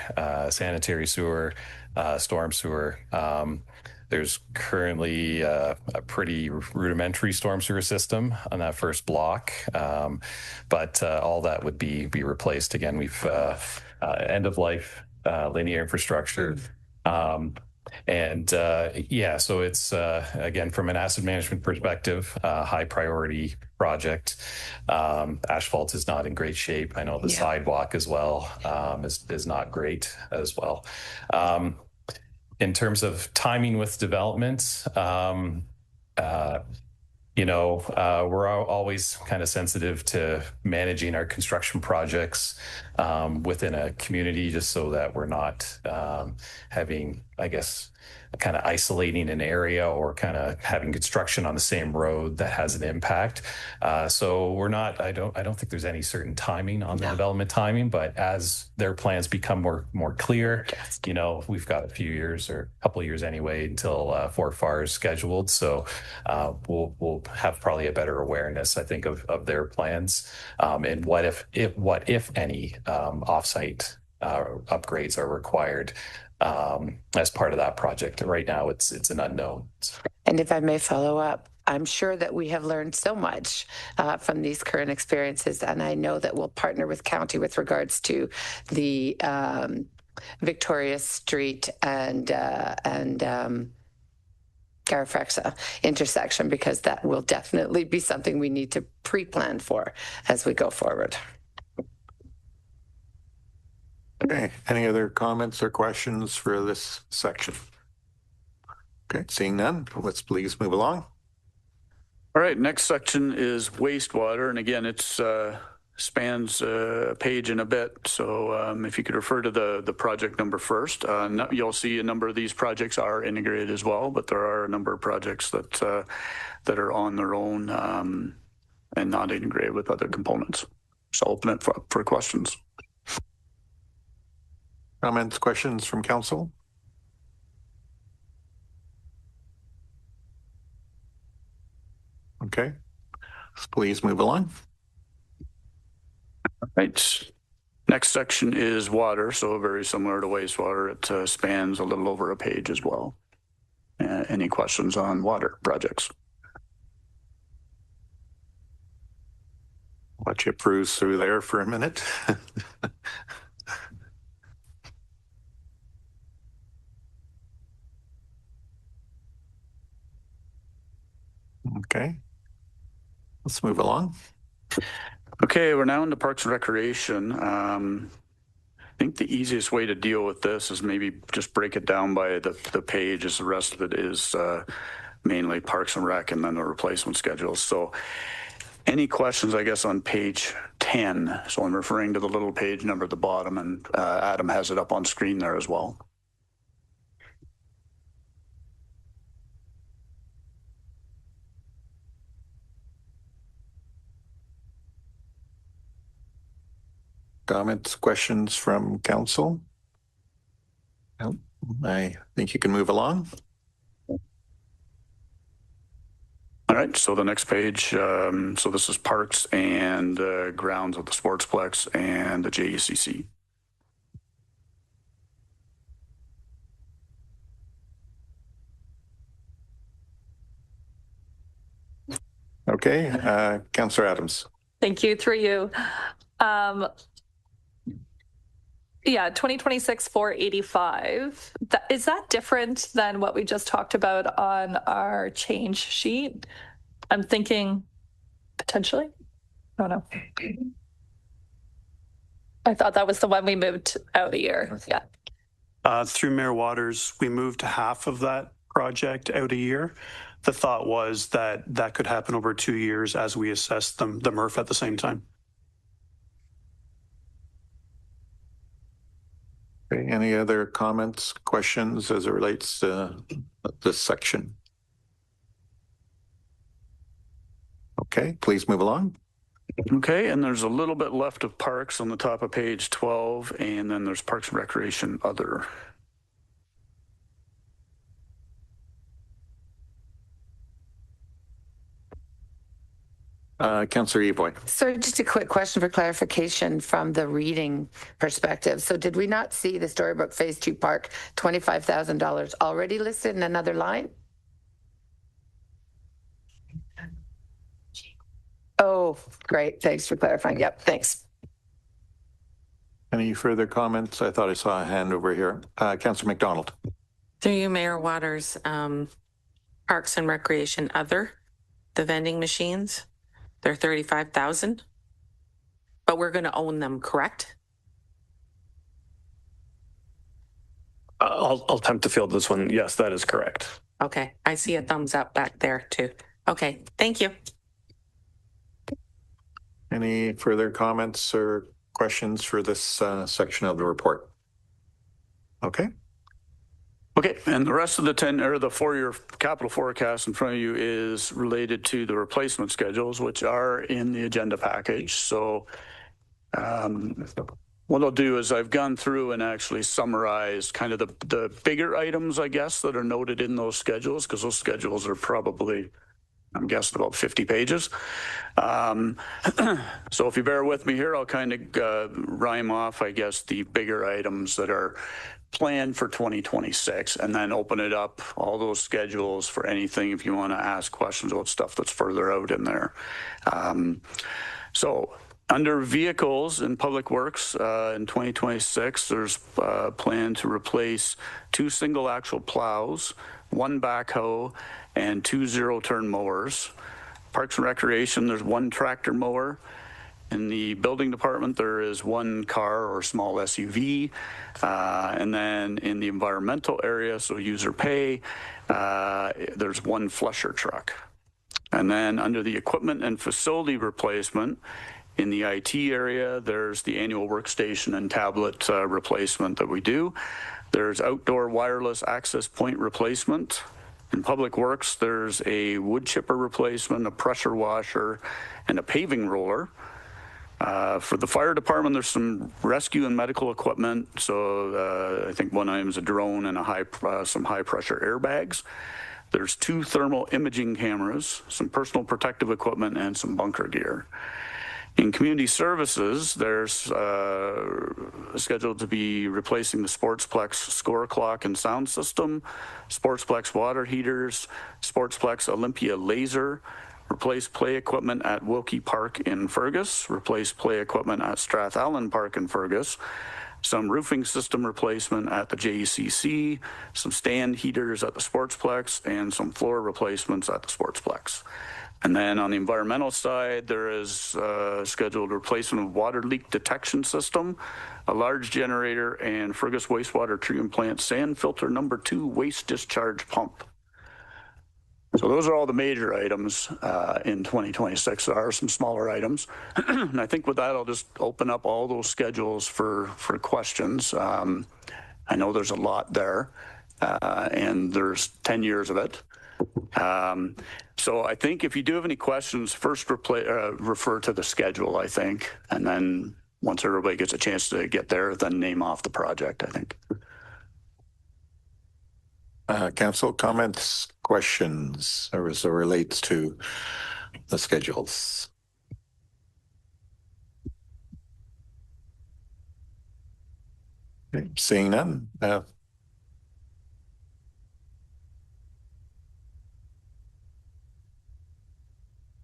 Speaker 17: sanitary sewer, storm sewer. There's currently a pretty rudimentary storm sewer system on that first block, but all that would be replaced. Again, we've end of life linear infrastructure. So it's, again, from an asset management perspective, high priority project. Asphalt is not in great shape. I know the sidewalk as well is not great as well. In terms of timing with development, we're always kind of sensitive to managing our construction projects within a community, just so that we're not having, I guess, kind of isolating an area or kind of having construction on the same road that has an impact. So we're not, I don't think there's any certain timing on the development timing, but as their plans become more clear, we've got a few years or a couple of years anyway until Forfar is scheduled. So we'll have probably a better awareness, I think, of their plans and what if any offsite upgrades are required as part of that project. Right now, it's an unknown.
Speaker 9: And if I may follow up, I'm sure that we have learned so much from these current experiences, and I know that we'll partner with county with regards to the Victoria Street and Garifrexa intersection, because that will definitely be something we need to pre-plan for as we go forward.
Speaker 1: Okay, any other comments or questions for this section? Okay, seeing none, let's please move along.
Speaker 15: All right, next section is wastewater. And again, it's spans a page and a bit. So if you could refer to the project number first, you'll see a number of these projects are integrated as well, but there are a number of projects that are on their own and not integrated with other components. So I'll open it for questions.
Speaker 1: Comments, questions from council? Okay, let's please move along.
Speaker 15: All right. Next section is water, so very similar to wastewater. It spans a little over a page as well. Any questions on water projects?
Speaker 1: Let you peruse through there for a minute. Okay, let's move along.
Speaker 15: Okay, we're now into Parks and Recreation. I think the easiest way to deal with this is maybe just break it down by the page, as the rest of it is mainly Parks and Rec and then the replacement schedules. So any questions, I guess, on page 10? So I'm referring to the little page number at the bottom, and Adam has it up on screen there as well.
Speaker 1: comments, questions from council? No, I think you can move along.
Speaker 15: All right, so the next page, so this is parks and grounds of the Sportsplex and the JECC.
Speaker 1: Okay, Councillor Adams.
Speaker 7: Thank you, through you. Yeah, 2026 485. Is that different than what we just talked about on our change sheet? I'm thinking potentially. I don't know. I thought that was the one we moved out a year. Yeah.
Speaker 6: Through Mayor Waters, we moved half of that project out a year. The thought was that that could happen over 2 years as we assess the MRF at the same time.
Speaker 1: Okay, any other comments, questions as it relates to this section? Okay, please move along.
Speaker 15: Okay, and there's a little bit left of parks on the top of page 12, and then there's Parks and Recreation Other.
Speaker 1: Councillor Evoy.
Speaker 9: So just a quick question for clarification from the reading perspective. So did we not see the Storybook Phase 2 Park $25,000 already listed in another line? Oh, great. Thanks for clarifying. Yep, thanks.
Speaker 1: Any further comments? I thought I saw a hand over here. Councillor McDonald.
Speaker 4: Through you, Mayor Waters, Parks and Recreation Other, the vending machines, they're 35,000, but we're going to own them, correct?
Speaker 14: I'll attempt to field this one. Yes, that is correct.
Speaker 4: Okay, I see a thumbs up back there too. Okay, thank you.
Speaker 1: Any further comments or questions for this section of the report? Okay.
Speaker 15: Okay, and the rest of the 4-year capital forecast in front of you is related to the replacement schedules, which are in the agenda package. So what I'll do is I've gone through and actually summarized kind of the bigger items, I guess, that are noted in those schedules, because those schedules are probably, I'm guessing, about 50 pages. So if you bear with me here, I'll kind of rhyme off, I guess, the bigger items that are planned for 2026, and then open it up, all those schedules, for anything if you want to ask questions about stuff that's further out in there. So under vehicles in public works in 2026, there's a plan to replace 2 single axle plows, 1 backhoe, and 2 zero-turn mowers. Parks and Recreation, there's 1 tractor mower. In the building department, there is 1 car or small SUV. And then in the environmental area, so user pay, there's 1 flusher truck. And then under the equipment and facility replacement, in the IT area, there's the annual workstation and tablet replacement that we do. There's outdoor wireless access point replacement. In Public Works, there's a wood chipper replacement, a pressure washer, and a paving roller. For the fire department, there's some rescue and medical equipment. So I think one item is a drone and some high pressure airbags. There's 2 thermal imaging cameras, some personal protective equipment, and some bunker gear. In community services, there's scheduled to be replacing the Sportsplex score clock and sound system, Sportsplex water heaters, Sportsplex Olympia laser, replace play equipment at Wilkie Park in Fergus, replace play equipment at Strathallan Park in Fergus, some roofing system replacement at the JECC, some stand heaters at the Sportsplex, and some floor replacements at the Sportsplex. And then on the environmental side, there is scheduled replacement of water leak detection system, a large generator, and Fergus wastewater treatment plant sand filter number 2 waste discharge pump. So those are all the major items in 2026. There are some smaller items. And I think with that, I'll just open up all those schedules for questions. I know there's a lot there, and there's 10 years of it. So I think if you do have any questions, first refer to the schedule, I think, and then once everybody gets a chance to get there, then name off the project, I think.
Speaker 1: Council comments, questions, as it relates to the schedules. Okay, seeing none.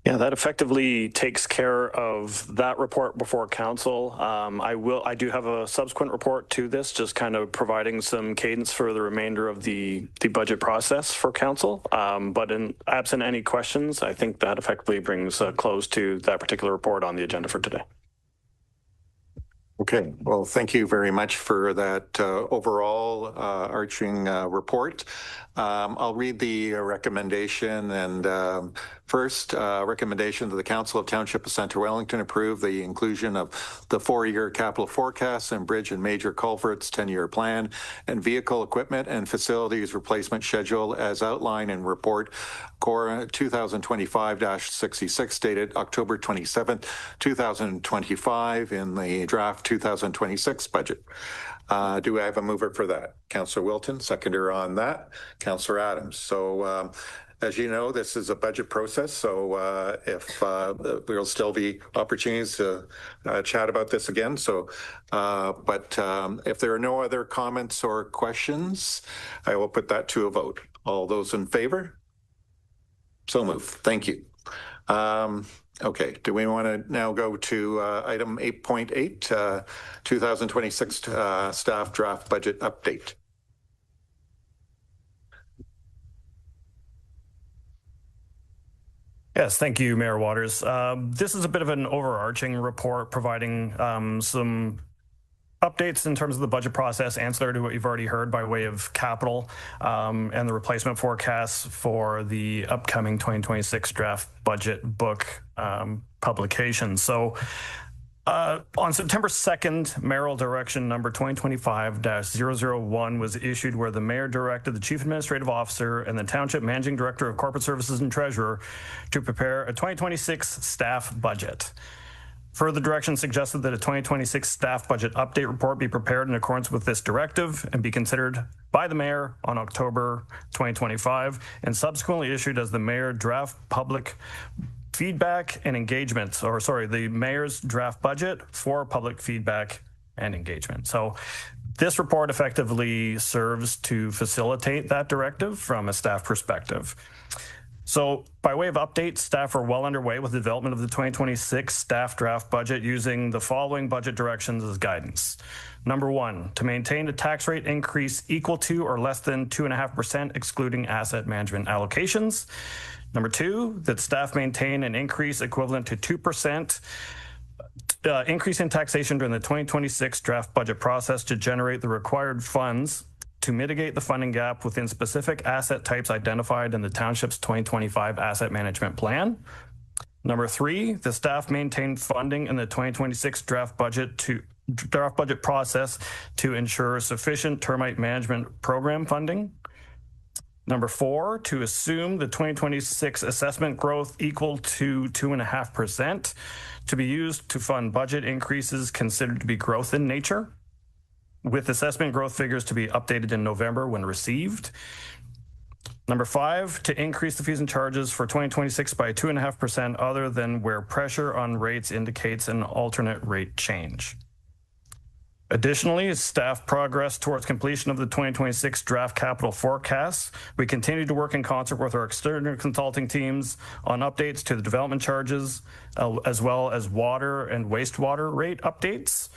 Speaker 14: Yeah, that effectively takes care of that report before council. I do have a subsequent report to this, just kind of providing some cadence for the remainder of the budget process for council. But in absent any questions, I think that effectively brings a close to that particular report on the agenda for today.
Speaker 1: Okay, well, thank you very much for that overall arching report. I'll read the recommendation. And first, recommendation to the Council of Township of Centre Wellington approve the inclusion of the 4-year capital forecast and bridge and major culverts 10-year plan and vehicle equipment and facilities replacement schedule as outlined in report Core 2025-66 dated October 27th, 2025 in the draft 2026 budget. Do I have a mover for that? Councillor Wilton, seconder on that. Councillor Adams. So as you know, this is a budget process, so there'll still be opportunities to chat about this again. So, but if there are no other comments or questions, I will put that to a vote. All those in favor? So moved. Thank you. Okay, do we want to now go to item 8.8, 2026 staff draft budget update?
Speaker 14: Yes, thank you, Mayor Waters. This is a bit of an overarching report providing some updates in terms of the budget process, ancillary to what you've already heard by way of capital and the replacement forecasts for the upcoming 2026 draft budget book publication. So on September 2nd, Mayoral Direction number 2025-001 was issued, where the mayor directed the chief administrative officer and the township managing director of corporate services and treasurer to prepare a 2026 staff budget. Further direction suggested that a 2026 staff budget update report be prepared in accordance with this directive and be considered by the mayor on October 2025 and subsequently issued as the mayor draft public feedback and engagement, or sorry, the mayor's draft budget for public feedback and engagement. So this report effectively serves to facilitate that directive from a staff perspective. So by way of update, staff are well underway with the development of the 2026 staff draft budget using the following budget directions as guidance. Number 1, to maintain a tax rate increase equal to or less than 2.5% excluding asset management allocations. Number 2, that staff maintain an increase equivalent to 2% increase in taxation during the 2026 draft budget process to generate the required funds to mitigate the funding gap within specific asset types identified in the township's 2025 asset management plan. Number 3, the staff maintain funding in the 2026 draft budget process to ensure sufficient termite management program funding. Number 4, to assume the 2026 assessment growth equal to 2.5% to be used to fund budget increases considered to be growth in nature, with assessment growth figures to be updated in November when received. Number 5, to increase the fees and charges for 2026 by 2.5% other than where pressure on rates indicates an alternate rate change. Additionally, as staff progress towards completion of the 2026 draft capital forecasts, we continue to work in concert with our external consulting teams on updates to the development charges, as well as water and wastewater rate updates.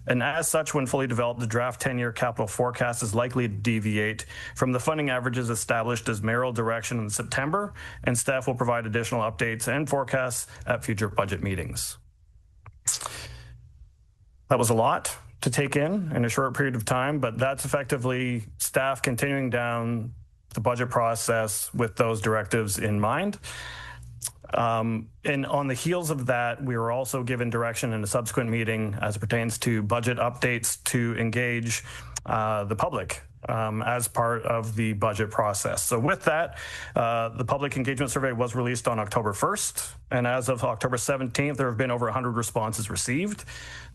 Speaker 14: And as such, when fully developed, the draft 10-year capital forecast is likely to deviate from the funding averages established as mayoral direction in September, and staff will provide additional updates and forecasts at future budget meetings. That was a lot to take in a short period of time, but that's effectively staff continuing down the budget process with those directives in mind. And on the heels of that, we were also given direction in a subsequent meeting as it pertains to budget updates to engage the public as part of the budget process. So with that, the public engagement survey was released on October 1st, and as of October 17th, there have been over 100 responses received.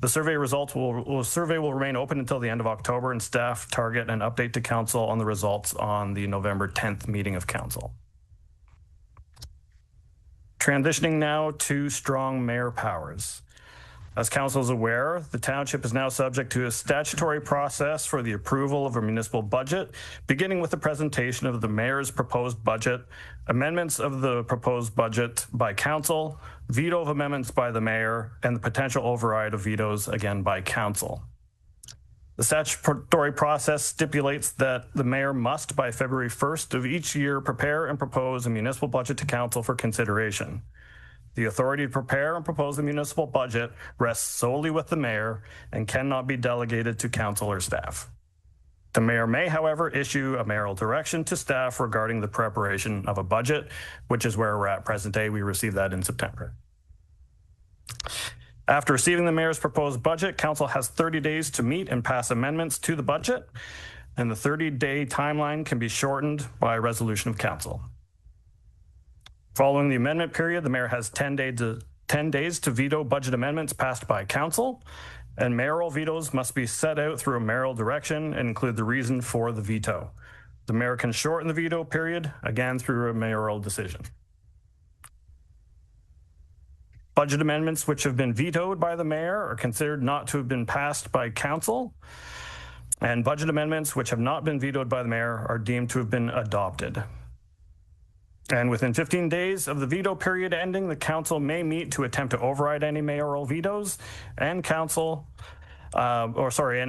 Speaker 14: The survey results will remain open until the end of October, and staff target an update to council on the results on the November 10th meeting of council. Transitioning now to strong mayor powers. As council is aware, the township is now subject to a statutory process for the approval of a municipal budget, beginning with the presentation of the mayor's proposed budget, amendments of the proposed budget by council, veto of amendments by the mayor, and the potential override of vetoes again by council. The statutory process stipulates that the mayor must, by February 1st of each year, prepare and propose a municipal budget to council for consideration. The authority to prepare and propose the municipal budget rests solely with the mayor and cannot be delegated to council or staff. The mayor may, however, issue a mayoral direction to staff regarding the preparation of a budget, which is where we're at present day. We received that in September. After receiving the mayor's proposed budget, council has 30 days to meet and pass amendments to the budget, and the 30-day timeline can be shortened by a resolution of council. Following the amendment period, the mayor has 10 days to veto budget amendments passed by council, and mayoral vetoes must be set out through a mayoral direction and include the reason for the veto. The mayor can shorten the veto period, again through a mayoral decision. Budget amendments which have been vetoed by the mayor are considered not to have been passed by council, and budget amendments which have not been vetoed by the mayor are deemed to have been adopted. And within 15 days of the veto period ending, the council may meet to attempt to override any mayoral vetoes, and any council override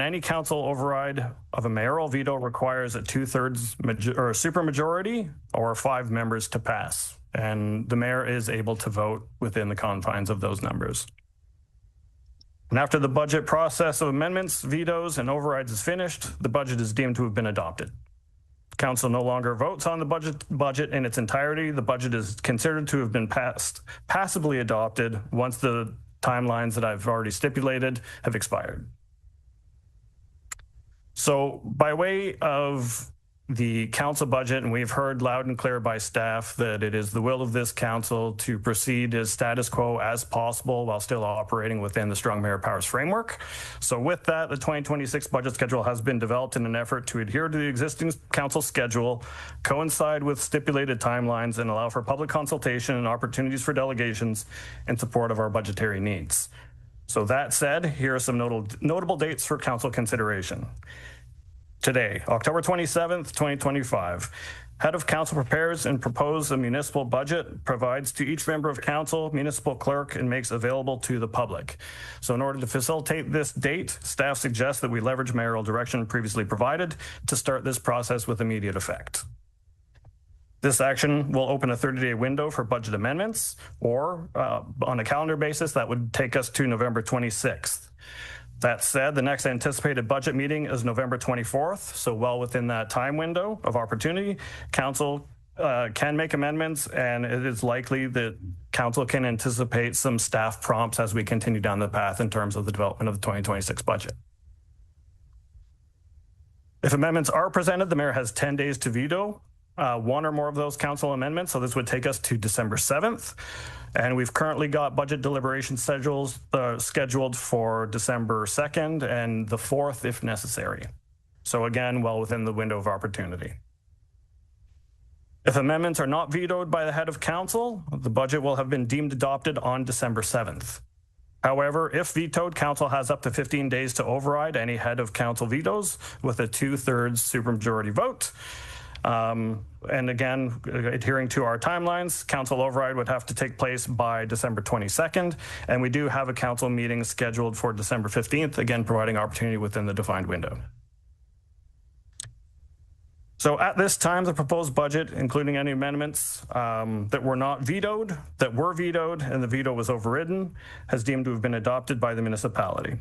Speaker 14: of a mayoral veto requires a 2/3 or a supermajority or 5 members to pass. And the mayor is able to vote within the confines of those numbers. And after the budget process of amendments, vetoes, and overrides is finished, the budget is deemed to have been adopted. Council no longer votes on the budget in its entirety. The budget is considered to have been passively adopted once the timelines that I've already stipulated have expired. So by way of the council budget, and we've heard loud and clear by staff that it is the will of this council to proceed as status quo as possible while still operating within the strong mayor powers framework. So with that, the 2026 budget schedule has been developed in an effort to adhere to the existing council schedule, coincide with stipulated timelines, and allow for public consultation and opportunities for delegations in support of our budgetary needs. So that said, here are some notable dates for council consideration. Today, October 27th, 2025, Head of Council prepares and proposes a municipal budget, provides to each member of council, municipal clerk, and makes available to the public. So in order to facilitate this date, staff suggests that we leverage mayoral direction previously provided to start this process with immediate effect. This action will open a 30-day window for budget amendments, or on a calendar basis, that would take us to November 26th. That said, the next anticipated budget meeting is November 24th, so well within that time window of opportunity. Council can make amendments, and it is likely that council can anticipate some staff prompts as we continue down the path in terms of the development of the 2026 budget. If amendments are presented, the mayor has 10 days to veto one or more of those council amendments, so this would take us to December 7th. And we've currently got budget deliberation schedules scheduled for December 2nd and the 4th if necessary. So again, well within the window of opportunity. If amendments are not vetoed by the head of council, the budget will have been deemed adopted on December 7th. However, if vetoed, council has up to 15 days to override any head of council vetoes with a 2/3 supermajority vote. And again, adhering to our timelines, council override would have to take place by December 22nd. And we do have a council meeting scheduled for December 15th, again, providing opportunity within the defined window. So at this time, the proposed budget, including any amendments that were not vetoed, that were vetoed, and the veto was overridden, has deemed to have been adopted by the municipality.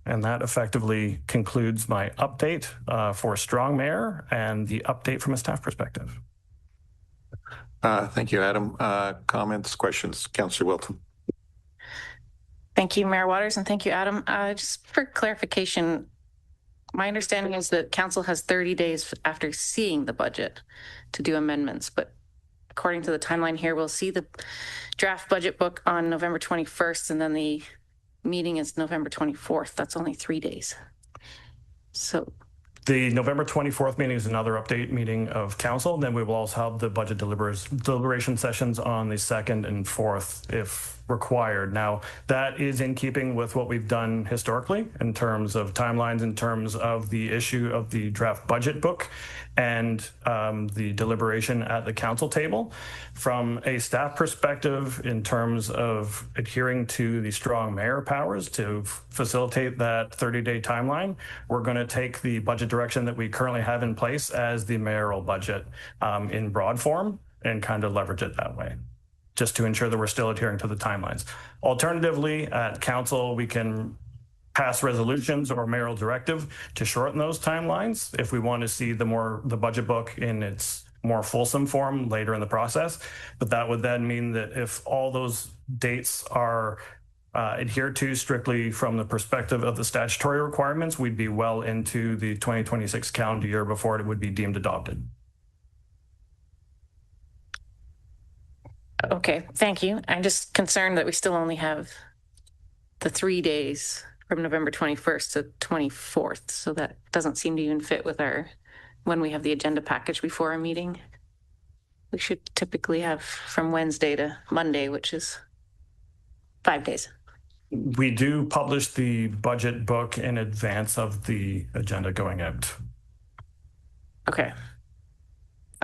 Speaker 14: And that effectively concludes my update for Strong Mayor and the update from a staff perspective.
Speaker 1: Thank you, Adam. Comments, questions? Councillor Wilton.
Speaker 5: Thank you, Mayor Waters, and thank you, Adam. Just for clarification, My understanding is that council has 30 days after seeing the budget to do amendments, but according to the timeline here, we'll see the draft budget book on November 21st, and then the meeting is November 24th. That's only 3 days. So
Speaker 14: the November 24th meeting is another update meeting of council. Then we will also have the budget deliberation sessions on the 2nd and 4th if required. Now, that is in keeping with what we've done historically in terms of timelines, in terms of the issue of the draft budget book and the deliberation at the council table. From a staff perspective, in terms of adhering to the strong mayor powers to facilitate that 30-day timeline, we're going to take the budget direction that we currently have in place as the mayoral budget in broad form and kind of leverage it that way, just to ensure that we're still adhering to the timelines. Alternatively, at council, we can pass resolutions or mayoral directive to shorten those timelines if we want to see the budget book in its more fulsome form later in the process. But that would then mean that if all those dates are adhered to strictly from the perspective of the statutory requirements, we'd be well into the 2026 calendar year before it would be deemed adopted.
Speaker 5: okay, thank you. I'm just concerned that we still only have the 3 days from November 21st to 24th. So that doesn't seem to even fit with when we have the agenda package before a meeting. We should typically have from Wednesday to Monday, which is 5 days.
Speaker 14: We do publish the budget book in advance of the agenda going out.
Speaker 5: Okay.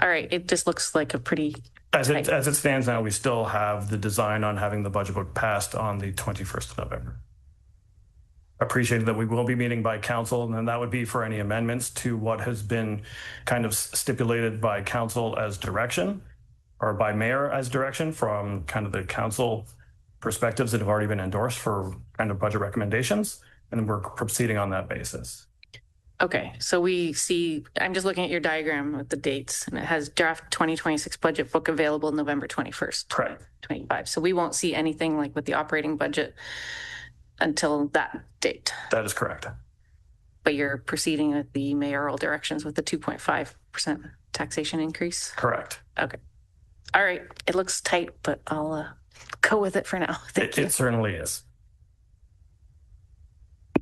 Speaker 5: All right. It just looks like a pretty...
Speaker 14: As it stands now, we still have the design on having the budget book passed on the 21st of November. Appreciated that we will be meeting by council, and that would be for any amendments to what has been kind of stipulated by council as direction or by mayor as direction from kind of the council perspectives that have already been endorsed for kind of budget recommendations. And we're proceeding on that basis.
Speaker 5: Okay, so we see, I'm just looking at your diagram with the dates, and it has draft 2026 budget book available November 21st,
Speaker 14: correct,
Speaker 5: 25. So we won't see anything like with the operating budget until that date.
Speaker 14: That is correct.
Speaker 5: But you're proceeding with the mayoral directions with the 2.5% taxation increase?
Speaker 14: Correct.
Speaker 5: Okay. All right. It looks tight, but I'll go with it for now. Thank you.
Speaker 14: It certainly is.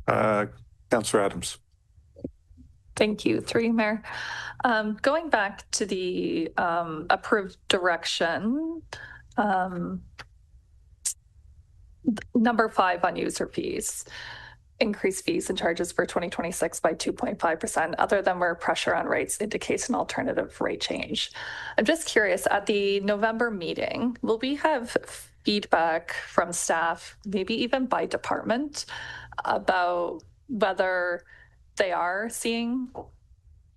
Speaker 1: Councillor Adams.
Speaker 7: Thank you, through you, Mayor. Going back to the approved direction, number 5 on user fees, increase fees and charges for 2026 by 2.5%, other than where pressure on rates indicates an alternative rate change. I'm just curious, at the November meeting, will we have feedback from staff, maybe even by department, about whether they are seeing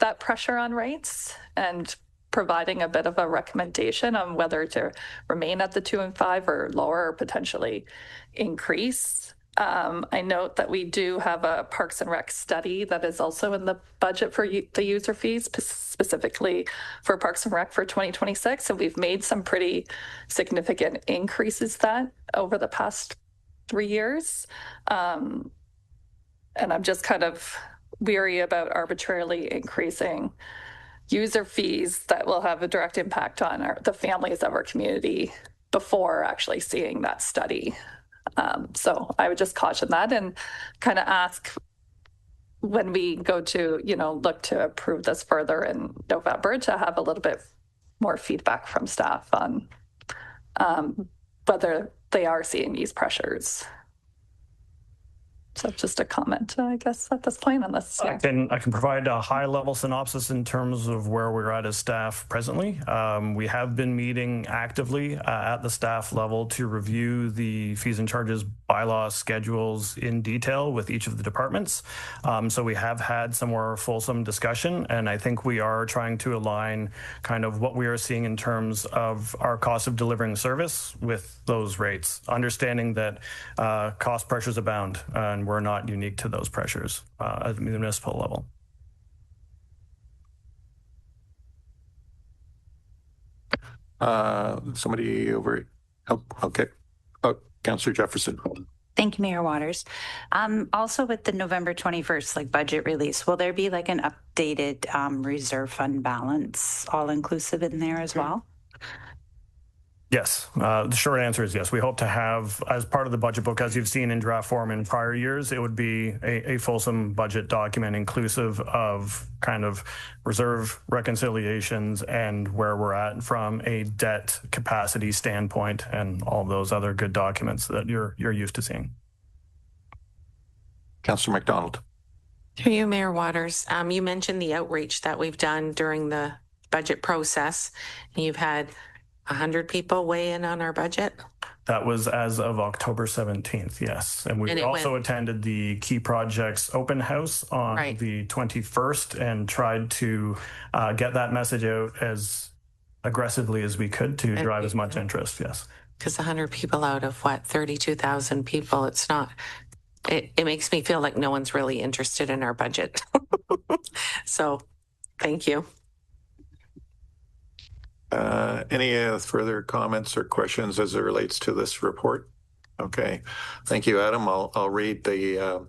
Speaker 7: that pressure on rates and providing a bit of a recommendation on whether to remain at the 2 and 5 or lower or potentially increase? I note that we do have a Parks and Rec study that is also in the budget for the user fees, specifically for Parks and Rec for 2026. And we've made some pretty significant increases that over the past 3 years. And I'm just kind of weary about arbitrarily increasing user fees that will have a direct impact on the families of our community before actually seeing that study. So I would just caution that and kind of ask when we go to, look to approve this further in November to have a little bit more feedback from staff on whether they are seeing these pressures. So just a comment, I guess, at this point on this.
Speaker 14: I can provide a high-level synopsis in terms of where we're at as staff presently. We have been meeting actively at the staff level to review the fees and charges bylaw schedules in detail with each of the departments. So we have had some more fulsome discussion, and I think we are trying to align kind of what we are seeing in terms of our cost of delivering service with those rates, understanding that cost pressures abound, and we're not unique to those pressures at the municipal level.
Speaker 1: Somebody over. Oh, okay. Oh, Councillor Jefferson.
Speaker 2: Thank you, Mayor Waters. Also with the November 21st, budget release, will there be an updated reserve fund balance all inclusive in there as well?
Speaker 14: Yes. The short answer is yes. We hope to have, as part of the budget book, as you've seen in draft form in prior years, it would be a fulsome budget document inclusive of kind of reserve reconciliations and where we're at from a debt capacity standpoint and all those other good documents that you're used to seeing.
Speaker 1: Councillor McDonald.
Speaker 4: Through you, Mayor Waters. You mentioned the outreach that we've done during the budget process. You've had 100 people weigh in on our budget?
Speaker 14: That was as of October 17th, yes. And we also attended the Key Projects open house on the 21st and tried to get that message out as aggressively as we could to drive as much interest, yes.
Speaker 4: Because 100 people out of, 32,000 people, it's not, it makes me feel like no one's really interested in our budget. So, thank you.
Speaker 1: Any further comments or questions as it relates to this report? Okay, thank you, Adam. I'll read the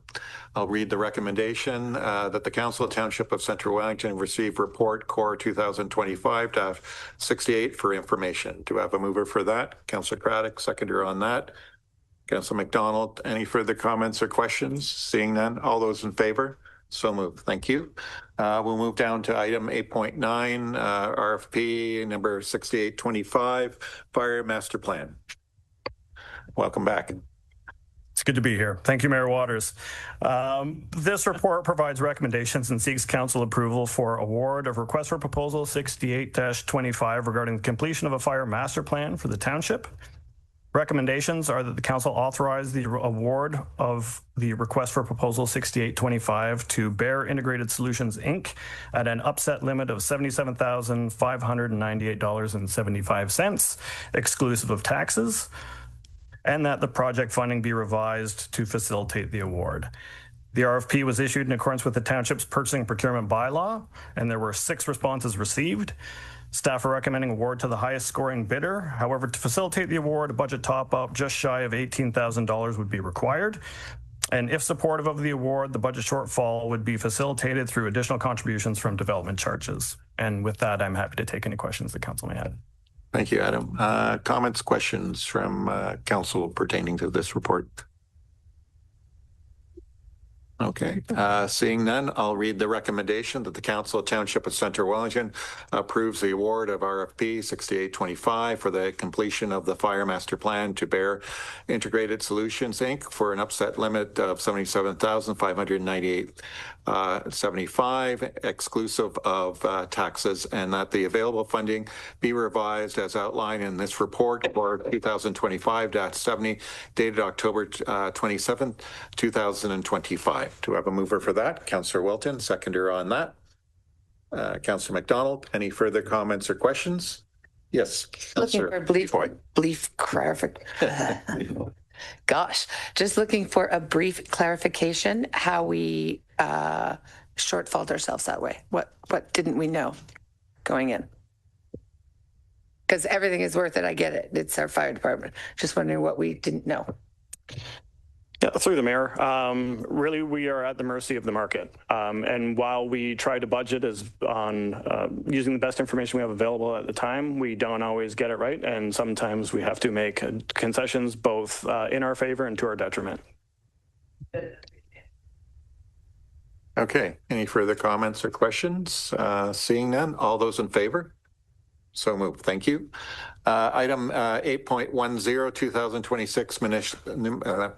Speaker 1: recommendation that the Council of Township of Central Wellington receive report core 2025-68 for information. Do I have a mover for that? Councillor Craddock, seconder on that. Councillor McDonald, any further comments or questions? Seeing none, all those in favor? So moved. Thank you. We'll move down to item 8.9, RFP number 6825, Fire Master Plan. Welcome back.
Speaker 14: It's good to be here. Thank you, Mayor Waters. This report provides recommendations and seeks council approval for award of request for proposal 68-25 regarding the completion of a fire master plan for the township. Recommendations are that the council authorize the award of the request for proposal 6825 to Bear Integrated Solutions, Inc. at an upset limit of $77,598.75, exclusive of taxes, and that the project funding be revised to facilitate the award. The RFP was issued in accordance with the township's purchasing and procurement bylaw, and there were 6 responses received. Staff are recommending award to the highest scoring bidder. However, to facilitate the award, a budget top-up just shy of $18,000 would be required. And if supportive of the award, the budget shortfall would be facilitated through additional contributions from development charges. And with that, I'm happy to take any questions the council may have.
Speaker 1: Thank you, Adam. Comments, questions from council pertaining to this report? Okay, seeing none, I'll read the recommendation that the Council of Township of Central Wellington approves the award of RFP 6825 for the completion of the Fire Master Plan to Bear Integrated Solutions, Inc. for an upset limit of $77,598.75, exclusive of taxes, and that the available funding be revised as outlined in this report for 2025-70, dated October 27th, 2025. Do I have a mover for that? Councillor Wilton, seconder on that. Councillor McDonald, any further comments or questions? Yes.
Speaker 9: Looking for brief clarification. Gosh, just looking for a brief clarification how we shortfalled ourselves that way. What didn't we know going in? Because everything is worth it. I get it. It's our fire department. Just wondering what we didn't know.
Speaker 14: Yeah, through the mayor, really we are at the mercy of the market. And while we try to budget on using the best information we have available at the time, we don't always get it right. And sometimes we have to make concessions both in our favor and to our detriment.
Speaker 1: Okay, any further comments or questions? Seeing none, all those in favor? So moved. Thank you. Item 8.10, 2026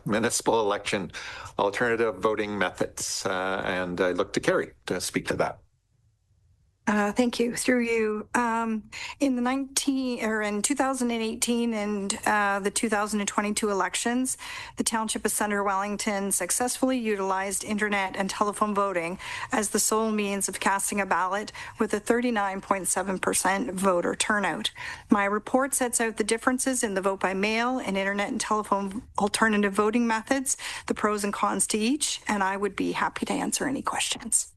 Speaker 1: municipal election alternative voting methods. And I look to Carrie to speak to that.
Speaker 13: Thank you. Through you. In 2018 and the 2022 elections, the Township of Centre Wellington successfully utilized internet and telephone voting as the sole means of casting a ballot with a 39.7% voter turnout. My report sets out the differences in the vote by mail and internet and telephone alternative voting methods, the pros and cons to each, and I would be happy to answer any questions.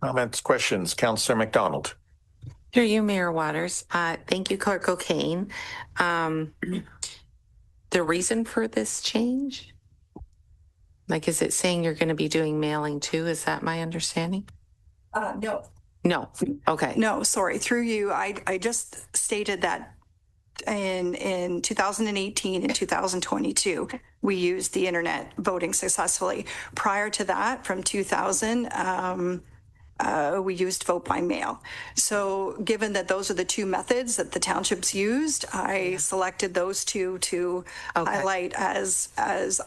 Speaker 1: Comments, questions? Councillor McDonald.
Speaker 4: Through you, Mayor Waters. Thank you, Clerk O'Kane. the reason for this change? Like, is it saying you're going to be doing mailing too? Is that my understanding?
Speaker 13: No.
Speaker 4: No. Okay.
Speaker 13: No, sorry. Through you, I just stated that in 2018 and 2022, we used the internet voting successfully. Prior to that, from 2000, we used vote by mail. So given that those are the two methods that the townships used, I selected those two to highlight as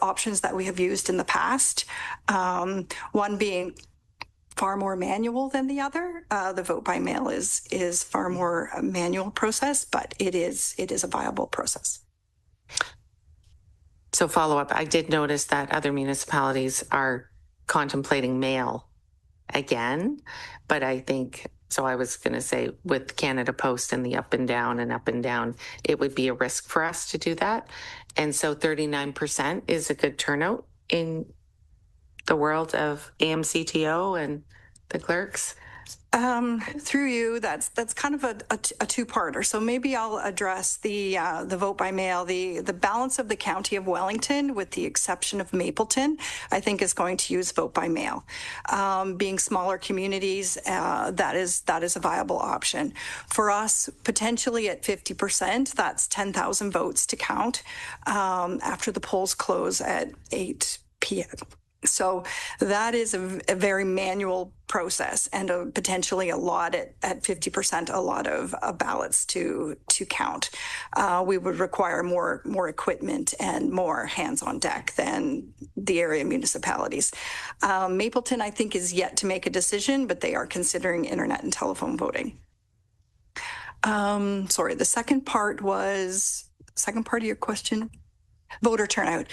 Speaker 13: options that we have used in the past. One being far more manual than the other. The vote by mail is far more a manual process, but it is a viable process.
Speaker 4: So follow up, I did notice that other municipalities are contemplating mail again, but I think, so I was going to say with Canada Post and the up and down, it would be a risk for us to do that. And so 39% is a good turnout in the world of AMCTO and the clerks.
Speaker 13: Through you, that's kind of a two-parter. So maybe I'll address the vote by mail. The balance of the county of Wellington, with the exception of Mapleton, I think is going to use vote by mail. Being smaller communities, that is a viable option. For us, potentially at 50%, that's 10,000 votes to count after the polls close at 8 p.m. So that is a very manual process, and potentially a lot at 50%, a lot of ballots to count. We would require more equipment and more hands on deck than the area municipalities. Mapleton, I think, is yet to make a decision, but they are considering internet and telephone voting. Sorry, the second part of your question. Voter turnout.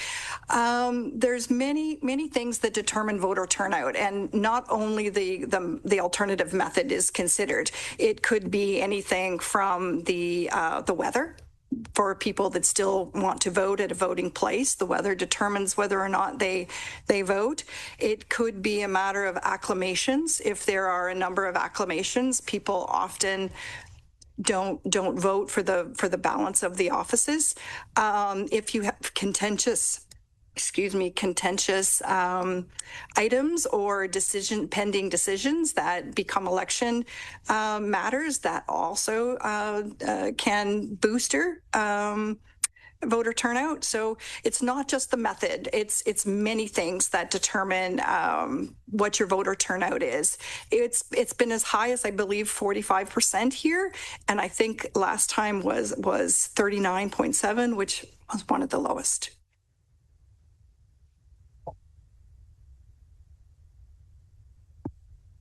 Speaker 13: There's many things that determine voter turnout, and not only the alternative method is considered. It could be anything from the weather. For people that still want to vote at a voting place, the weather determines whether or not they vote. It could be a matter of acclamations. If there are a number of acclamations, people often don't vote for the balance of the offices. If you have contentious items or pending decisions that become election matters, that also can booster voter turnout. So it's not just the method, it's many things that determine what your voter turnout is. It's been as high as, I believe, 45% here, and I think last time was 39.7, which was one of the lowest.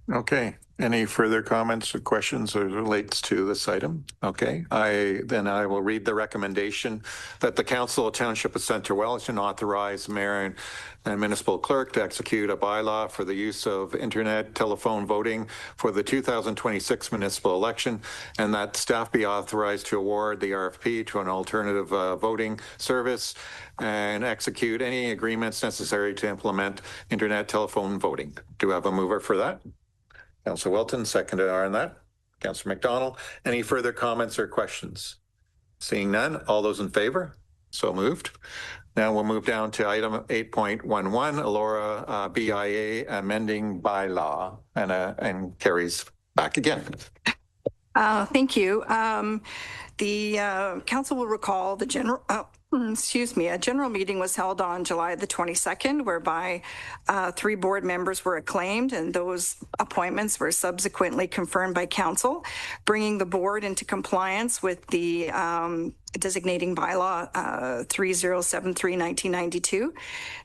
Speaker 1: Okay. Any further comments or questions as relates to this item? Okay. I will read the recommendation that the Council of Township of Centre Wellington authorize mayor and municipal clerk to execute a bylaw for the use of internet telephone voting for the 2026 municipal election, and that staff be authorized to award the RFP to an alternative voting service and execute any agreements necessary to implement internet telephone voting. Do I have a mover for that? Councillor Wilton, seconded on that. Councillor McDonald, any further comments or questions? Seeing none, all those in favor? So moved. Now we'll move down to item 8.11, Elora BIA amending bylaw, and Carrie's back again.
Speaker 13: Thank you. The council will recall the general. A general meeting was held on July the 22nd, whereby 3 board members were acclaimed, and those appointments were subsequently confirmed by council, bringing the board into compliance with the designating bylaw 3073/1992.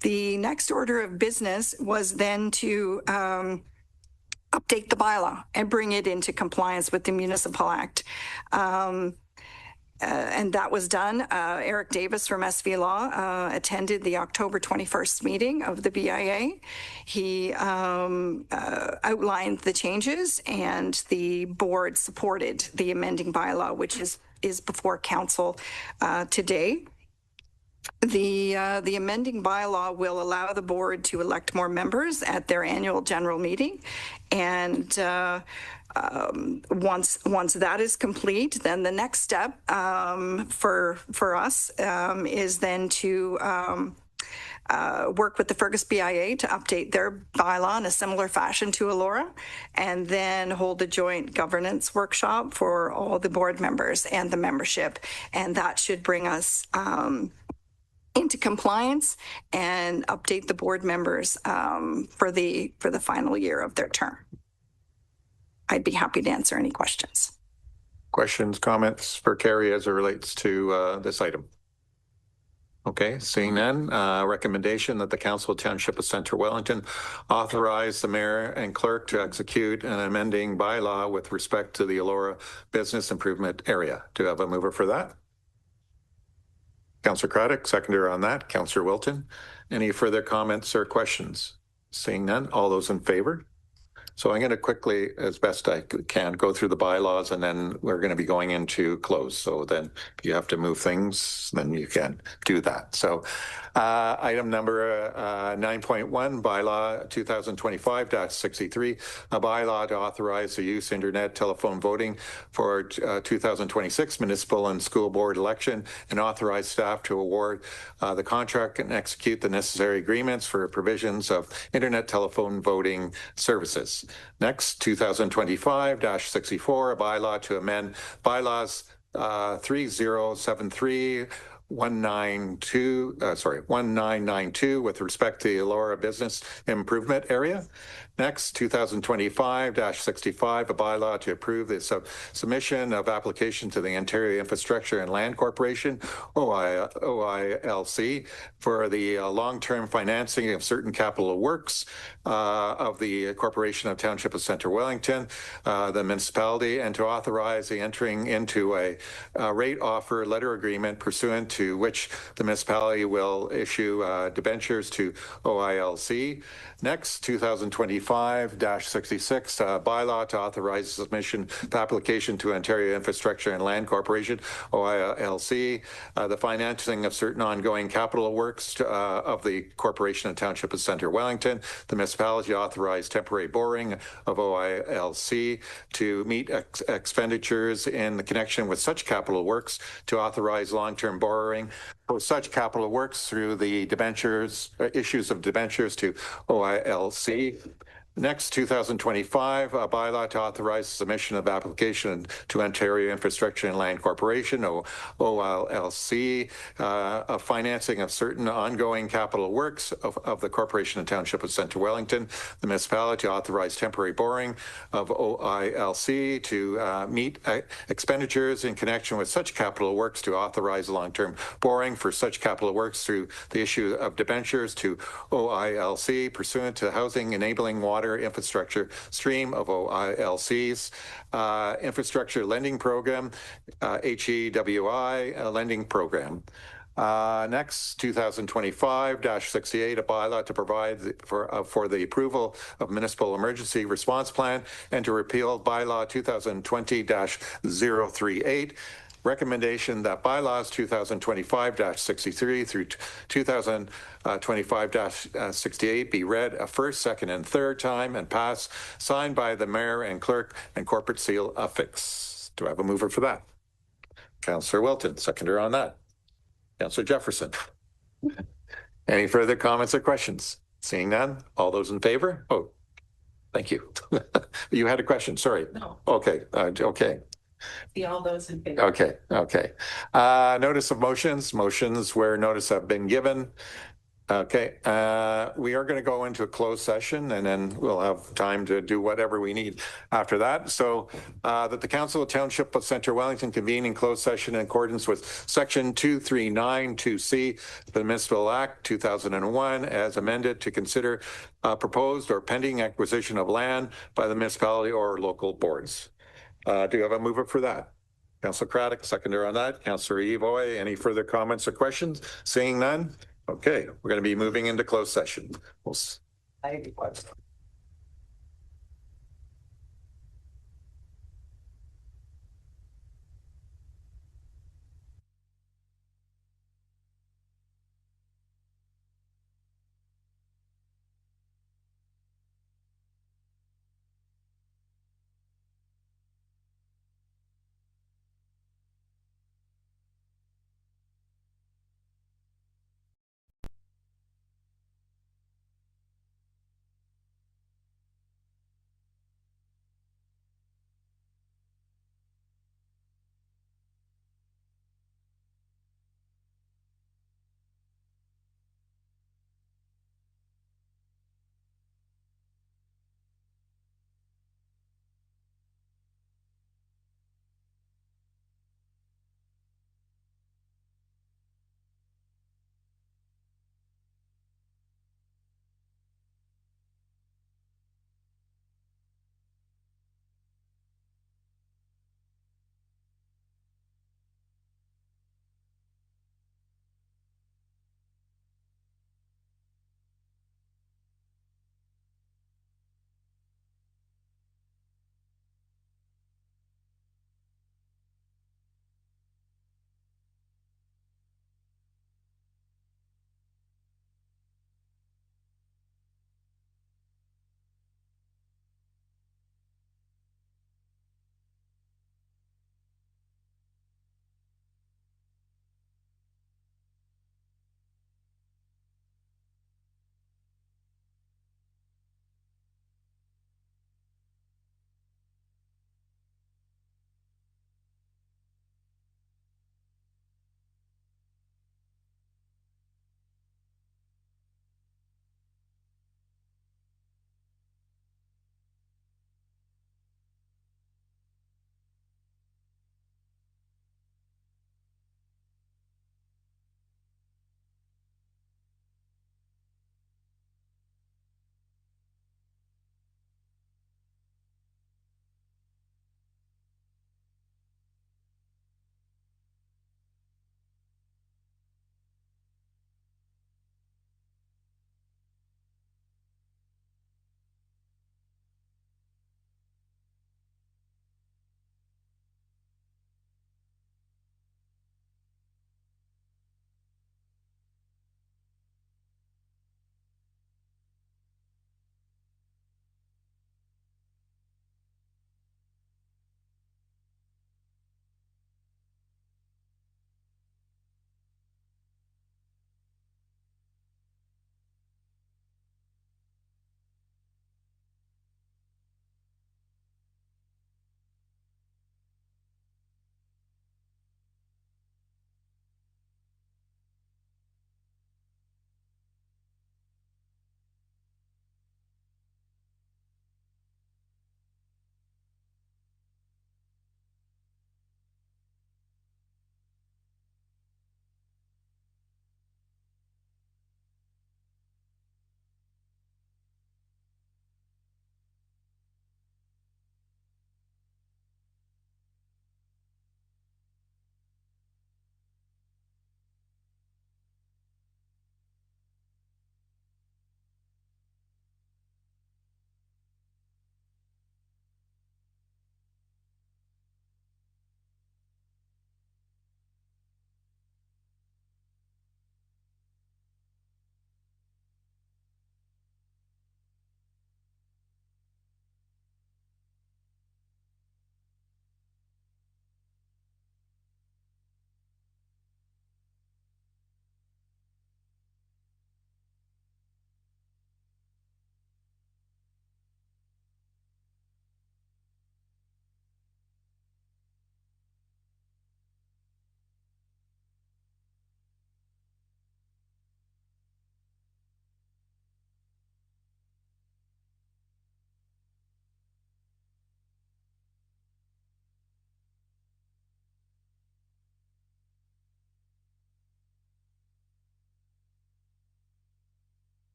Speaker 13: The next order of business was then to update the bylaw and bring it into compliance with the Municipal Act. And that was done. Eric Davis from SV Law attended the October 21st meeting of the BIA. He outlined the changes, and the board supported the amending bylaw, which is before council today. The amending bylaw will allow the board to elect more members at their annual general meeting. And once that is complete, then the next step for us is then to work with the Fergus BIA to update their bylaw in a similar fashion to Elora, and then hold a joint governance workshop for all the board members and the membership. And that should bring us into compliance and update the board members for the final year of their term. I'd be happy to answer any questions.
Speaker 1: Questions, comments for Carrie as it relates to this item? Okay, seeing none, recommendation that the Council of Township of Centre Wellington authorize the mayor and clerk to execute an amending bylaw with respect to the Elora business improvement area. Do you have a mover for that? Councillor Craddock, seconder on that. Councillor Wilton. Any further comments or questions? Seeing none, all those in favor? So I'm going to quickly, as best I can, go through the bylaws, and then we're going to be going into close. So then if you have to move things, then you can do that. So item number 9.1, bylaw 2025-63, a bylaw to authorize the use of internet telephone voting for 2026 municipal and school board election, and authorize staff to award the contract and execute the necessary agreements for provisions of internet telephone voting services. Next, 2025-64, a bylaw to amend bylaws 3073 1992 with respect to the Elora business improvement area. Next, 2025-65, a bylaw to approve the submission of application to the Ontario Infrastructure and Land Corporation, OILC, for the long-term financing of certain capital works of the Corporation of Township of Centre Wellington, the municipality, and to authorize the entering into a rate offer letter agreement pursuant to which the municipality will issue debentures to OILC. Next, 2025-66, bylaw to authorize the submission of application to Ontario Infrastructure and Land Corporation, OILC, the financing of certain ongoing capital works of the Corporation and Township of Centre Wellington. The municipality authorized temporary boring of OILC to meet expenditures in connection with such capital works, to authorize long-term borrowing for such capital works through the debentures, issues of debentures to OILC. Next, 2025, a bylaw to authorize the submission of application to Ontario Infrastructure and Land Corporation, OILC, of financing of certain ongoing capital works of the Corporation and Township of Centre Wellington. The municipality authorized temporary borrowing of OILC to meet expenditures in connection with such capital works, to authorize long-term borrowing for such capital works through the issue of debentures to OILC pursuant to the Housing Enabling Water Infrastructure stream of OILC's infrastructure lending program, HEWI lending program. Next, 2025-68, a bylaw to provide for the approval of municipal emergency response plan and to repeal bylaw 2020-038. Recommendation that bylaws 2025-63 through 2025-68 be read a first, second, and third time and pass, signed by the mayor and clerk, and corporate seal affixed. Do I have a mover for that? Councillor Wilton, seconder on that. Councillor Jefferson. Any further comments or questions? Seeing none, all those in favor? Oh, thank you. You had a question, sorry.
Speaker 4: No.
Speaker 1: Okay, okay.
Speaker 4: See all those in favor.
Speaker 1: Okay. Notice of motions where notice have been given. Okay, we are going to go into a closed session, and then we'll have time to do whatever we need after that. So that the Council of Township of Centre Wellington convene in closed session in accordance with Section 2392C of the Municipal Act 2001 as amended, to consider proposed or pending acquisition of land by the municipality or local boards. Do you have a mover for that? Councillor Craddock, seconder on that. Councillor Evoy, any further comments or questions? Seeing none? Okay, we're going to be moving into closed session.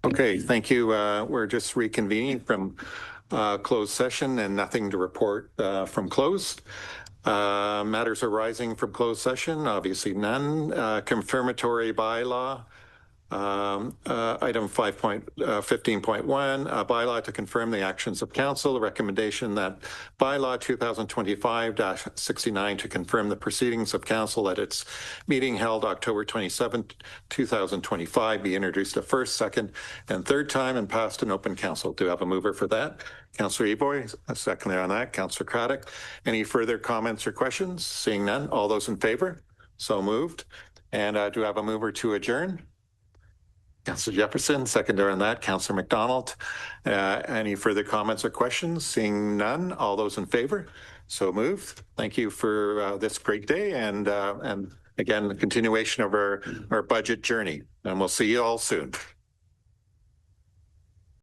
Speaker 1: Okay, thank you. We're just reconvening from closed session and nothing to report from closed. Matters arising from closed session, obviously none. Confirmatory bylaw. Item 15.1, bylaw to confirm the actions of council, a recommendation that bylaw 2025-69 to confirm the proceedings of council at its meeting held October 27, 2025 be introduced a first, second, and third time and passed in open council. Do you have a mover for that? Councillor Eboy, a seconder on that. Councillor Craddock. Any further comments or questions? Seeing none, all those in favor? So moved. And do you have a mover to adjourn? Councillor Jefferson, seconder on that. Councillor McDonald. Any further comments or questions? Seeing none, all those in favor? So moved. Thank you for this great day and again, the continuation of our budget journey. And we'll see you all soon.